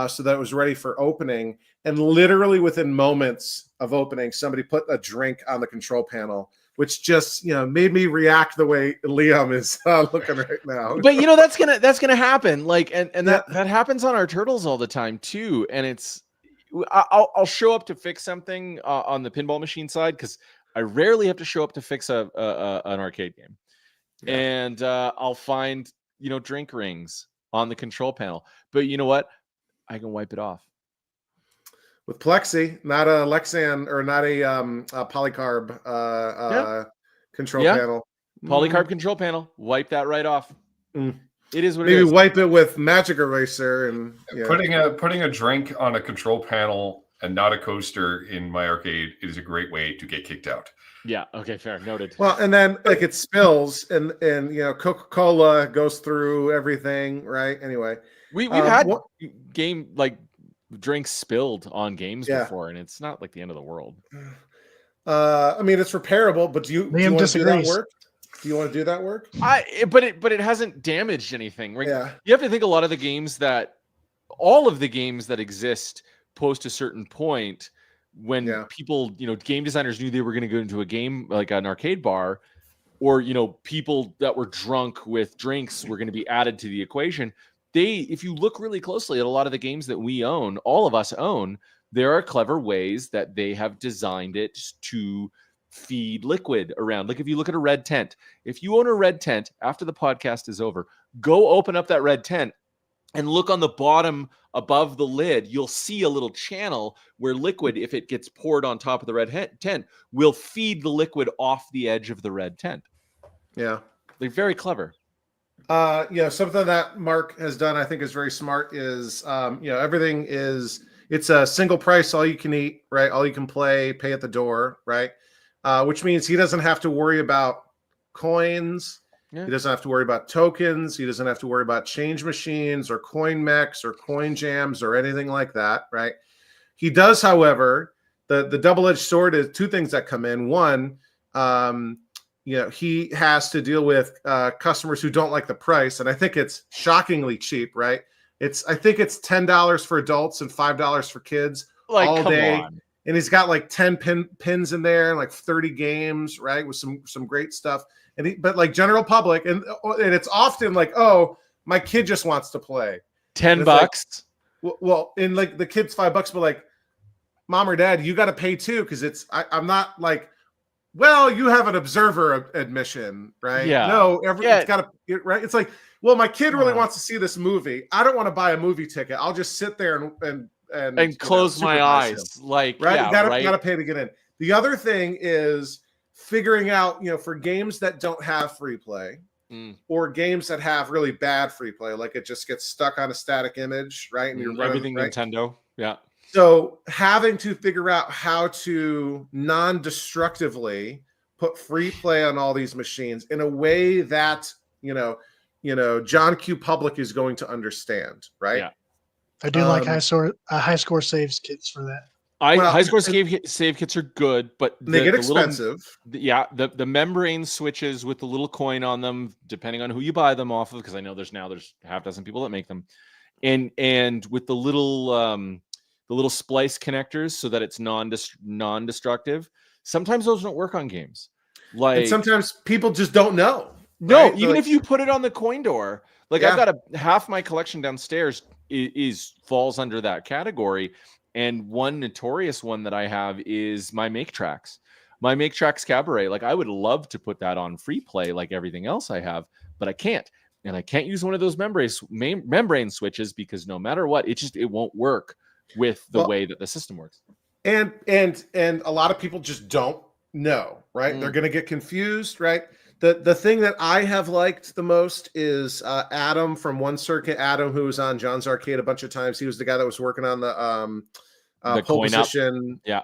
so that it was ready for opening. And literally within moments of opening, somebody put a drink on the control panel, which just made me react the way Liam is looking right now. But that's gonna happen. Like and that happens on our turtles all the time too. And I'll show up to fix something on the pinball machine side because I rarely have to show up to fix an arcade game. Yeah. And I'll find drink rings on the control panel. But you know what? I can wipe it off. With Plexi, not a Lexan or not a polycarb control panel. Polycarb control panel. Wipe that right off. It is what Maybe it is. Maybe wipe it with Magic Eraser and putting a drink on a control panel and not a coaster in my arcade is a great way to get kicked out. Yeah. Okay. Fair. Noted. Well, and then it spills and Coca-Cola goes through everything, right? Anyway, we've had drinks spilled on games before, and it's not like the end of the world. I mean, it's repairable, but do you want to do that work? Do you want to do that work? But it hasn't damaged anything, right? Yeah. You have to think all of the games that exist post a certain point when people, game designers knew they were going to go into a game like an arcade bar, or people that were drunk with drinks were going to be added to the equation. If you look really closely at a lot of the games that we own, all of us own, there are clever ways that they have designed it to feed liquid around. Like if you look at a red tent, if you own a red tent after the podcast is over, go open up that red tent and look on the bottom above the lid. You'll see a little channel where liquid, if it gets poured on top of the red tent, will feed the liquid off the edge of the red tent. Yeah. They're very clever. Something that Mark has done, I think, is very smart. Is everything it's a single price, all you can eat, right? All you can play, pay at the door, right? Which means he doesn't have to worry about coins. Yeah. He doesn't have to worry about tokens. He doesn't have to worry about change machines or coin mechs or coin jams or anything like that, right? He does, however, the double-edged sword is two things that come in. One, he has to deal with customers who don't like the price, and I think it's shockingly cheap, right? I think it's $10 for adults and $5 for kids all day. On. And he's got like 10 pins in there and like 30 games, right? With some great stuff. But like general public, and it's often like, oh, my kid just wants to play. $10. Like, well, and like the kid's $5, but like, mom or dad, you got to pay too, because I'm not like, well, you have an observer admission, right? Yeah. No, it's got to, right? It's like, well, my kid really wants to see this movie. I don't want to buy a movie ticket. I'll just sit there and close my eyes. Him. Like, right? Yeah, you gotta pay to get in. The other thing is figuring out, for games that don't have free play or games that have really bad free play, like it just gets stuck on a static image, right? And you're everything running, right? Nintendo. Yeah. So having to figure out how to non-destructively put free play on all these machines in a way that, John Q. Public is going to understand, right? Yeah. I do like high score saves kits for that. High score save kits are good, but they get expensive. The membrane switches with the little coin on them, depending on who you buy them off of, because I know there's half dozen people that make them, and with the little splice connectors so that it's non-destructive. Sometimes those don't work on games. And sometimes people just don't know. No, right? Even if you put it on the coin door, I've got half my collection downstairs falls under that category. And one notorious one that I have is my Make Tracks. My Make Tracks Cabaret. Like, I would love to put that on free play like everything else I have, but I can't. And I can't use one of those membrane switches because no matter what, it won't work with the way that the system works. And a lot of people just don't know, right? They're going to get confused, right? The thing that I have liked the most is Adam from One Circuit. Adam, who was on John's Arcade a bunch of times. He was the guy that was working on the pole position. Yeah.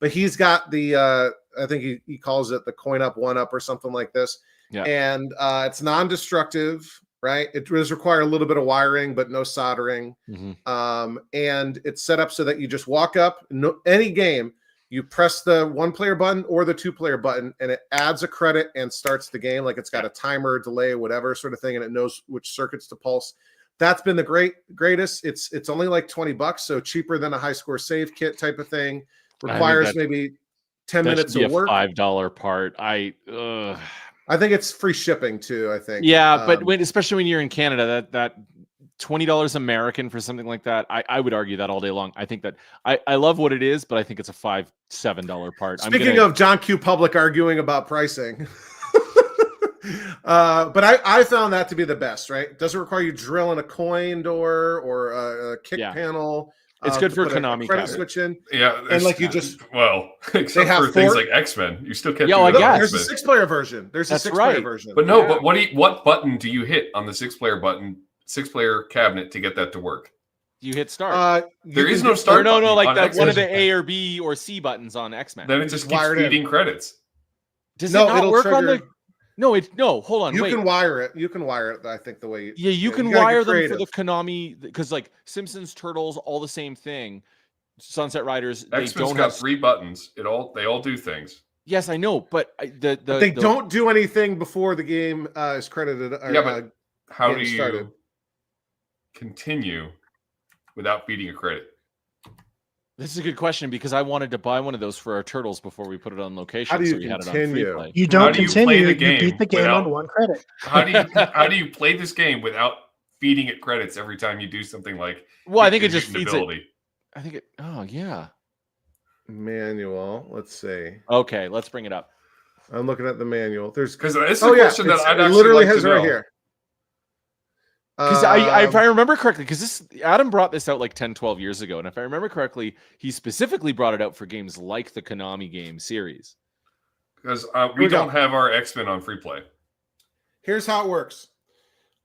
But he's got the I think he calls it the coin up, one up, or something like this. Yeah. And it's non-destructive, right? It does require a little bit of wiring, but no soldering. Mm-hmm. And it's set up so that you just walk up, any game, you press the 1-player button or the 2-player button, and it adds a credit and starts the game. Like it's got a timer, delay, whatever sort of thing, and it knows which circuits to pulse. That's been the greatest. It's only like $20, so cheaper than a high score save kit type of thing. Requires maybe 10 minutes of work. $5 part. I think it's free shipping too. I think. Yeah, but especially when you're in Canada, that $20 American for something like that, I would argue that all day long. I think that I love what it is, but I think it's a $5-7 part. Speaking of John Q. Public arguing about pricing, but I found that to be the best. Right? It doesn't require you drilling a coin door or a kick panel. It's good for Konami credit switch in. Yeah, and like you just except for things like X-Men, you still can't. There's a 6-player version. There's a 6-player version. But no, but what button do you hit on the 6-player button? 6-player cabinet to get that to work? You hit start. There is no start. No, like that one of the A or B or C buttons on X-Men. Then it just keeps feeding credits. Does it not work on the? No, hold on. You can wire it. You can wire it. I think the way. You can wire them for the Konami, because like Simpsons, Turtles, all the same thing. Sunset Riders. X-Men's got 3 buttons. They all do things. Yes, I know, but they don't do anything before the game is credited. But how do you continue without feeding a credit? This is a good question, because I wanted to buy one of those for our Turtles before we put it on location. How do you so we continue? had it on free play. You don't continue. You beat the game on 1 credit. How do you play this game without feeding it credits every time you do something like? Well, I think it just feeds it. I think it. Oh yeah. Manual. Let's see. Okay, let's bring it up. I'm looking at the manual. There's because this is a question that I'd actually literally like has to right know. here. Because if I remember correctly, because Adam brought this out like 10, 12 years ago, and if I remember correctly, he specifically brought it out for games like the Konami game series. Because we don't have our X-Men on free play. Here's how it works.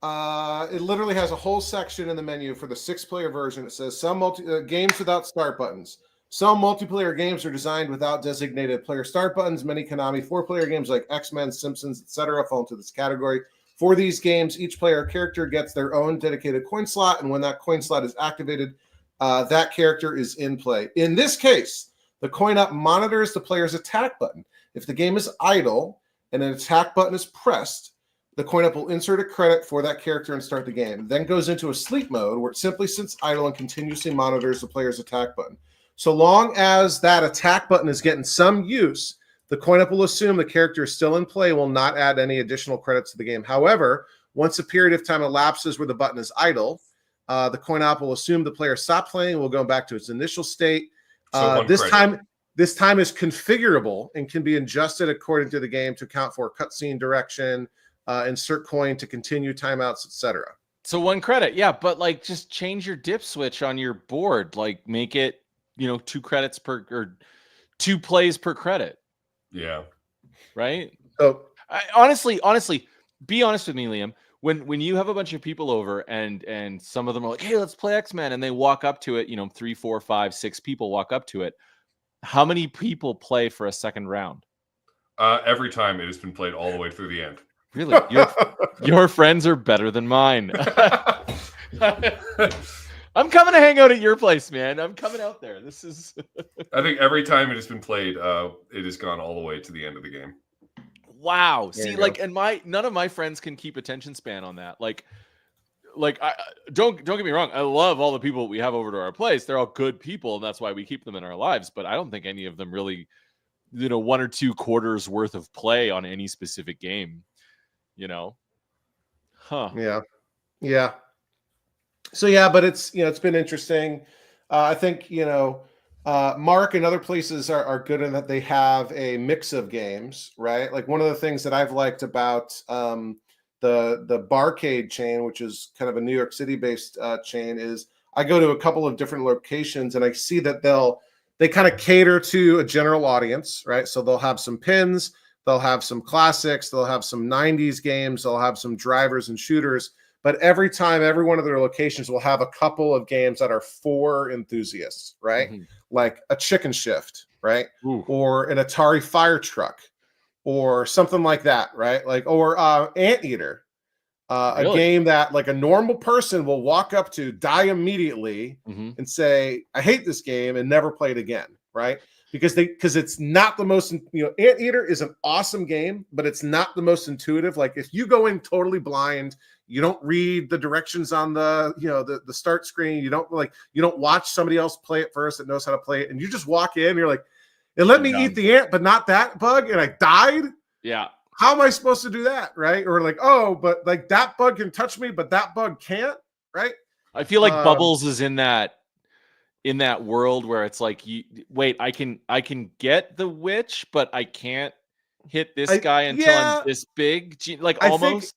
It literally has a whole section in the menu for the 6-player version. It says some games without start buttons. Some multiplayer games are designed without designated player start buttons. Many Konami 4-player games like X-Men, Simpsons, etc. fall into this category. For these games, each player character gets their own dedicated coin slot, and when that coin slot is activated, that character is in play. In this case, the coin-up monitors the player's attack button. If the game is idle and an attack button is pressed, the coin-up will insert a credit for that character and start the game. Then goes into a sleep mode where it simply sits idle and continuously monitors the player's attack button. So long as that attack button is getting some use, the coin-up will assume the character is still in play and will not add any additional credits to the game. However, once a period of time elapses where the button is idle, the coin-op will assume the player stopped playing and will go back to its initial state. This time is configurable and can be adjusted according to the game to account for cutscene direction, insert coin to continue timeouts, etc. So 1 credit, yeah, but like just change your dip switch on your board, like make it 2 credits per or 2 plays per credit. Yeah. Right. So honestly, be honest with me, Liam. When you have a bunch of people over and some of them are like, hey, let's play X-Men, and they walk up to it, 3, 4, 5, 6 people walk up to it. How many people play for a second round? Every time it has been played all the way through the end. Really? Your friends are better than mine. I'm coming to hang out at your place, man. I'm coming out there. This is I think every time it has been played, it has gone all the way to the end of the game. Wow. There See, you like, go. and none of my friends can keep attention span on that. Like I don't get me wrong. I love all the people we have over to our place. They're all good people, and that's why we keep them in our lives. But I don't think any of them really, 1 or 2 quarters worth of play on any specific game. Huh? Yeah. So yeah, but it's it's been interesting. I think Mark and other places are good in that they have a mix of games, right? Like one of the things that I've liked about the Barcade chain, which is kind of a New York City based chain, is I go to a couple of different locations and I see that they kind of cater to a general audience, right? So they'll have some pins, they'll have some classics, they'll have some 90s games, they'll have some drivers and shooters. But every time, every one of their locations will have a couple of games that are for enthusiasts, right? Mm-hmm. Like a Chicken Shift, right? Ooh. Or an Atari Fire Truck, or something like that, right? Like, or Anteater, Really? a game that like a normal person will walk up to, die immediately, Mm-hmm. and say, "I hate this game," and never play it again, right? Because it's not the most, Anteater is an awesome game, but it's not the most intuitive. Like if you go in totally blind, you don't read the directions on the the start screen, you don't watch somebody else play it first that knows how to play it, and you just walk in and you're like, it let me eat the ant but not that bug, and I died. Yeah. How am I supposed to do that, right? Or like, oh, but like that bug can touch me but that bug can't, right? I feel like Bubbles is in that world where it's like, wait, I can get the witch, but I can't hit this guy until I'm this big. Like almost.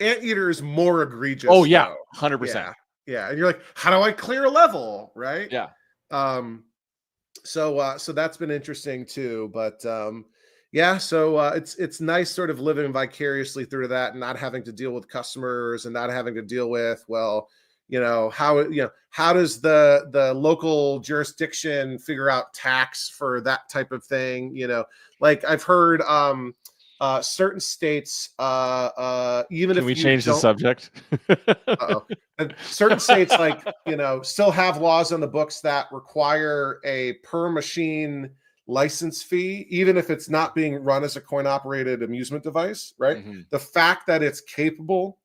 Anteater is more egregious. Oh yeah, 100%. Yeah, and you're like, how do I clear a level, right? Yeah. So that's been interesting too, but yeah, so it's nice sort of living vicariously through that and not having to deal with customers and not having to deal with, well, how does the local jurisdiction figure out tax for that type of thing? Like I've heard certain states, even Can if we you change the subject? And certain states, like still have laws on the books that require a per machine license fee, even if it's not being run as a coin operated amusement device, right? Mm-hmm. The fact that it's capable,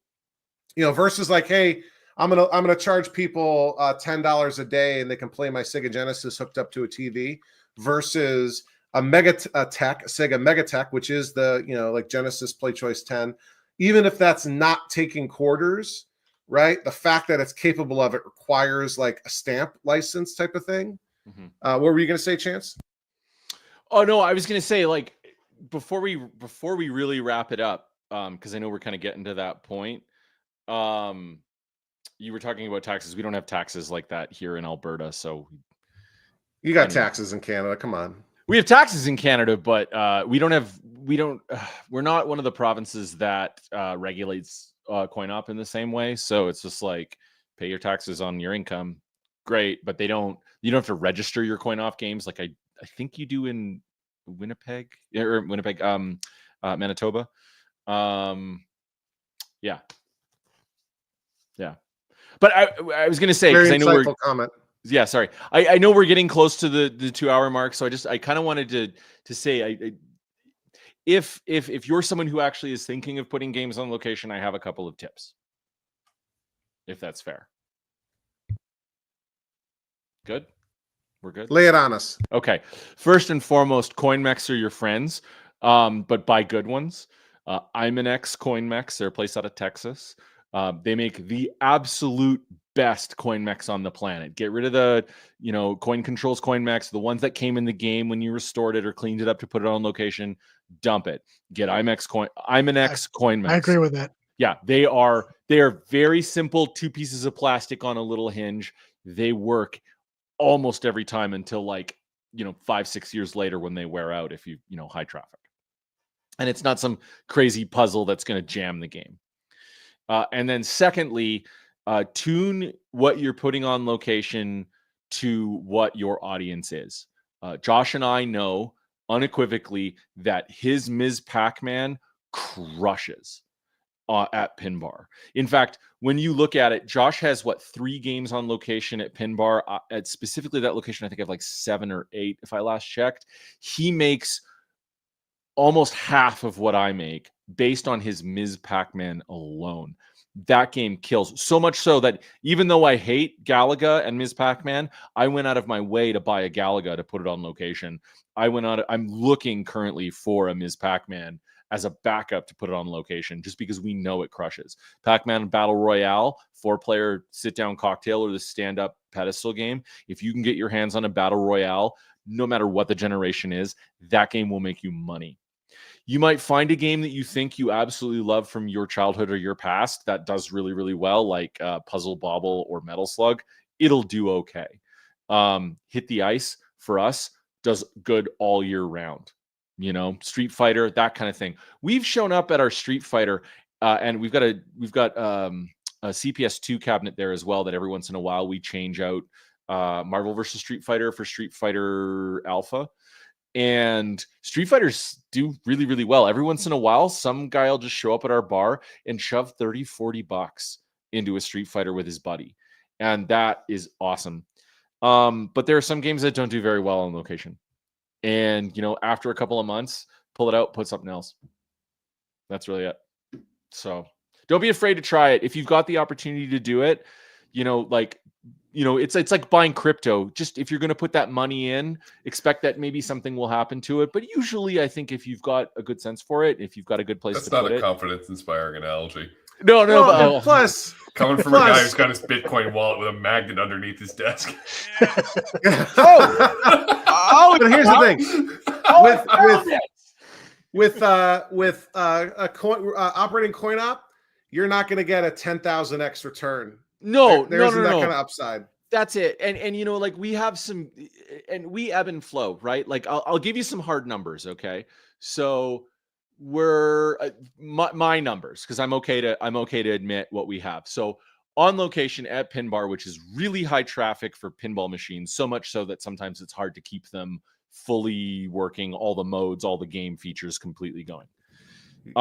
versus like, hey, I'm gonna charge people $10 a day and they can play my Sega Genesis hooked up to a TV, versus a Sega Megatech, which is the like Genesis Play Choice 10. Even if that's not taking quarters, right? The fact that it's capable of it requires like a stamp license type of thing. Mm-hmm. What were you gonna say, Chance? Oh no, I was gonna say, like, before we really wrap it up, because I know we're kind of getting to that point. You were talking about taxes. We don't have taxes like that here in Alberta, so You got taxes in Canada. Come on. We have taxes in Canada, but we're not one of the provinces that regulates coin op in the same way. So it's just like pay your taxes on your income. Great. But you don't have to register your coin op games like I think you do in Winnipeg, Manitoba. Yeah. But I was going to say, Very because I know we're insightful comment. yeah, sorry. I know we're getting close to the 2-hour mark, so I kind of wanted to say if you're someone who actually is thinking of putting games on location, I have a couple of tips. If that's fair. Good? We're good? Lay it on us. Okay. First and foremost, CoinMex are your friends, but buy good ones. Imanex CoinMex, they're a place out of Texas. They make the absolute best CoinMex on the planet. Get rid of the, Coin Controls CoinMex, the ones that came in the game when you restored it or cleaned it up to put it on location. Dump it. Get Imanex CoinMex. I agree with that. Yeah, they are very simple, 2 pieces of plastic on a little hinge. They work almost every time until 5-6 years later when they wear out if you high traffic. And it's not some crazy puzzle that's going to jam the game. And then secondly, tune what you're putting on location to what your audience is. Josh and I know unequivocally that his Ms. Pac-Man crushes at Pinbar. In fact, when you look at it, Josh has 3 games on location at Pinbar. At specifically that location, I think I have 7 or 8 if I last checked. He makes almost half of what I make based on his Ms. Pac-Man alone. That game kills. So much so that even though I hate Galaga and Ms. Pac-Man, I went out of my way to buy a Galaga to put it on location. I'm looking currently for a Ms. Pac-Man as a backup to put it on location, just because we know it crushes. Pac-Man Battle Royale, 4-player sit-down cocktail or the stand-up pedestal game. If you can get your hands on a Battle Royale, no matter what the generation is, that game will make you money. You might find a game that you think you absolutely love from your childhood or your past that does really, really well, like Puzzle Bobble or Metal Slug. It'll do okay. Hit the Ice, for us, does good all year round. Street Fighter, that kind of thing. We've shown up at our Street Fighter, and we've got a CPS2 cabinet there as well that every once in a while we change out Marvel vs. Street Fighter for Street Fighter Alpha. And Street Fighters do really, really well. Every once in a while, some guy will just show up at our bar and shove $30-$40 into a Street Fighter with his buddy. And that is awesome. But there are some games that don't do very well on location. And, after a couple of months, pull it out, put something else. That's really it. So don't be afraid to try it. If you've got the opportunity to do it, it's like buying crypto. Just if you're going to put that money in, expect that maybe something will happen to it. But usually, I think if you've got a good sense for it, if you've got a good place to put it. That's not a confidence-inspiring analogy. No. Well, plus, coming from a guy who's got his Bitcoin wallet with a magnet underneath his desk. But here's the thing: with operating coin op, you're not going to get a 10,000x return. There isn't that kind of upside. That's it. And we have some, and we ebb and flow, right? I'll give you some hard numbers. Okay. So we're my numbers, because I'm okay to admit what we have. So on location at Pinbar, which is really high traffic for pinball machines, so much so that sometimes it's hard to keep them fully working, all the modes, all the game features completely going. You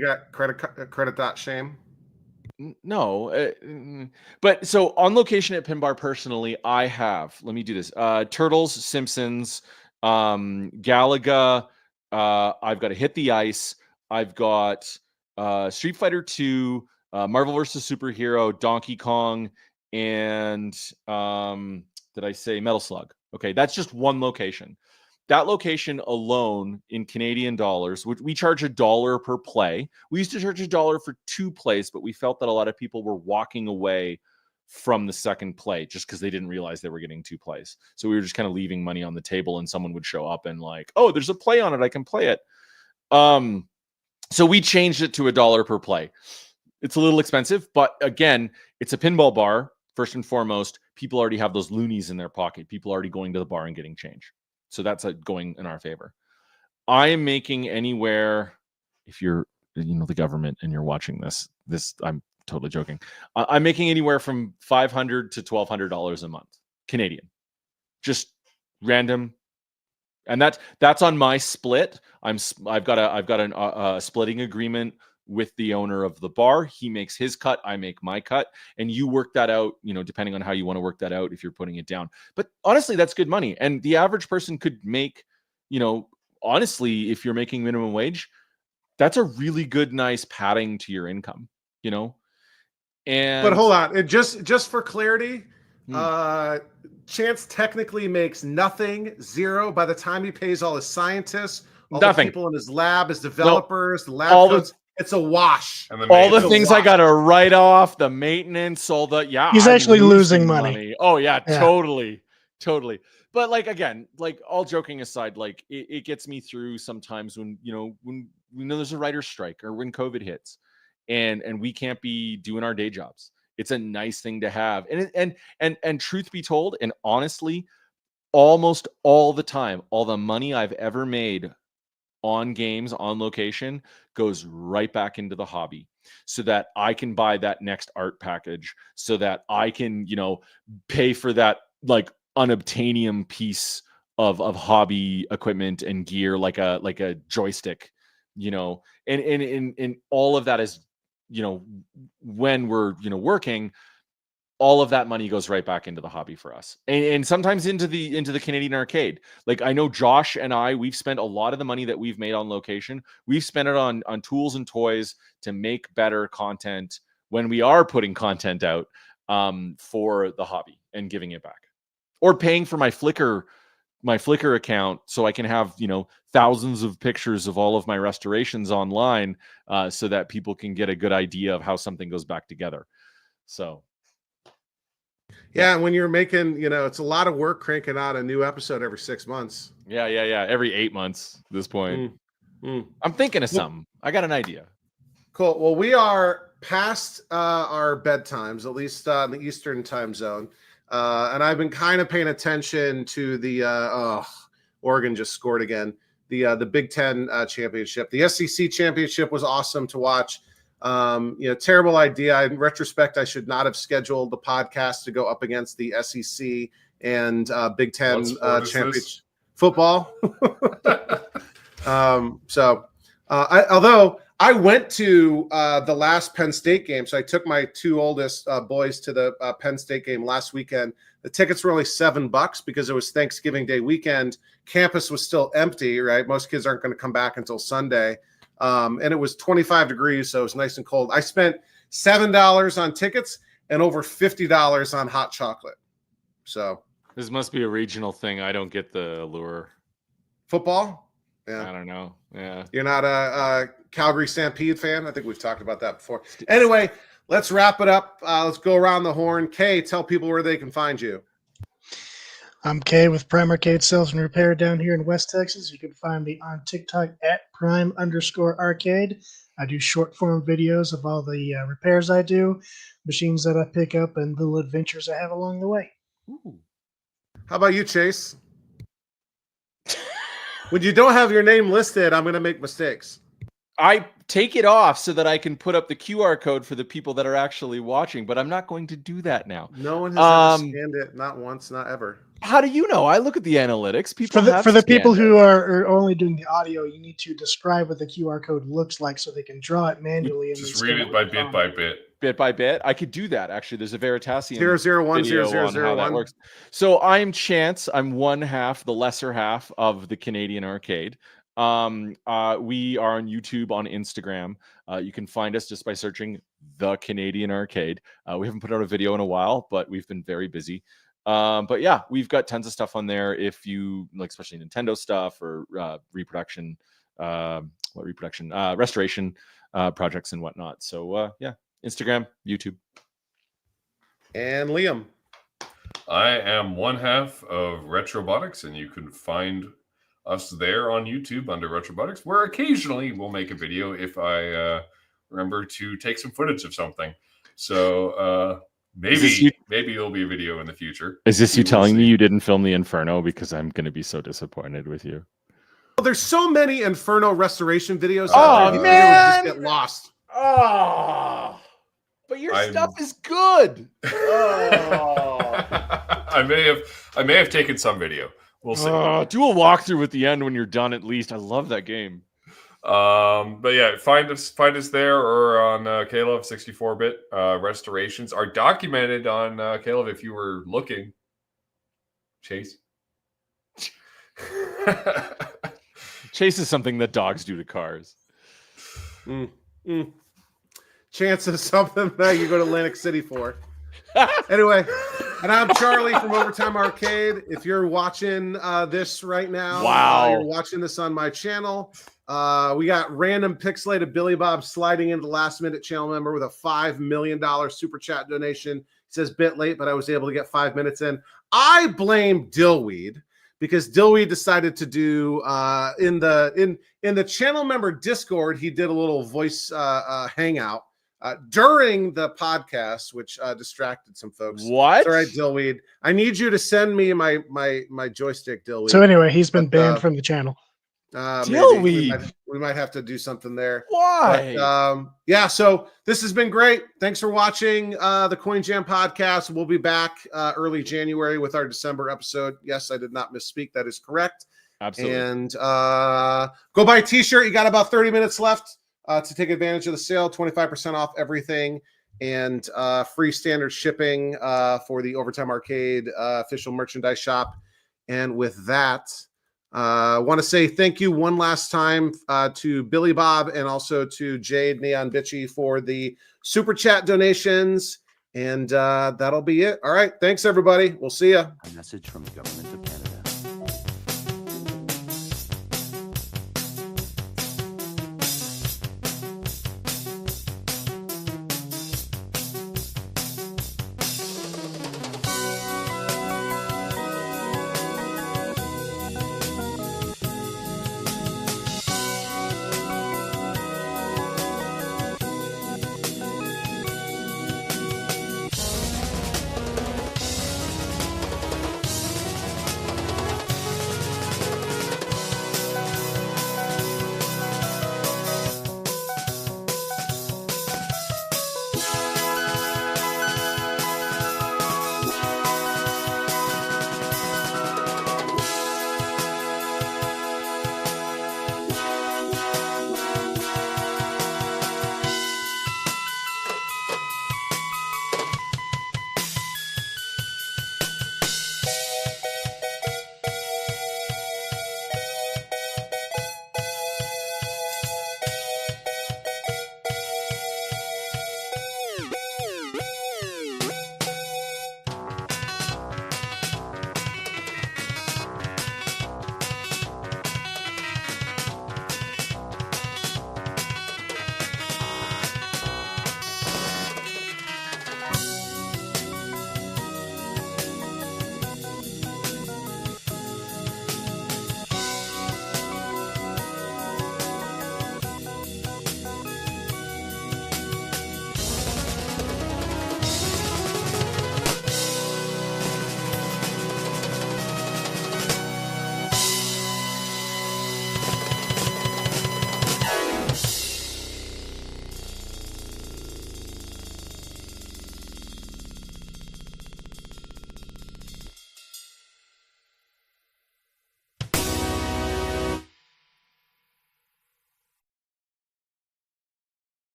got credit dot shame. No, but so on location at Pinbar, personally, I have, let me do this. Turtles, Simpsons, Galaga. I've got to Hit the Ice. I've got Street Fighter 2, Marvel vs. Superhero, Donkey Kong, and did I say Metal Slug? Okay, that's just one location. That location alone in Canadian dollars, we charge $1 per play. We used to charge $1 for 2 plays, but we felt that a lot of people were walking away from the second play just because they didn't realize they were getting 2 plays. So we were just kind of leaving money on the table, and someone would show up and oh, there's a play on it, I can play it. So we changed it to $1 per play. It's a little expensive, but again, it's a pinball bar. First and foremost, people already have those loonies in their pocket. People already going to the bar and getting change. So that's going in our favor. I am making anywhere, if you're the government and you're watching this, I'm totally joking. I'm making anywhere from $500 to $1,200 a month Canadian, just random. And that's on my split. I've got a splitting agreement with the owner of the bar. He makes his cut, I make my cut, and you work that out, depending on how you want to work that out if you're putting it down. But honestly, that's good money. And the average person could make, honestly, if you're making minimum wage, that's a really good, nice padding to your income, And But hold on, just for clarity, Chance technically makes nothing, zero. By the time he pays all his scientists, all the people in his lab, his developers, the lab coats, it's a wash. All the things I got to write off, the maintenance, all the He's actually losing money. Oh yeah, totally. But again, all joking aside, it gets me through sometimes when there's a writer's strike or when COVID hits, and we can't be doing our day jobs. It's a nice thing to have. And truth be told, and honestly, almost all the time, all the money I've ever made on games, on location, goes right back into the hobby so that I can buy that next art package, so that I can, pay for that unobtainium piece of hobby equipment and gear, like a joystick, and all of that is, when we're, working, all of that money goes right back into the hobby for us, and sometimes into the Canadian arcade. I know Josh and we've spent a lot of the money that we've made on location. We've spent it on tools and toys to make better content when we are putting content out for the hobby and giving it back, or paying for my Flickr account so I can have, thousands of pictures of all of my restorations online, so that people can get a good idea of how something goes back together. So. Yeah, and when you're making, it's a lot of work cranking out a new episode every 6 months. Yeah. Every 8 months at this point. I'm thinking of something. I got an idea. Cool. Well, we are past our bedtimes, at least in the Eastern time zone. And I've been kind of paying attention to the Oregon just scored again. The Big Ten championship. The SEC championship was awesome to watch. Terrible idea. In retrospect, I should not have scheduled the podcast to go up against the SEC and Big Ten championship football. Although I went to the last Penn State game, so I took my two oldest boys to the Penn State game last weekend. The tickets were only $7 because it was Thanksgiving Day weekend. Campus was still empty, right? Most kids aren't going to come back until Sunday. And it was 25 degrees, so it was nice and cold. I spent $7 on tickets and over $50 on hot chocolate. So this must be a regional thing. I don't get the allure. Football? Yeah. I don't know. Yeah. You're not a Calgary Stampede fan? I think we've talked about that before. Anyway, let's wrap it up. Let's go around the horn. Kay, tell people where they can find you. I'm Kay with Prime Arcade Sales and Repair down here in West Texas. You can find me on TikTok at Prime_Arcade. I do short form videos of all the repairs I do, machines that I pick up, and little adventures I have along the way. Ooh. How about you, Chase? When you don't have your name listed, I'm going to make mistakes. I take it off so that I can put up the QR code for the people that are actually watching, but I'm not going to do that now. No one has ever scanned it, not once, not ever. How do you know? I look at the analytics. People for the people who are only doing the audio, you need to describe what the QR code looks like so they can draw it manually. And just read it by bit by bit. Bit by bit. I could do that. Actually, there's a Veritasium 0010001 that works. So I'm Chance. I'm one half, the lesser half of the Canadian Arcade. We are on YouTube, on Instagram. You can find us just by searching The Canadian Arcade. We haven't put out a video in a while, but we've been very busy. But yeah, we've got tons of stuff on there. If you like, especially Nintendo stuff or restoration projects and whatnot. So yeah, Instagram, YouTube. And Liam. I am one half of Retrobotics, and you can find us there on YouTube under Retrobotics, where occasionally we'll make a video if I remember to take some footage of something. So maybe there'll be a video in the future. Is this you telling me you didn't film the Inferno? Because I'm going to be so disappointed with you. There's so many Inferno restoration videos. Oh, out there, man! just get lost. Oh, but your stuff is good. Oh. I may have taken some video. We'll see. Do a walkthrough at the end when you're done. At least I love that game. But yeah, find us there or on Caleb 64-bit. Restorations are documented on Caleb if you were looking. Chase. Chase is something that dogs do to cars. Chance of something that you go to Atlantic City for. Anyway, and I'm Charlie from Overtime Arcade. If you're watching this right now, wow, you're watching this on my channel. We got random pixelated Billy Bob sliding into the last minute channel member with a $5 million super chat donation. He says bit late, but I was able to get 5 minutes in. I blame Dillweed because Dillweed decided to do in the channel member Discord. He did a little voice hangout during the podcast, which distracted some folks. What? All right, Dillweed. I need you to send me my joystick, Dillweed. So anyway, he's been banned from the channel. Dillweed. We might have to do something there. Why? But, yeah, so this has been great. Thanks for watching the Coin Jam podcast. We'll be back early January with our December episode. Yes, I did not misspeak. That is correct. Absolutely. And go buy a t-shirt. You got about 30 minutes left to take advantage of the sale. 25% off everything and free standard shipping for the Overtime Arcade official merchandise shop. And with that, I want to say thank you one last time to Billy Bob and also to Jade Neon Bitchy for the super chat donations. And that'll be it. All right. Thanks, everybody. We'll see you. A message from the government of Canada.